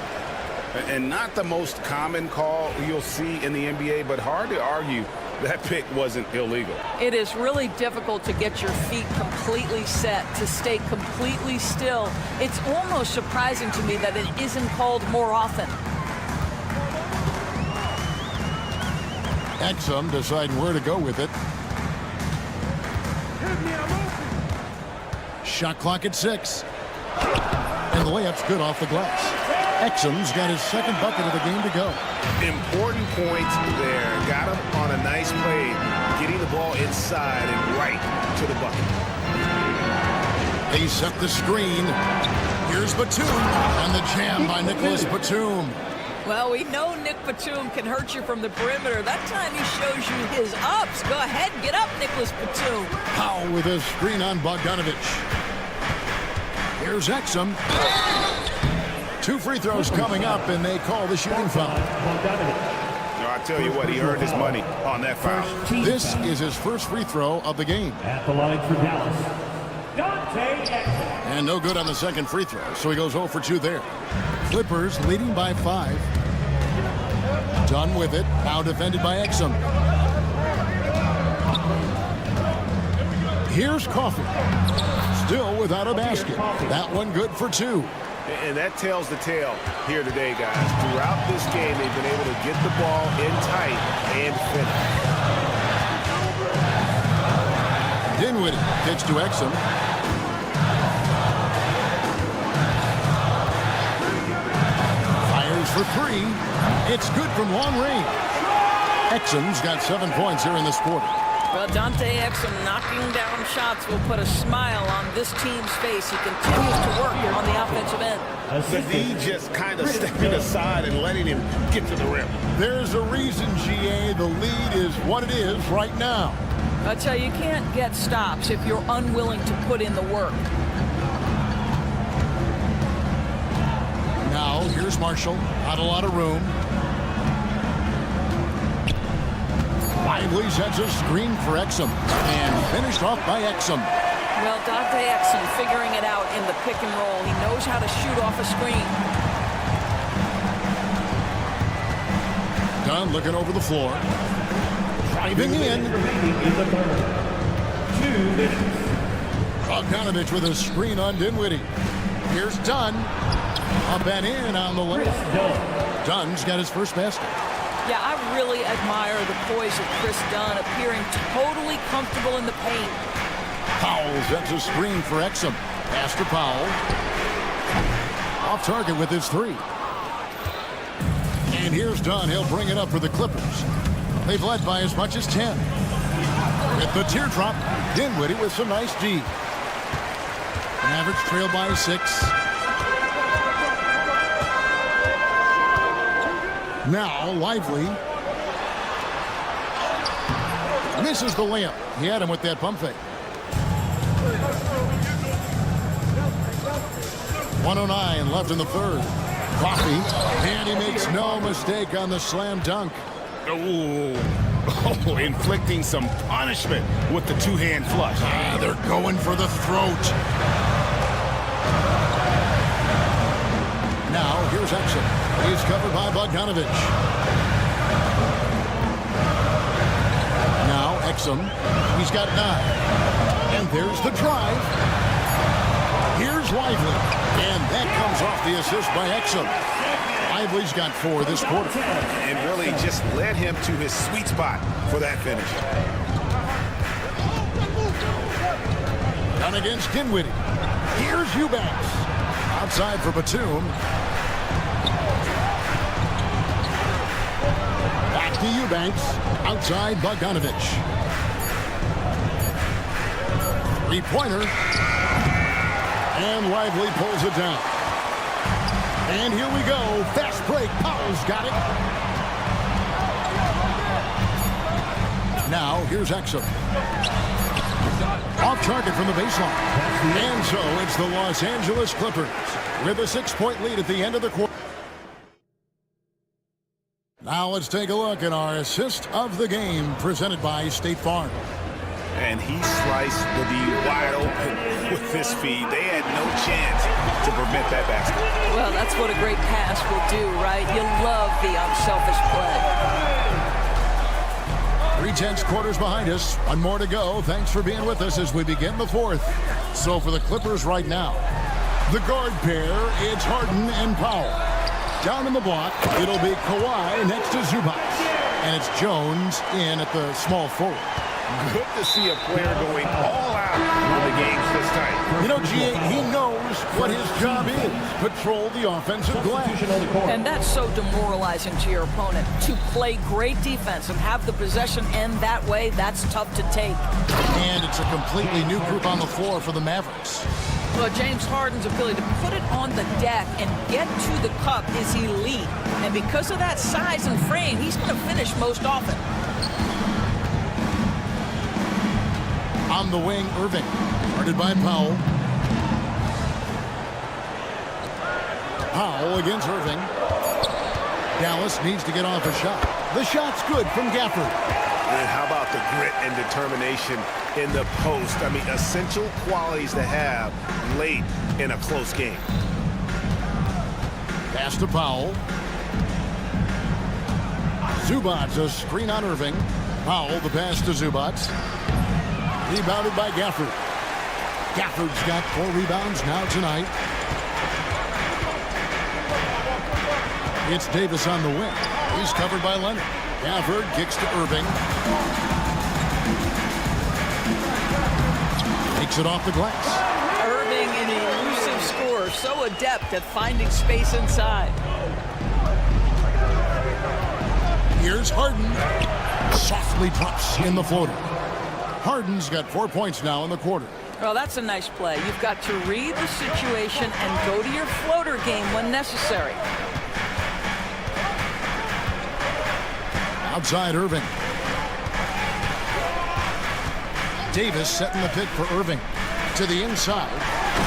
And not the most common call you'll see in the NBA, but hard to argue that pick wasn't illegal. It is really difficult to get your feet completely set, to stay completely still. It's almost surprising to me that it isn't called more often. Exum deciding where to go with it. Shot clock at 6. And the layup's good off the glass. Exum's got his 2nd bucket of the game to go. Important points there. Got him on a nice play, getting the ball inside and right to the bucket. They set the screen. Here's Batum. And the jam by Nicholas Batum. Well, we know Nick Batum can hurt you from the perimeter. That time he shows you his ups. Go ahead, get up, Nicholas Batum. Powell with a screen on Bogdanovic. Here's Exum. 2 free throws coming up, and they call the shooting foul. I tell you what, he earned his money on that foul. This is his first free throw of the game. At the line for Dallas, Dante Exum. And no good on the second free throw, so he goes 0 for 2 there. Clippers leading by 5. Done with it. Now defended by Exum. Here's Coffee. Still without a basket. That one good for 2. And that tells the tale here today, guys. Throughout this game, they've been able to get the ball in tight and finish. Dinwiddie gets to Exum. Fires for 3. It's good from long range. Exum's got 7 points here in this quarter. Well, Dante Exum knocking down shots will put a smile on this team's face. He continues to work on the offensive end. The D just kind of stepping aside and letting him get to the rim. There's a reason, GA, the lead is what it is right now. I tell you, you can't get stops if you're unwilling to put in the work. Now, here's Marshall. Not a lot of room. Lively sets a screen for Exum. And finished off by Exum. Well, Dante Exum figuring it out in the pick and roll. He knows how to shoot off a screen. Dunn looking over the floor. Driving in. 2 minutes. Bogdanovich with a screen on Dinwiddie. Here's Dunn. Up and in on the layup. Dunn's got his first basket. Yeah, I really admire the poise of Chris Dunn, appearing totally comfortable in the paint. Powell sets a screen for Exum. Pass to Powell. Off target with his 3. And here's Dunn. He'll bring it up for the Clippers. They've led by as much as 10. With the teardrop, Dinwiddie with some nice D. Mavericks trail by 6. Now, Lively misses the layup. He had him with that pump fake. 1:09 left in the third. Coffee, and he makes no mistake on the slam dunk. Oh, inflicting some punishment with the 2-hand flush. They're going for the throat. Now, here's Exum. He's covered by Bogdanovich. Now, Exum. He's got 9. And there's the drive. Here's Lively. And that comes off the assist by Exum. Lively's got 4 this quarter. And really just led him to his sweet spot for that finish. Done against Dinwiddie. Here's Eubanks. Outside for Batum. Back to Eubanks. Outside Bogdanovich. 3-pointer. And Lively pulls it down. And here we go. Fast break. Powell's got it. Now, here's Exum. Off target from the baseline. And so it's the Los Angeles Clippers with a 6-point lead at the end of the quarter. Now let's take a look at our assist of the game presented by State Farm. And he sliced the D wide open with this feed. They had no chance to prevent that basket. Well, that's what a great pass will do, right? You love the unselfish play. 3/10 quarters behind us. 1 more to go. Thanks for being with us as we begin the 4th. So for the Clippers right now, the guard pair, it's Harden and Powell. Down in the block, it'll be Kawhi next to Zubac. And it's Jones in at the small forward. Good to see a player going all out when the game's this tight. You know, G.A., he knows what his job is. Patrol the offensive glass. And that's so demoralizing to your opponent. To play great defense and have the possession end that way, that's tough to take. And it's a completely new group on the floor for the Mavericks. Well, James Harden's ability to put it on the deck and get to the cup is elite. And because of that size and frame, he's going to finish most often. On the wing, Irving. Guarded by Powell. Powell against Irving. Dallas needs to get off a shot. The shot's good from Gafford. And how about the grit and determination in the post? I mean, essential qualities to have late in a close game. Pass to Powell. Zubats a screen on Irving. Powell the pass to Zubats. Rebounded by Gafford. Gafford's got 4 rebounds now tonight. It's Davis on the wing. He's covered by Leonard. Gafford kicks to Irving. Takes it off the glass. Irving, an elusive scorer, so adept at finding space inside. Here's Harden. Softly drops in the floater. Harden's got 4 points now in the quarter. Well, that's a nice play. You've got to read the situation and go to your floater game when necessary. Outside Irving. Davis setting the pick for Irving. To the inside.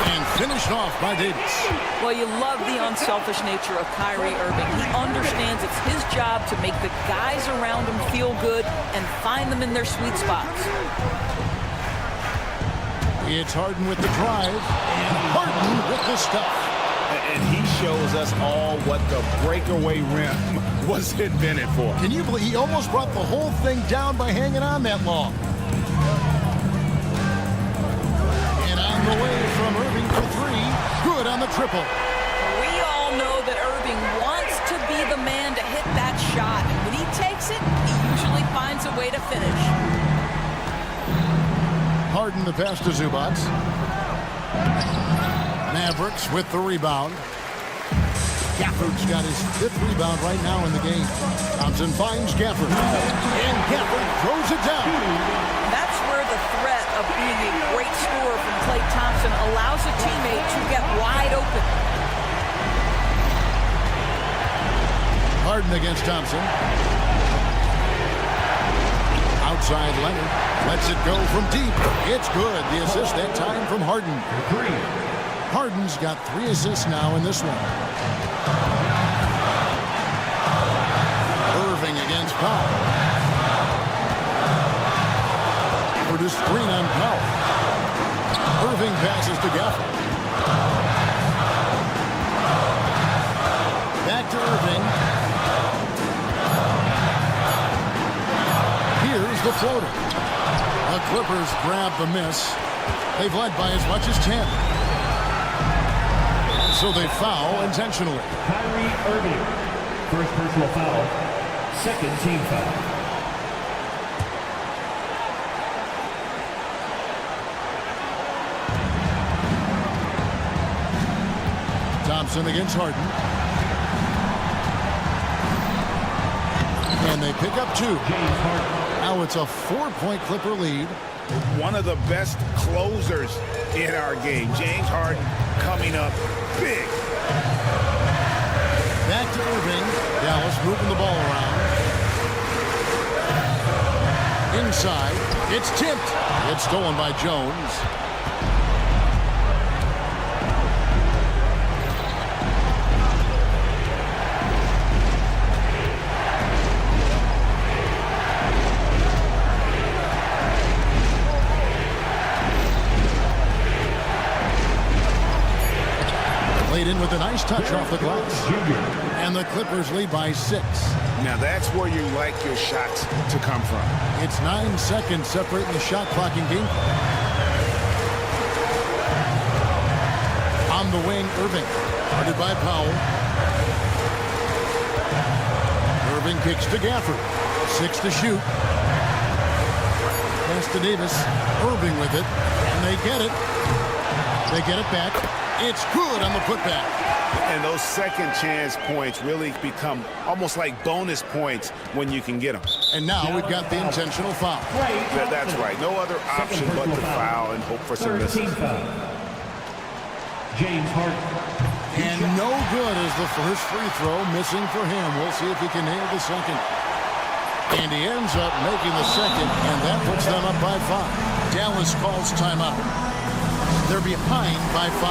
And finished off by Davis. Well, you love the unselfish nature of Kyrie Irving. He understands it's his job to make the guys around him feel good and find them in their sweet spots. It's Harden with the drive. And Harden with the stuff. And he shows us all what the breakaway rim was invented for. Can you believe he almost brought the whole thing down by hanging on that long? And on the way from Irving for 3. Good on the triple. We all know that Irving wants to be the man to hit that shot. And when he takes it, he usually finds a way to finish. Harden the pass to Zubats. Mavericks with the rebound. Gafford's got his 5th rebound right now in the game. Thompson finds Gafford. And Gafford throws it down. That's where the threat of being a great scorer from Klay Thompson allows a teammate to get wide open. Harden against Thompson. Outside Leonard. Lets it go from deep. It's good. The assist that time from Harden. Harden's got 3 assists now in this one. Irving against Powell. For the screen on Powell. Irving passes to Gafford. Back to Irving. Here's the floater. The Clippers grab the miss. They've led by as much as 10. So they foul intentionally. Kyrie Irving, first personal foul, 2nd team foul. Thompson against Harden. And they pick up 2. James Harden. Now it's a 4-point Clipper lead. One of the best closers in our game. James Harden coming up big. Back to Irving. Dallas moving the ball around. Inside. It's tipped. It's stolen by Jones. Laid in with a nice touch off the glass. And the Clippers lead by 6. Now that's where you like your shots to come from. It's 9 seconds separating the shot clock and game. On the wing, Irving. Guarded by Powell. Irving kicks to Gafford. 6 to shoot. Pass to Davis. Irving with it. And they get it. They get it back. It's good on the putback. And those second chance points really become almost like bonus points when you can get them. And now we've got the intentional foul. That's right. No other option but to foul and hope for some misses. James Harden. And no good is the first free throw, missing for him. We'll see if he can nail the second. And he ends up making the second, and that puts them up by 5. Dallas calls timeout. They're behind by 5.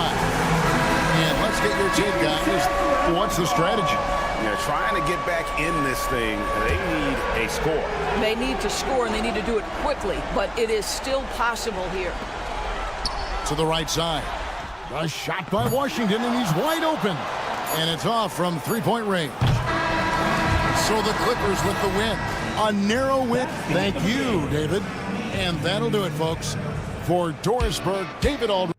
And let's get your take, guys. What's the strategy? They're trying to get back in this thing. They need a score. They need to score, and they need to do it quickly, but it is still possible here. To the right side. A shot by Washington, and he's wide open. And it's off from three-point range. So the Clippers with the win. A narrow win. Thank you, David. And that'll do it, folks. For Dorisburg, David Aldridge.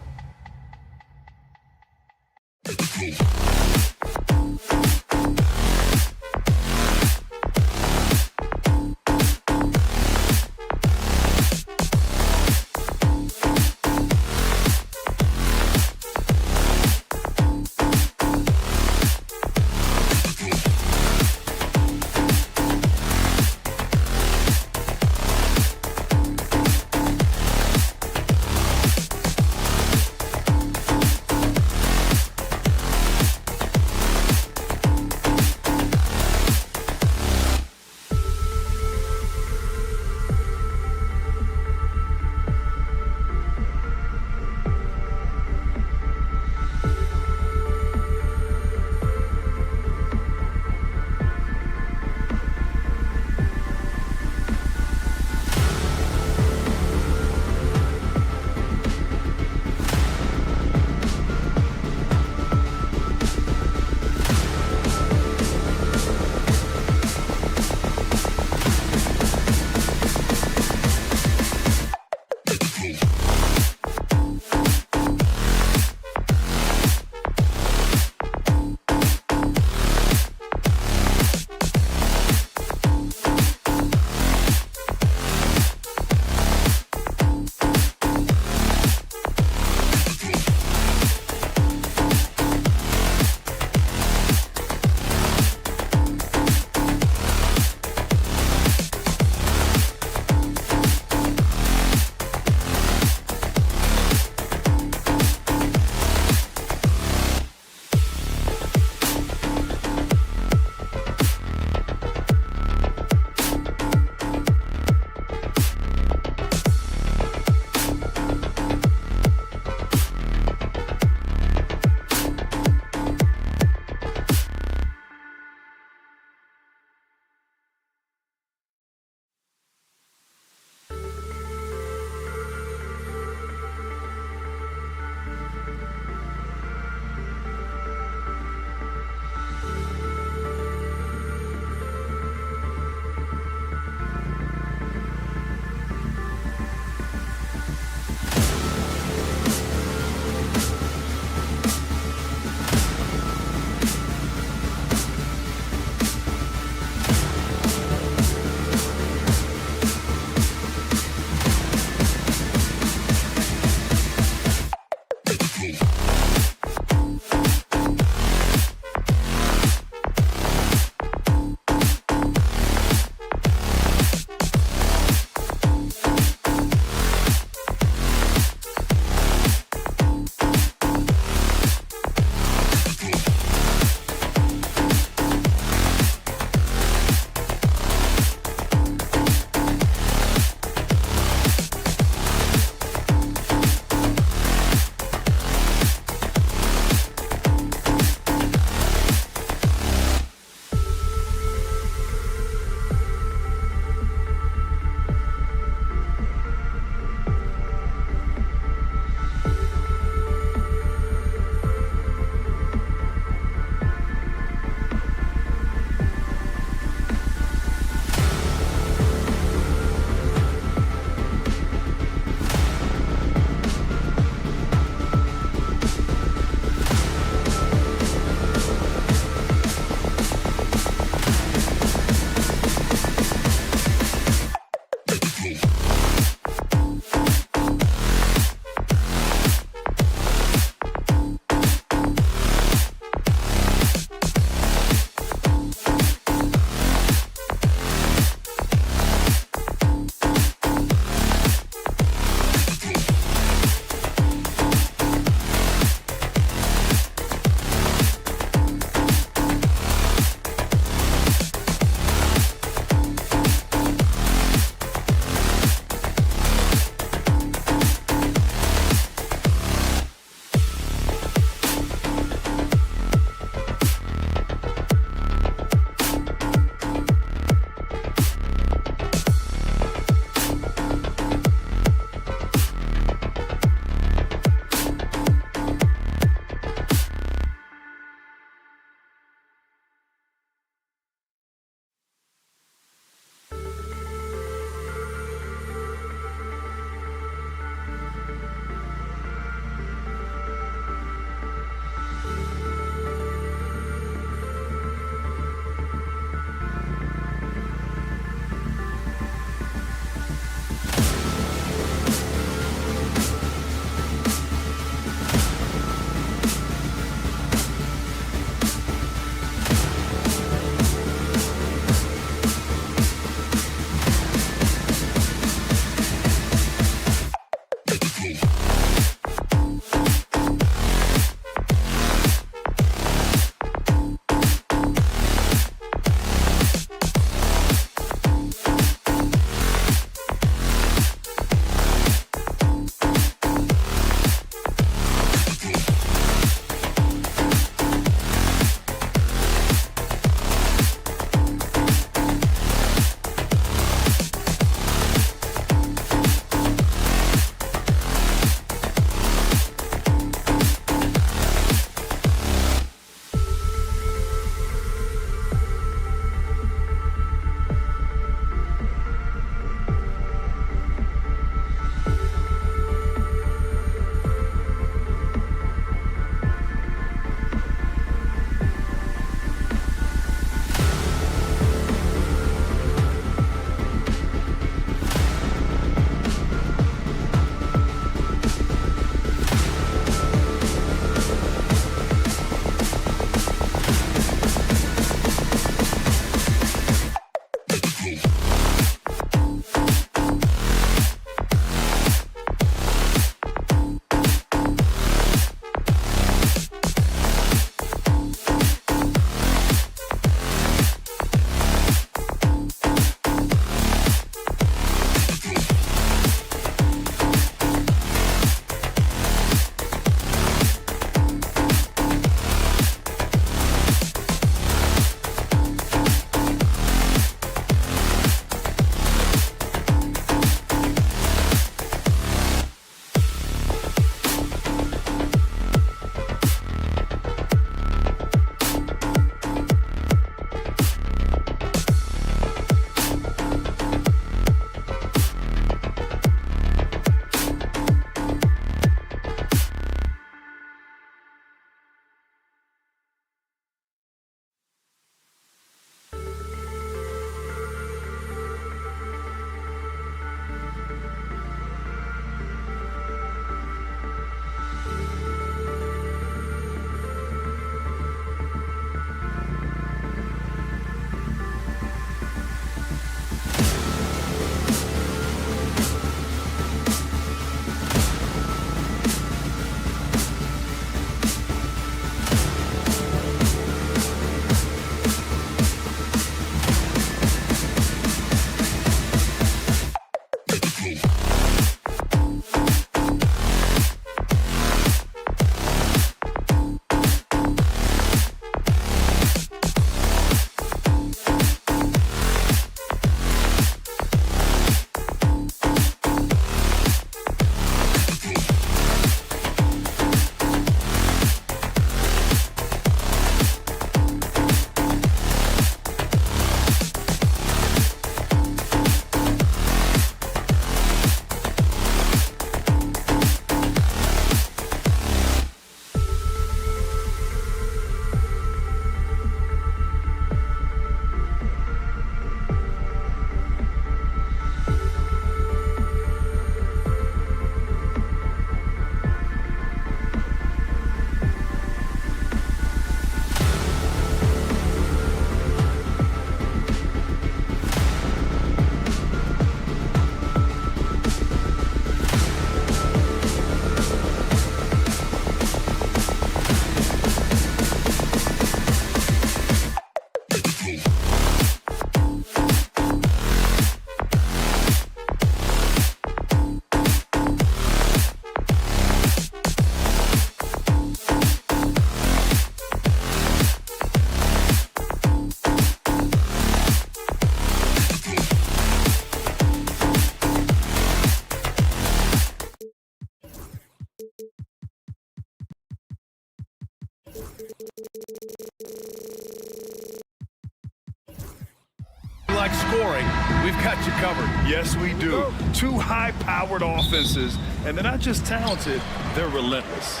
Like scoring, we've got you covered. Yes, we do. Two high-powered offenses, and they're not just talented, they're relentless.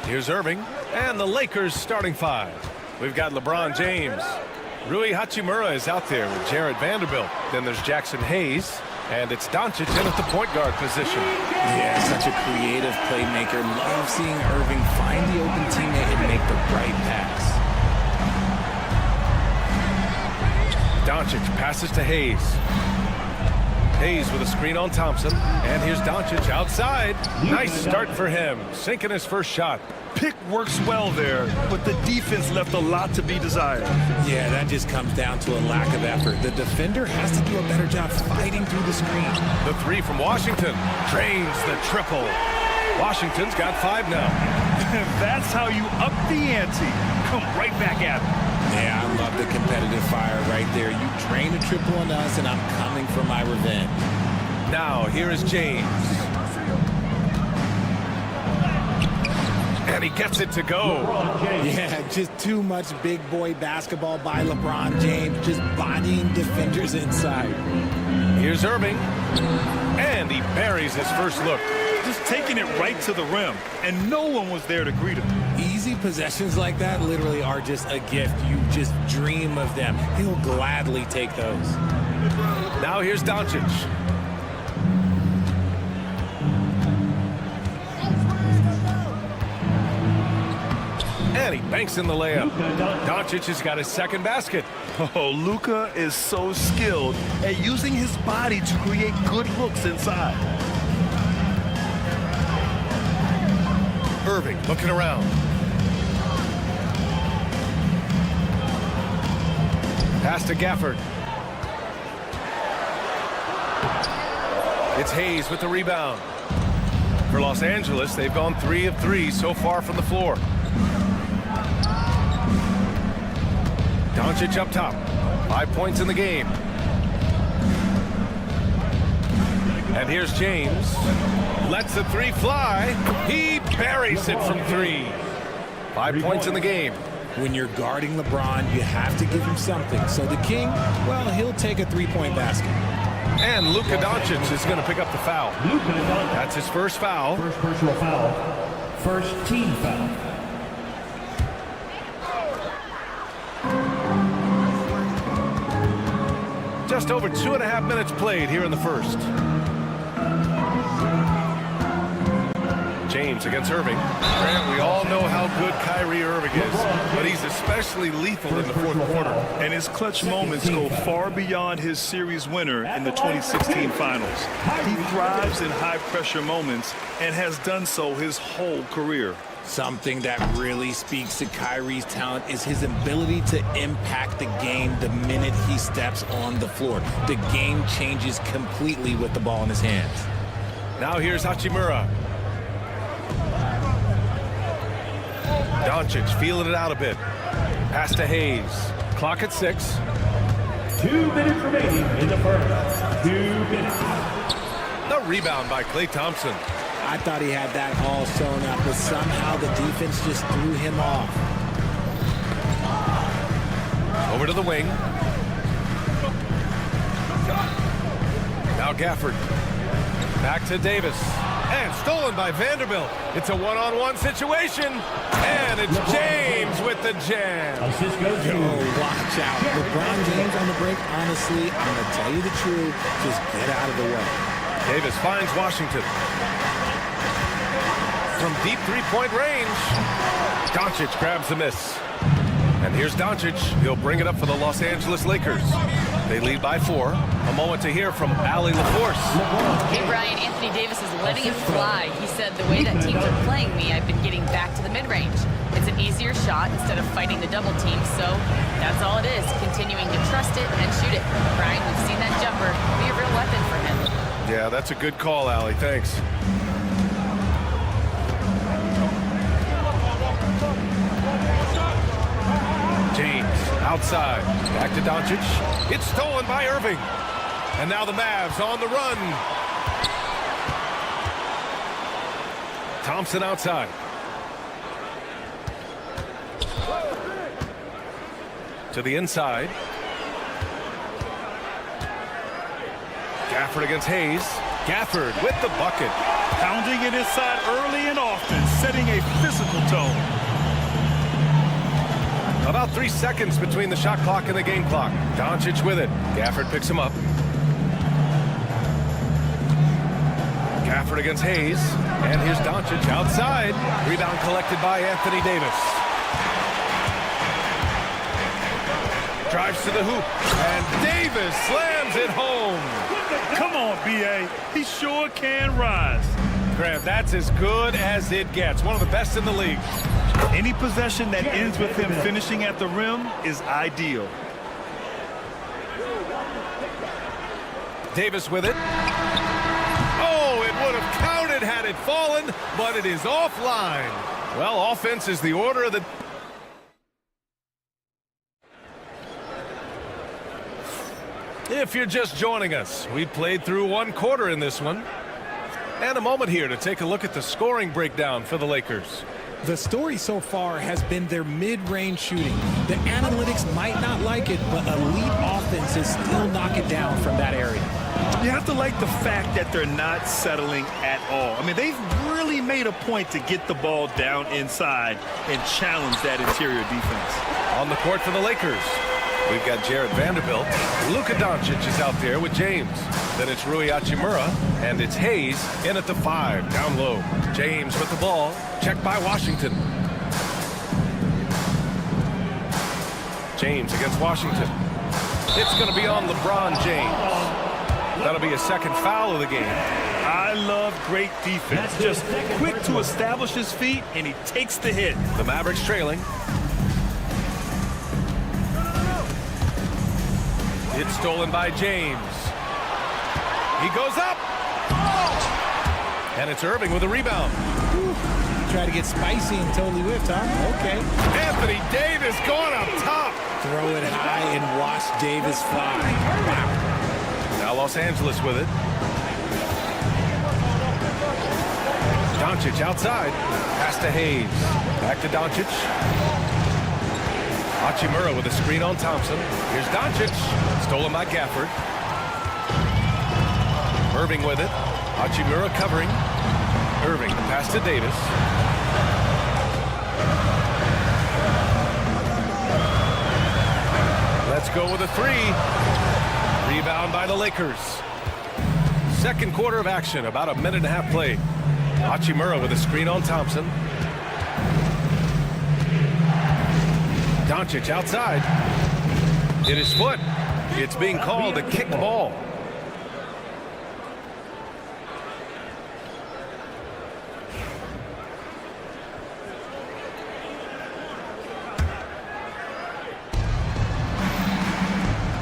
Here's Irving, and the Lakers starting five. We've got LeBron James. Rui Hachimura is out there with Jared Vanderbilt. Then there's Jackson Hayes, and it's Doncic in at the point guard position. Yeah, such a creative playmaker. Love seeing Irving find the open teammate and make the right pass. Doncic passes to Hayes. Hayes with a screen on Thompson. And here's Doncic outside. Nice start for him. Sinking his first shot. Pick works well there, but the defense left a lot to be desired. Yeah, that just comes down to a lack of effort. The defender has to do a better job fighting through the screen. The three from Washington drains the triple. Washington's got 5 now. That's how you up the ante. Come right back at him. Yeah, I love the competitive fire right there. You drain a triple on us, and I'm coming for my revenge. Now, here is James. And he gets it to go. Yeah, just too much big boy basketball by LeBron James, just bodying defenders inside. Here's Irving. And he buries his first look. Just taking it right to the rim, and no one was there to greet him. Easy possessions like that literally are just a gift. You just dream of them. He'll gladly take those. Now here's Doncic. And he banks in the layup. Doncic has got his second basket. Oh, Luka is so skilled at using his body to create good looks inside. Irving looking around. Pass to Gafford. It's Hayes with the rebound. For Los Angeles, they've gone 3 of 3 so far from the floor. Doncic up top. 5 points in the game. And here's James. Lets the 3 fly. He buries it from 3. 5 points in the game. When you're guarding LeBron, you have to give him something. So the King, well, he'll take a 3-point basket. And Luka Doncic is going to pick up the foul. That's his first foul. First personal foul. First team foul. Just over 2.5 minutes played here in the first. James against Irving. Grant, we all know how good Kyrie Irving is, but he's especially lethal in the fourth quarter. And his clutch moments go far beyond his series winner in the 2016 finals. He thrives in high-pressure moments and has done so his whole career. Something that really speaks to Kyrie's talent is his ability to impact the game the minute he steps on the floor. The game changes completely with the ball in his hands. Now here's Hachimura. Doncic feeling it out a bit. Pass to Hayes. Clock at 6. 2 minutes remaining in the first. 2 minutes. The rebound by Klay Thompson. I thought he had that all sewn up, but somehow the defense just threw him off. Over to the wing. Now Gafford. Back to Davis. And stolen by Vanderbilt. It's a one-on-one situation. And it's James with the jam. Assist goes to. Oh, watch out. LeBron James on the break, honestly, I'm going to tell you the truth. Just get out of the way. Davis finds Washington. From deep three-point range. Doncic grabs the miss. And here's Doncic. He'll bring it up for the Los Angeles Lakers. They lead by 4. A moment to hear from Allie LaForce. Hey, Brian, Anthony Davis is letting it fly. He said, the way that teams are playing me, I've been getting back to the mid-range. It's an easier shot instead of fighting the double team, so that's all it is, continuing to trust it and shoot it. Brian, we've seen that jumper be a real weapon for him. Yeah, that's a good call, Allie. Thanks. James outside. Back to Doncic. It's stolen by Irving. And now the Mavs on the run. Thompson outside. To the inside. Gafford against Hayes. Gafford with the bucket. Pounding it inside early and often, setting a physical tone. About 3 seconds between the shot clock and the game clock. Doncic with it. Gafford picks him up. Gafford against Hayes. And here's Doncic outside. Rebound collected by Anthony Davis. Drives to the hoop. And Davis slams it home. Come on, B.A. He sure can rise. Grant, that's as good as it gets. One of the best in the league. Any possession that ends with him finishing at the rim is ideal. Davis with it. Oh, it would have counted had it fallen, but it is offline. Well, offense is the order of the... If you're just joining us, we played through one quarter in this one. And a moment here to take a look at the scoring breakdown for the Lakers. The story so far has been their mid-range shooting. The analytics might not like it, but elite offenses still knock it down from that area. You have to like the fact that they're not settling at all. I mean, they've really made a point to get the ball down inside and challenge that interior defense. On the court for the Lakers, we've got Jared Vanderbilt. Luka Doncic is out there with James. Then it's Rui Hachimura, and it's Hayes in at the 5, down low. James with the ball, checked by Washington. James against Washington. It's going to be on LeBron James. That'll be a second foul of the game. I love great defense. Just quick to establish his feet, and he takes the hit. The Mavericks trailing. It's stolen by James. He goes up. And it's Irving with a rebound. Try to get spicy and totally whiffed, huh? Okay. Anthony Davis going up top. Throw it high and watch Davis fly. Wow. Now Los Angeles with it. Doncic outside. Pass to Hayes. Back to Doncic. Hachimura with a screen on Thompson. Here's Doncic. Stolen by Gafford. Irving with it. Hachimura covering. Irving, the pass to Davis. Let's go with a 3. Rebound by the Lakers. Second quarter of action, about a minute and a half play. Hachimura with a screen on Thompson. Doncic outside. Hit his foot. It's being called a kicked ball.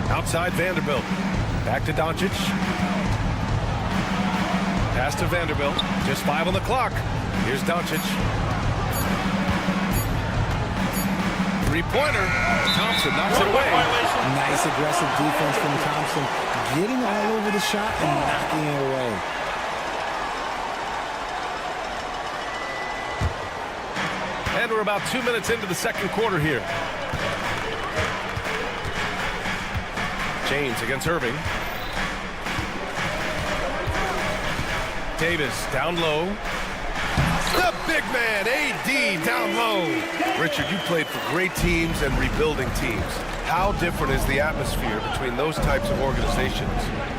Outside Vanderbilt. Back to Doncic. Pass to Vanderbilt. Just 5 on the clock. Here's Doncic. Three-pointer. Thompson knocks it away. Nice aggressive defense from Thompson. Getting all over the shot and knocking it away. And we're about 2 minutes into the second quarter here. James against Irving. Davis down low. The big man, AD, down low. Richard, you played for great teams and rebuilding teams. How different is the atmosphere between those types of organizations?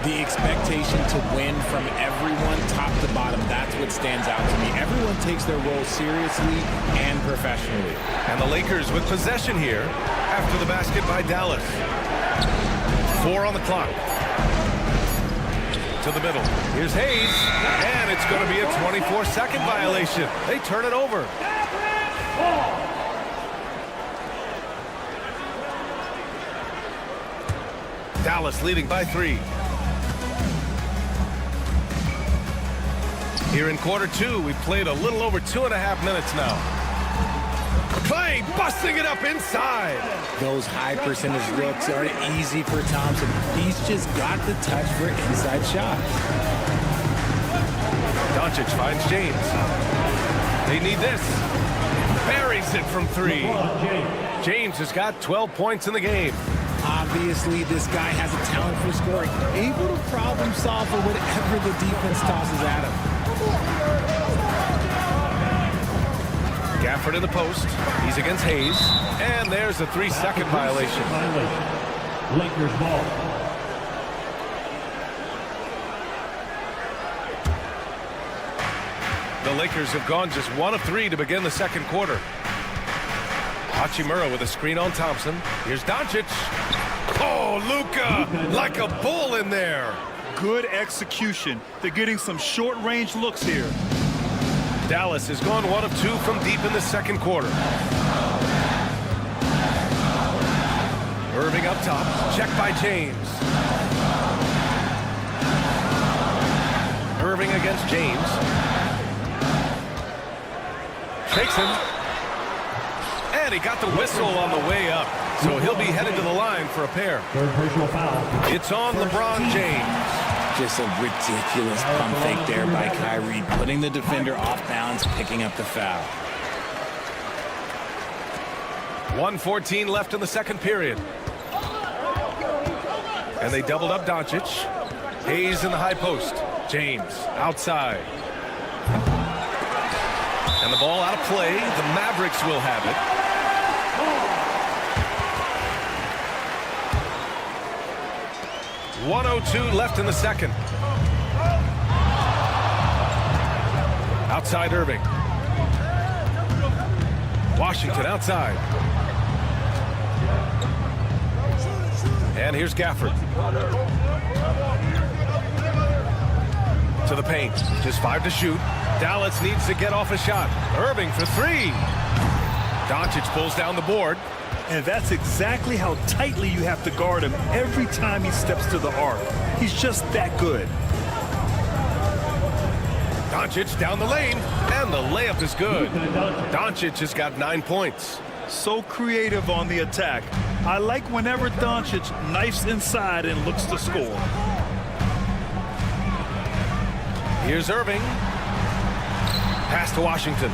The expectation to win from everyone, top to bottom, that's what stands out to me. Everyone takes their role seriously and professionally. And the Lakers with possession here after the basket by Dallas. 4 on the clock. To the middle. Here's Hayes. And it's going to be a 24-second violation. They turn it over. Dallas leading by 3. Here in quarter 2, we've played a little over 2.5 minutes now. Clay busting it up inside. Those high percentage looks are easy for Thompson. He's just got the touch for inside shots. Doncic finds James. They need this. Buries it from 3. James has got 12 points in the game. Obviously, this guy has a talent for scoring. Able to problem solve for whatever the defense tosses at him. Gafford in the post. He's against Hayes. And there's a 3-second violation. Lakers ball. The Lakers have gone just 1 of 3 to begin the second quarter. Hachimura with a screen on Thompson. Here's Doncic. Oh, Luka like a bull in there. good execution. They're getting some short-range looks here. Dallas has gone 1 of 2 from deep in the second quarter. Irving up top, checked by James. Irving against James. Takes him. And he got the whistle on the way up. So he'll be headed to the line for a pair. Third personal foul. It's on LeBron James. Just a ridiculous pump fake there by Kyrie, putting the defender off balance, picking up the foul. 1:14 left in the second period. And they doubled up Doncic. Hayes in the high post. James outside. And the ball out of play. The Mavericks will have it. .102 left in the second. Outside Irving. Washington outside. And here's Gafford. To the paint. Just 5 to shoot. Dallas needs to get off a shot. Irving for 3. Doncic pulls down the board. And that's exactly how tightly you have to guard him every time he steps to the arc. He's just that good. Doncic down the lane, and the layup is good. Doncic has got 9 points. So creative on the attack. I like whenever Doncic knifes inside and looks to score. Here's Irving. Pass to Washington.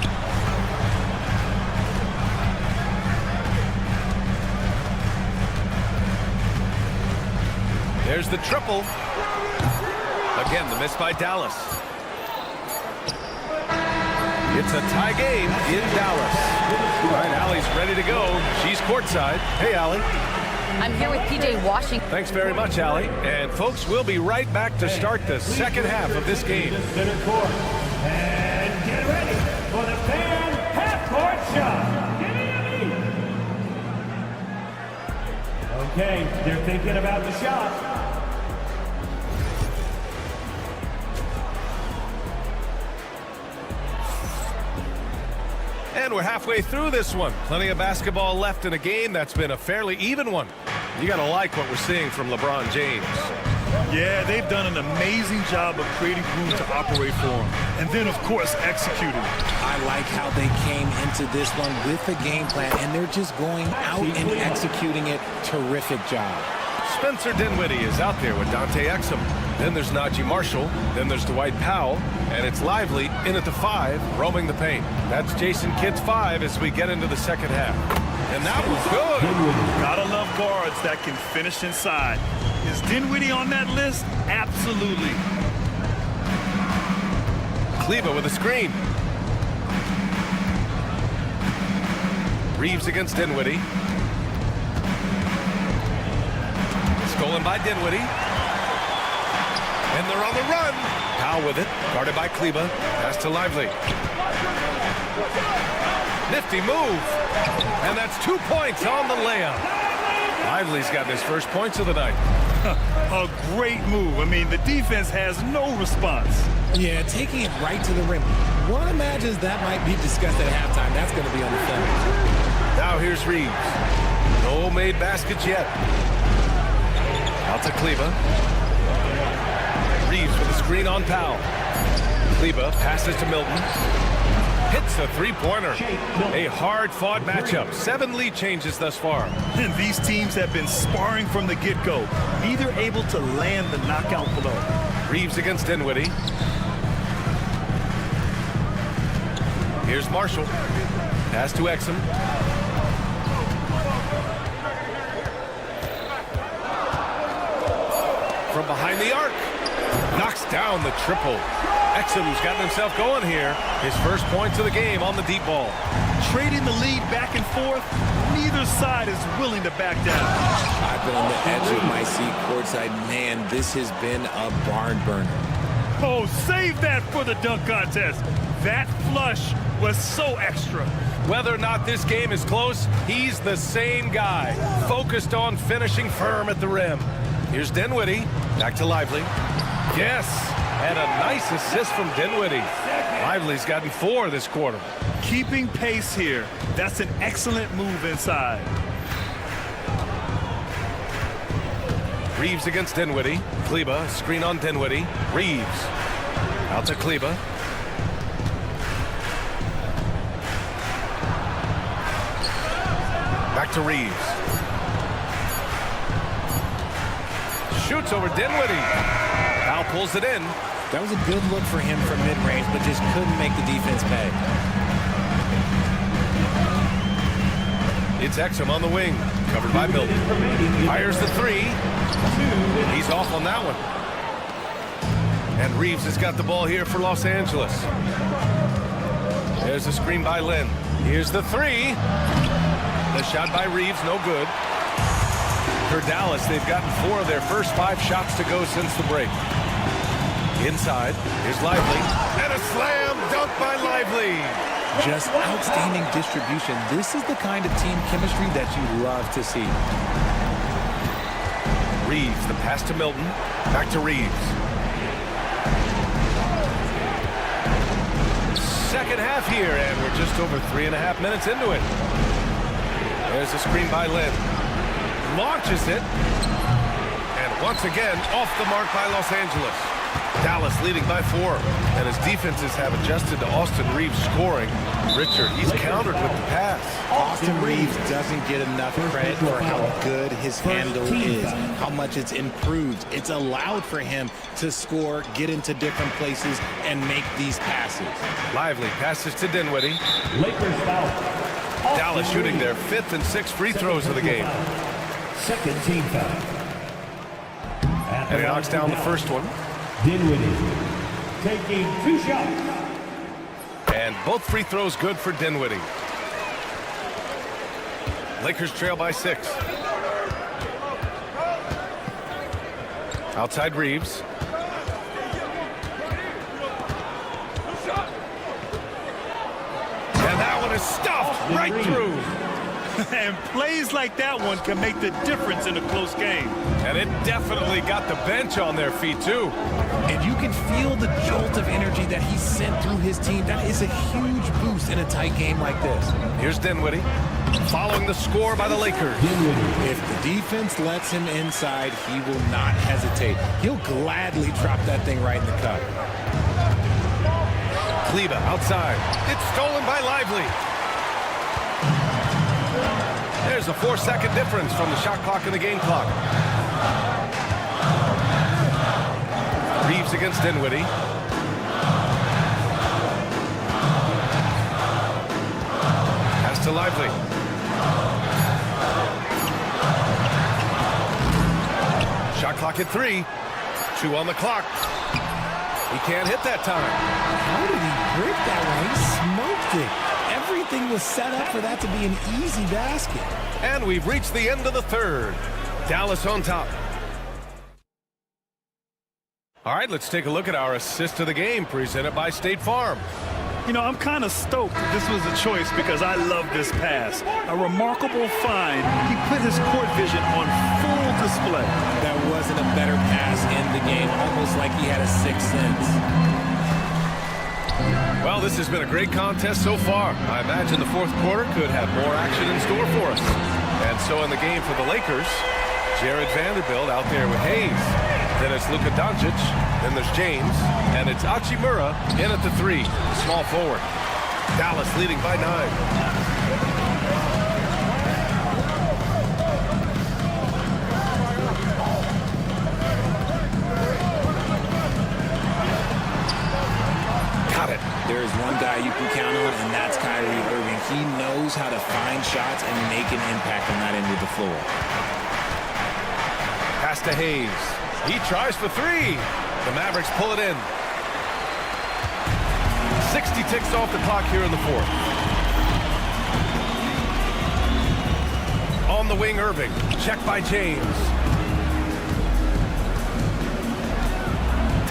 There's the triple. Again, the miss by Dallas. It's a tie game in Dallas. All right, Allie's ready to go. She's courtside. Hey, Allie. I'm here with PJ Washington. Thanks very much, Allie. And, folks, we'll be right back to start the second half of this game. Center court. And get ready for the fan half-court shot. Okay, they're thinking about the shot. And we're halfway through this one. Plenty of basketball left in a game that's been a fairly even one. You got to like what we're seeing from LeBron James. Yeah, they've done an amazing job of creating room to operate for him. And then, of course, executing. I like how they came into this one with a game plan, and they're just going out and executing it. Terrific job. Spencer Dinwiddie is out there with Dante Exum. Then there's Najee Marshall. Then there's Dwight Powell. And it's Lively in at the 5, roaming the paint. That's Jason Kidd's 5 as we get into the second half. And that was good. Gotta love guards that can finish inside. Is Dinwiddie on that list? Absolutely. Kleber with a screen. Reeves against Dinwiddie. Stolen by Dinwiddie. And they're on the run. Powell with it. Guarded by Kleber. Pass to Lively. Nifty move. And that's 2 points on the layup. Lively's gotten his first points of the night. A great move. I mean, the defense has no response. Yeah, taking it right to the rim. One imagines that might be discussed at halftime. That's going to be on the film. Now here's Reeves. No made baskets yet. Out to Kleber. Reeves with a screen on Powell. Kleber passes to Milton. Hits a three-pointer. A hard-fought matchup. 7 lead changes thus far. And these teams have been sparring from the get-go. Neither able to land the knockout blow. Reeves against Dinwiddie. Here's Marshall. Pass to Exum. From behind the arc. Knocks down the triple. Exum's gotten himself going here. His first points of the game on the deep ball. Trading the lead back and forth. Neither side is willing to back down. I've been on the edge of my seat courtside. Man, this has been a barn burner. Oh, save that for the dunk contest. That flush was so extra. Whether or not this game is close, he's the same guy. Focused on finishing firm at the rim. Here's Dinwiddie. Back to Lively. Yes, and a nice assist from Dinwiddie. Lively's gotten 4 this quarter. Keeping pace here. That's an excellent move inside. Reeves against Dinwiddie. Kleba, screen on Dinwiddie. Reeves. Out to Kleba. Back to Reeves. Shoots over Dinwiddie. Now pulls it in. That was a good look for him from mid-range, but just couldn't make the defense pay. It's Exum on the wing. Covered by Milton. Fires the 3. He's off on that one. And Reeves has got the ball here for Los Angeles. There's a screen by Lynn. Here's the 3. The shot by Reeves, no good. For Dallas, they've gotten 4 of their first 5 shots to go since the break. Inside, here's Lively. And a slam dunk by Lively. Just outstanding distribution. This is the kind of team chemistry that you love to see. Reeves, the pass to Milton. Back to Reeves. Second half here, and we're just over 3.5 minutes into it. There's a screen by Lynn. Launches it. And once again, off the mark by Los Angeles. Dallas leading by 4. And his defenses have adjusted to Austin Reeves scoring. Richard, he's countered with the pass. Austin Reeves doesn't get enough credit for how good his handle is, how much it's improved. It's allowed for him to score, get into different places, and make these passes. Lively passes to Dinwiddie. Lakers foul. Dallas shooting their 5th and 6th free throws of the game. Second team foul. And he knocks down the first one. Dinwiddie taking 2 shots. And both free throws good for Dinwiddie. Lakers trail by 6. Outside Reeves. And that one is stuffed right through. And plays like that one can make the difference in a close game. And it definitely got the bench on their feet, too. And you can feel the jolt of energy that he sent through his team. That is a huge boost in a tight game like this. Here's Dinwiddie, following the score by the Lakers. If the defense lets him inside, he will not hesitate. He'll gladly drop that thing right in the cup. Kleba outside. It's stolen by Lively. There's a 4-second difference from the shot clock and the game clock. Reeves against Dinwiddie. Pass to Lively. Shot clock at 3. 2 on the clock. He can't hit that time. How did he break that one? He smoked it. Everything was set up for that to be an easy basket. And we've reached the end of the 3rd. Dallas on top. All right, let's take a look at our assist of the game presented by State Farm. You know, I'm kind of stoked that this was a choice because I love this pass. A remarkable find. He put his court vision on full display. That wasn't a better pass in the game, almost like he had a 6th sense. Well, this has been a great contest so far. I imagine the 4th quarter could have more action in store for us. And so in the game for the Lakers, Jared Vanderbilt out there with Hayes. Then it's Luka Doncic. Then there's James. And it's Hachimura in at the 3, small forward. Dallas leading by 9. There is one guy you can count on, and that's Kyrie Irving. He knows how to find shots and make an impact on that end of the floor. Pass to Hayes. He tries for 3. The Mavericks pull it in. 60 ticks off the clock here in the 4th. On the wing, Irving. Check by James.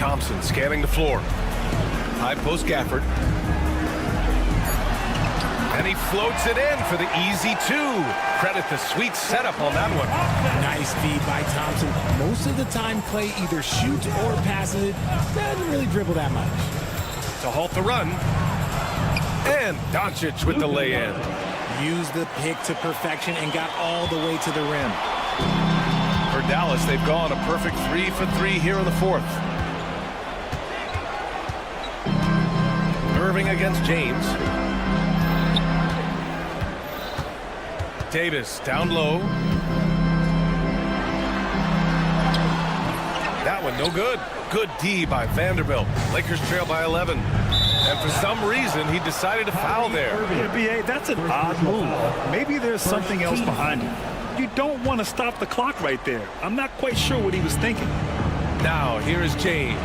Thompson scanning the floor. High post Gafford. And he floats it in for the easy 2. Credit the sweet setup on that one. Nice feed by Thompson. Most of the time, Clay either shoots or passes it. Doesn't really dribble that much. To halt the run. And Doncic with the lay-in. Used the pick to perfection and got all the way to the rim. For Dallas, they've gone a perfect 3 for 3 here in the fourth. Irving against James. Davis down low. That one no good. Good D by Vanderbilt. Lakers trail by 11. And for some reason, he decided to foul there. Yeah, B.A., that's an odd move. Maybe there's something else behind it. You don't want to stop the clock right there. I'm not quite sure what he was thinking. Now, here is James.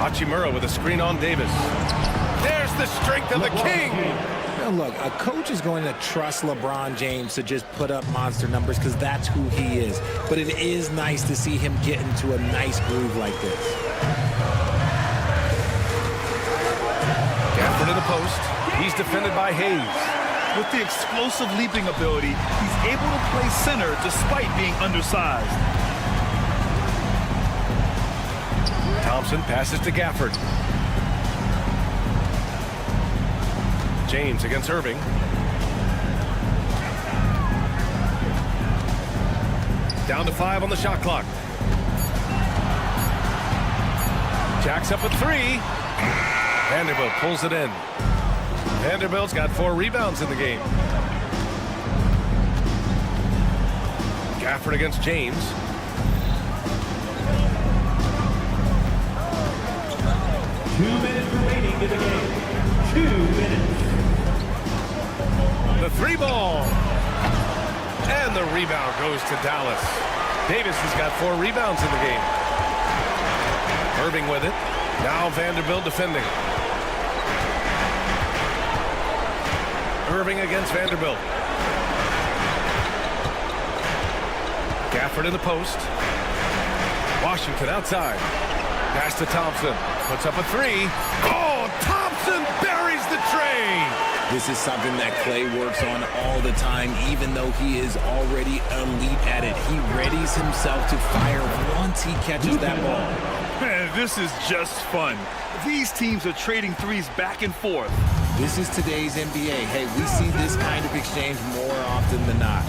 Hachimura with a screen on Davis. There's the strength of the king. Now look, a coach is going to trust LeBron James to just put up monster numbers because that's who he is. But it is nice to see him get into a nice groove like this. Gafford in the post. He's defended by Hayes. With the explosive leaping ability, he's able to play center despite being undersized. Thompson passes to Gafford. James against Irving. Down to 5 on the shot clock. Jacks up a 3. Vanderbilt pulls it in. Vanderbilt's got 4 rebounds in the game. Gafford against James. Two minutes remaining in the game. 2 minutes. The 3 ball. And the rebound goes to Dallas. Davis has got 4 rebounds in the game. Irving with it. Now Vanderbilt defending. Irving against Vanderbilt. Gafford in the post. Washington outside. Pass to Thompson. Puts up a 3. Oh, Thompson buries the tray. This is something that Clay works on all the time, even though he is already elite at it. He readies himself to fire once he catches that ball. Man, this is just fun. These teams are trading threes back and forth. This is today's NBA. Hey, we see this kind of exchange more often than not.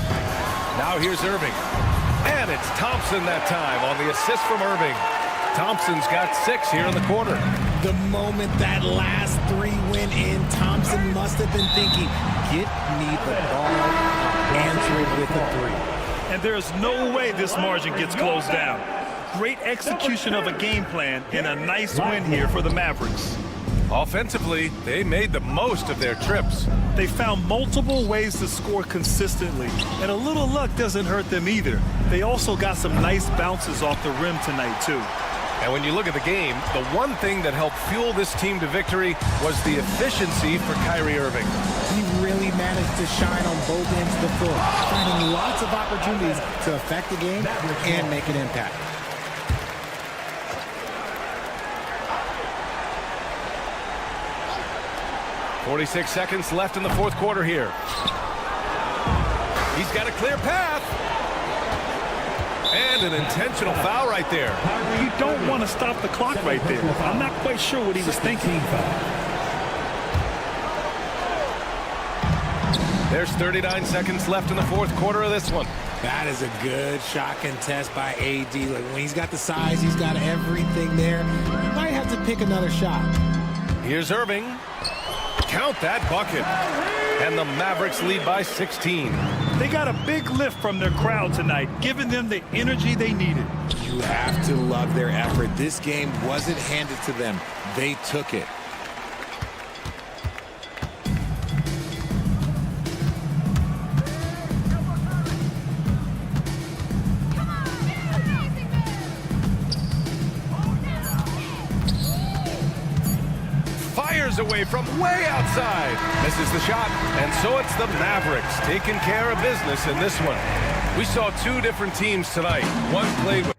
Now here's Irving. And it's Thompson that time on the assist from Irving. Thompson's got 6 here in the quarter. The moment that last 3 went in, Thompson must have been thinking, get me the ball, answer it with a 3. And there's no way this margin gets closed down. Great execution of a game plan and a nice win here for the Mavericks. Offensively, they made the most of their trips. They found multiple ways to score consistently, and a little luck doesn't hurt them either. They also got some nice bounces off the rim tonight, too. And when you look at the game, the one thing that helped fuel this team to victory was the efficiency for Kyrie Irving. He really managed to shine on both ends of the floor, finding lots of opportunities to affect the game and make an impact. .46 seconds left in the fourth quarter here. He's got a clear path. And an intentional foul right there. You don't want to stop the clock right there. I'm not quite sure what he was thinking. There's 39 seconds left in the fourth quarter of this one. That is a good shot contest by AD. Like when he's got the size, he's got everything there. He might have to pick another shot. Here's Irving. Count that bucket. And the Mavericks lead by 16. They got a big lift from their crowd tonight, giving them the energy they needed. You have to love their effort. This game wasn't handed to them. They took it. Away from way outside. Misses the shot, and so it's the Mavericks taking care of business in this one. We saw 2 different teams tonight. One played with